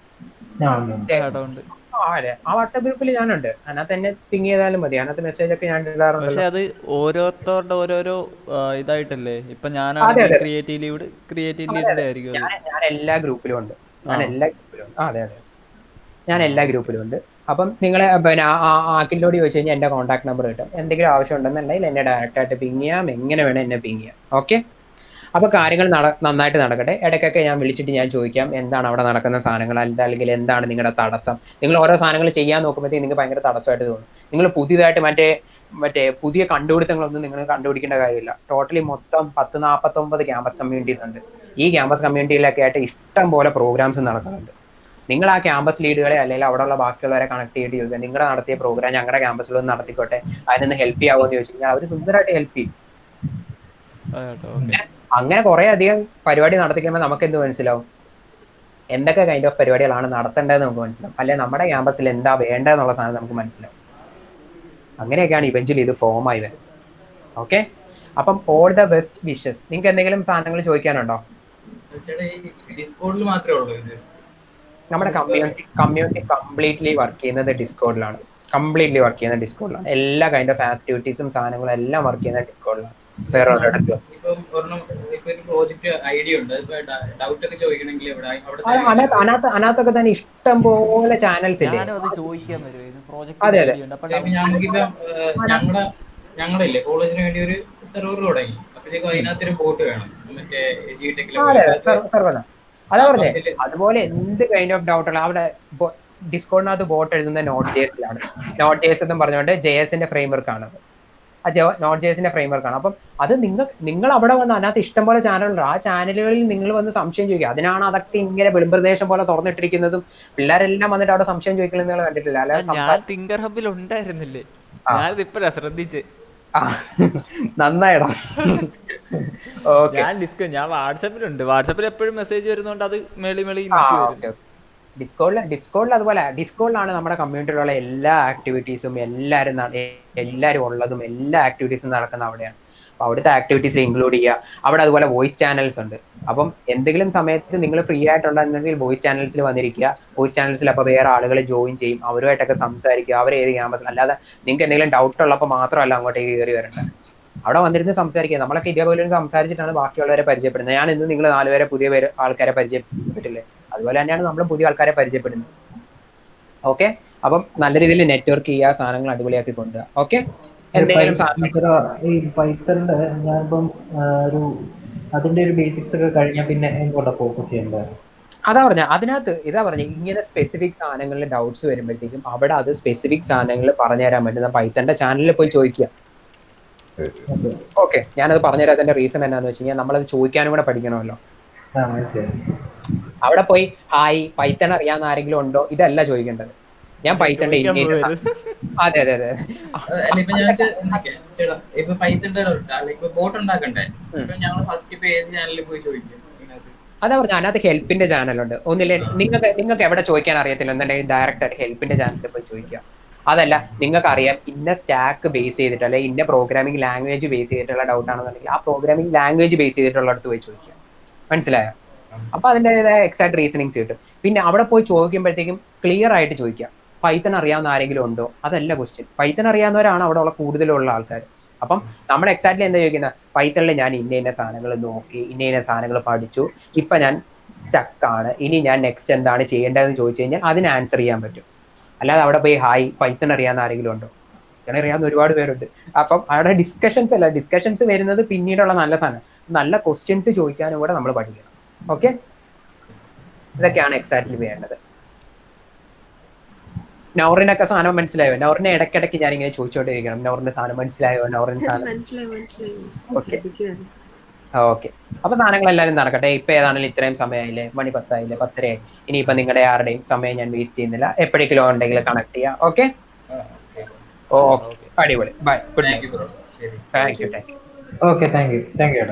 അതെ, ആ വാട്സാപ്പ് ഗ്രൂപ്പിൽ ഞാനുണ്ട്. അതിനകത്ത് എന്നെ പിങ് ചെയ്താലും മതി, അതിനകത്ത് മെസ്സേജ് ഒക്കെ ഞാൻ ഇടാറുണ്ട്. പക്ഷെ അത് ഓരോരുത്തരുടെ ഓരോരോ ഇതായിട്ടല്ലേ. ഇപ്പൊ ഞാൻ ക്രിയേറ്റീവ് ലീഡ് ആയിരിക്കും. ഞാൻ എല്ലാ ഗ്രൂപ്പിലും ഉണ്ട്. അതെ അതെ, ഞാൻ എല്ലാ ഗ്രൂപ്പിലും ഉണ്ട്. അപ്പം നിങ്ങൾ പിന്നെ ആക്കിലോട് ചോദിച്ചു കഴിഞ്ഞാൽ എൻ്റെ കോൺടാക്ട് നമ്പർ കിട്ടും. എന്തെങ്കിലും ആവശ്യം ഉണ്ടെന്നുണ്ടെങ്കിൽ എന്നെ ഡയറക്റ്റായിട്ട് പിങ് ചെയ്യാം, എങ്ങനെ വേണം എന്നെ പിങ് ചെയ്യാം. ഓക്കെ, അപ്പോൾ കാര്യങ്ങൾ നന്നായിട്ട് നടക്കട്ടെ. ഇടയ്ക്കൊക്കെ ഞാൻ വിളിച്ചിട്ട് ഞാൻ ചോദിക്കാം എന്താണ് അവിടെ നടക്കുന്ന സാധനങ്ങൾ, അല്ലെങ്കിൽ എന്താണ് നിങ്ങളുടെ തടസ്സം. നിങ്ങൾ ഓരോ സാധനങ്ങൾ ചെയ്യാൻ നോക്കുമ്പോഴത്തേക്ക് നിങ്ങൾക്ക് ഭയങ്കര തടസ്സമായിട്ട് തോന്നും. നിങ്ങൾ പുതിയതായിട്ട് മറ്റേ പുതിയ കണ്ടുപിടുത്തങ്ങളൊന്നും നിങ്ങൾ കണ്ടുപിടിക്കേണ്ട കാര്യമില്ല. ടോട്ടലി മൊത്തം 10-49 ക്യാമ്പസ് കമ്മ്യൂണിറ്റീസ് ഉണ്ട്. ഈ ക്യാമ്പസ് കമ്മ്യൂണിറ്റിയിലൊക്കെ ആയിട്ട് ഇഷ്ടം പോലെ പ്രോഗ്രാംസ് നടക്കുന്നുണ്ട്. നിങ്ങൾ ആ ക്യാമ്പസ് ലീഡുകളെ അല്ലെങ്കിൽ അവിടെയുള്ള ബാക്കിയുള്ളവരെ കണക്ട് ചെയ്തിട്ട് ചോദിക്കുക, നിങ്ങളുടെ നടത്തിയ പ്രോഗ്രാം ഞങ്ങളുടെ ക്യാമ്പസിലൊന്നും നടത്തിക്കോട്ടെ, അതിനൊന്ന് ഹെൽപ്പ് ചെയ്യാവോ എന്ന് ചോദിച്ചു കഴിഞ്ഞാൽ അവർ സുന്ദരമായിട്ട് ഹെൽപ്പ് ചെയ്യും. കേട്ടോ. ഓക്കെ. അങ്ങനെ കുറെ അധികം പരിപാടി നടത്തിക്കുമ്പോൾ നമുക്ക് എന്ത് മനസ്സിലാവും, എന്തൊക്കെ കൈൻഡ് ഓഫ് പരിപാടികളാണ് നടത്തേണ്ടതെന്ന് നമുക്ക് മനസ്സിലാവും, അല്ലെ നമ്മുടെ ക്യാമ്പസിൽ എന്താ വേണ്ടതെന്നുള്ള സാധനം നമുക്ക് മനസ്സിലാവും. അങ്ങനെയൊക്കെയാണ് ഇവഞ്ച്വലി ഇത് ഫോം ആയി വരുന്നത്. ഓക്കെ, അപ്പം ഓൾ ദ ബെസ്റ്റ് വിഷസ്. നിങ്ങൾക്ക് എന്തെങ്കിലും സാധനങ്ങൾ ചോദിക്കാനുണ്ടോ? ഡിസ്കോഡിൽ മാത്രമേ ഉള്ളൂ ഇത്? നമ്മുടെ കമ്മ്യൂണിറ്റി കംപ്ലീറ്റ്ലി വർക്ക് ചെയ്യുന്നത് ഡിസ്കോഡിലാണ്. എല്ലാ കൈൻഡ് ഓഫ് ആക്ടിവിറ്റീസും സാധനങ്ങളും എല്ലാം വർക്ക് ചെയ്യുന്നത് ഡിസ്കോഡിലാണ്. വേറെ ഒരിടത്തും പ്രോജക്റ്റ് ഐഡിയ ഉണ്ട്, ഡൗട്ട് ഒക്കെ ചോദിക്കണമെങ്കിൽ അതിനകത്തൊക്കെ തന്നെ ഇഷ്ടം പോലെ ചാനൽസ് ഇല്ലേ? ഞാനും അത് ചോദിക്കാൻ വരുമായിരുന്നു. അതെ, അതെ. ഞങ്ങളില്ലേ കോളേജിന് വേണ്ടി ഒരു സെർവർ തുടങ്ങി, അപ്പോഴത്തേക്കും അതിനകത്തൊരു ബോട്ട് വേണം, മറ്റേ അതാ പറഞ്ഞേ. അതുപോലെ എന്ത് കൈൻഡ് ഓഫ് ഡൗട്ടുള്ള അവിടെ ഡിസ്കോഡിനകത്ത് ബോട്ട് എഴുതുന്ന നോട്ട് ജെഎസിലാണ്. നോട്ട് ജെഎസ് എന്നും പറഞ്ഞുകൊണ്ട് ജെഎസിന്റെ ഫ്രെയിംവർക്ക് ആണ്. നോട്ട് ജെഎസിന്റെ ഫ്രെയിംവർക്ക് ആണ്. അപ്പം അത് നിങ്ങൾ അവിടെ വന്ന് അതിനകത്ത് ഇഷ്ടംപോലെ ചാനലുണ്ട്. ആ ചാനലുകളിൽ നിങ്ങൾ വന്ന് സംശയം ചോദിക്കുക. അതിനാണ് അതൊക്കെ ഇങ്ങനെ വെളിമ്പ്രദേശം പോലെ തുറന്നിട്ടിരിക്കുന്നതും പിള്ളേരെല്ലാം വന്നിട്ട് അവിടെ സംശയം ചോദിക്കുന്നത് നിങ്ങൾ കണ്ടിട്ടില്ല? ഞാൻ തിങ്കർ ഹബിൽ ഉണ്ടായിരുന്നില്ലേ, ഞാനിത് ഇപ്പഴാ ശ്രദ്ധിച്ച്. നന്നായിടാ. ഞാൻ വാട്സാപ്പിലുണ്ട്. വാട്സാപ്പിൽ എപ്പോഴും മെസ്സേജ് വരുന്നോണ്ട് അത് മേളി ഡിസ്കോഡിൽ അതുപോലെ ഡിസ്കോഡിലാണ് നമ്മുടെ കമ്മ്യൂണിറ്റിയിലുള്ള എല്ലാ ആക്ടിവിറ്റീസും എല്ലാവരും ഉള്ളതും എല്ലാ ആക്ടിവിറ്റീസും നടക്കുന്ന അവിടെയാണ്. അപ്പൊ അവിടുത്തെ ആക്ടിവിറ്റീസ് ഇൻക്ലൂഡ് ചെയ്യുക. അവിടെ അതുപോലെ വോയിസ് ചാനൽസ് ഉണ്ട്. അപ്പം എന്തെങ്കിലും സമയത്ത് നിങ്ങൾ ഫ്രീ ആയിട്ടുണ്ടെങ്കിൽ വോയിസ് ചാനൽസിൽ വന്നിരിക്കുക. വോയിസ് ചാനൽസിൽ അപ്പോൾ വേറെ ആളുകൾ ജോയിൻ ചെയ്യും, അവരുമായിട്ടൊക്കെ സംസാരിക്കുക. അവർ ഏത് ക്യാമ്പസ്, അല്ലാതെ നിങ്ങൾക്ക് എന്തെങ്കിലും ഡൗട്ട് ഉള്ളപ്പോൾ മാത്രമല്ല അങ്ങോട്ടേക്ക് കയറി വരേണ്ടത്. അവിടെ വന്നിരുന്ന് സംസാരിക്കുക. നമ്മളൊക്കെ ഇതേപോലെ സംസാരിച്ചിട്ടാണ് ബാക്കിയുള്ളവരെ പരിചയപ്പെടുന്നത്. ഞാൻ ഇന്ന് നിങ്ങൾ 4 പേരെ പുതിയ ആൾക്കാരെ പരിചയപ്പെട്ടില്ലേ, അതുപോലെ തന്നെയാണ് നമ്മൾ പുതിയ ആൾക്കാരെ പരിചയപ്പെടുന്നത്. ഓക്കെ, അപ്പം നല്ല രീതിയിൽ നെറ്റ്വർക്ക് ചെയ്യുക, സാധനങ്ങൾ അടിപൊളിയാക്കി കൊണ്ടുപോകുക. ഓക്കെ, എന്തെങ്കിലും ഈ പൈത്തണിന്റെ ഞാനിപ്പം അതിന്റെ ഒരു ബേസിക്സ് ഒക്കെ കഴിഞ്ഞാൽ പിന്നെ എങ്ങോട്ടാ ഫോക്കസ് ചെയ്യേണ്ടത്? അതാ പറഞ്ഞ ഇങ്ങനെ സ്പെസിഫിക് സാധനങ്ങളിൽ ഡൗട്ട്സ് വരുമ്പോഴത്തേക്കും അവിടെ അത് സ്പെസിഫിക് സാധനങ്ങൾ പറഞ്ഞുതരാൻ പറ്റുന്ന പൈത്തണിന്റെ ചാനലിൽ പോയി ചോദിക്കുക. ഓക്കെ, ഞാനത് പറഞ്ഞുതരാത്തിന്റെ റീസൺ എന്നാന്ന് വെച്ച് കഴിഞ്ഞാൽ നമ്മളത് ചോദിക്കാനും കൂടെ പഠിക്കണമല്ലോ. അവിടെ പോയി ഹായ് പൈത്തൺ അറിയാവുന്ന ആരെങ്കിലും ഉണ്ടോ ഇതല്ല ചോദിക്കേണ്ടത്. ഞാൻ പൈത്തണിന്റെ അതെ അതെ അതെ ഇപ്പൊ പൈത്തണിന്റെ ബോട്ട് ഉണ്ടാക്കണ്ടേ, ഞങ്ങൾ ഫസ്റ്റ് ഇപ്പൊ ഏത് ചാനലിൽ പോയി ചോദിക്കും? അതാ പറഞ്ഞ അതിനകത്ത് ഹെൽപ്പിന്റെ ചാനലുണ്ട്. ഒന്നില്ലേ നിങ്ങൾക്ക് എവിടെ ചോദിക്കാൻ അറിയത്തില്ല എന്നുണ്ടെങ്കിൽ ഡയറക്റ്റ് ആയിട്ട് ഹെൽപ്പിന്റെ ചാനലിൽ പോയി ചോദിക്കുക. അതല്ല നിങ്ങൾക്ക് അറിയാം ഇന്ന സ്റ്റാക്ക് ബേസ് ചെയ്തിട്ട് അല്ലെ ഇന്ന പ്രോഗ്രാമിംഗ് ലാംഗ്വേജ് ബേസ് ചെയ്തിട്ടുള്ള ഡൗട്ട് ആണെന്നുണ്ടെങ്കിൽ ആ പ്രോഗ്രാമിംഗ് ലാംഗ്വേജ് ബേസ് ചെയ്തിട്ടുള്ള അടുത്ത് പോയി ചോദിക്കുക. മനസ്സിലായോ? അപ്പൊ അതിൻ്റെതായ എക്സാക്ട് റീസണിങ്സ് കിട്ടും. പിന്നെ അവിടെ പോയി ചോദിക്കുമ്പോഴത്തേക്കും ക്ലിയർ ആയിട്ട് ചോദിക്കാം, പൈത്തൺ അറിയാവുന്ന ആരെങ്കിലും ഉണ്ടോ? അതല്ല ക്വസ്റ്റ്യൻ. പൈത്തൺ അറിയാവുന്നവരാണ് അവിടെ ഉള്ള കൂടുതലുള്ള ആൾക്കാർ. അപ്പം നമ്മൾ എക്സാക്ട്ലി എന്താ ചോദിക്കുന്നത്, പൈത്തണിൽ ഞാൻ ഇന്ന സാധനങ്ങൾ നോക്കി ഇന്ന സാധനങ്ങൾ പഠിച്ചു, ഇപ്പൊ ഞാൻ സ്റ്റക്കാണ്, ഇനി ഞാൻ നെക്സ്റ്റ് എന്താണ് ചെയ്യേണ്ടതെന്ന് ചോദിച്ചു കഴിഞ്ഞാൽ അതിന് ആൻസർ ചെയ്യാൻ പറ്റും. അല്ലാതെ അവിടെ പോയി ഹായ് പൈത്തൺ അറിയാവുന്ന ആരെങ്കിലും ഉണ്ടോ? പൈത്തൺ അറിയാവുന്ന ഒരുപാട് പേരുണ്ട്. അപ്പം അവിടെ ഡിസ്കഷൻസ് വരുന്നത് പിന്നീടുള്ള നല്ല സാധനം, നല്ല ക്വസ്റ്റ്യൻസ് ചോദിക്കാനും കൂടെ നമ്മൾ പഠിക്കണം. ഓക്കെ, ഇതൊക്കെയാണ് എക്സാക്ട്ലി വേണ്ടത്. നൗറിനൊക്കെ സാധനം മനസ്സിലായോ? നൗറിനെ ഇടയ്ക്കിടയ്ക്ക് ഞാൻ ഇങ്ങനെ ചോദിച്ചോണ്ടിരിക്കണം, നൗറിന്റെ സാധനം മനസ്സിലായോ, നൗറിൻ സാധനം. ഓക്കെ, അപ്പൊ സാധനങ്ങൾ എല്ലാവരും നടക്കട്ടെ. ഇപ്പൊ ഏതാണെങ്കിലും ഇത്രയും സമയമായില്ലേ, മണി 10 ആയില്ലേ, 10:30 ആയി. ഇനിയിപ്പൊ നിങ്ങളുടെ ആരുടെയും സമയം ഞാൻ വേസ്റ്റ് ചെയ്യുന്നില്ല. എപ്പോഴേക്കും ഉണ്ടെങ്കിൽ കണക്ട് ചെയ്യാം. ഓക്കെ, ഓക്കെ, അടിപൊളി. Bye, good night. Thank you. Okay, thank U.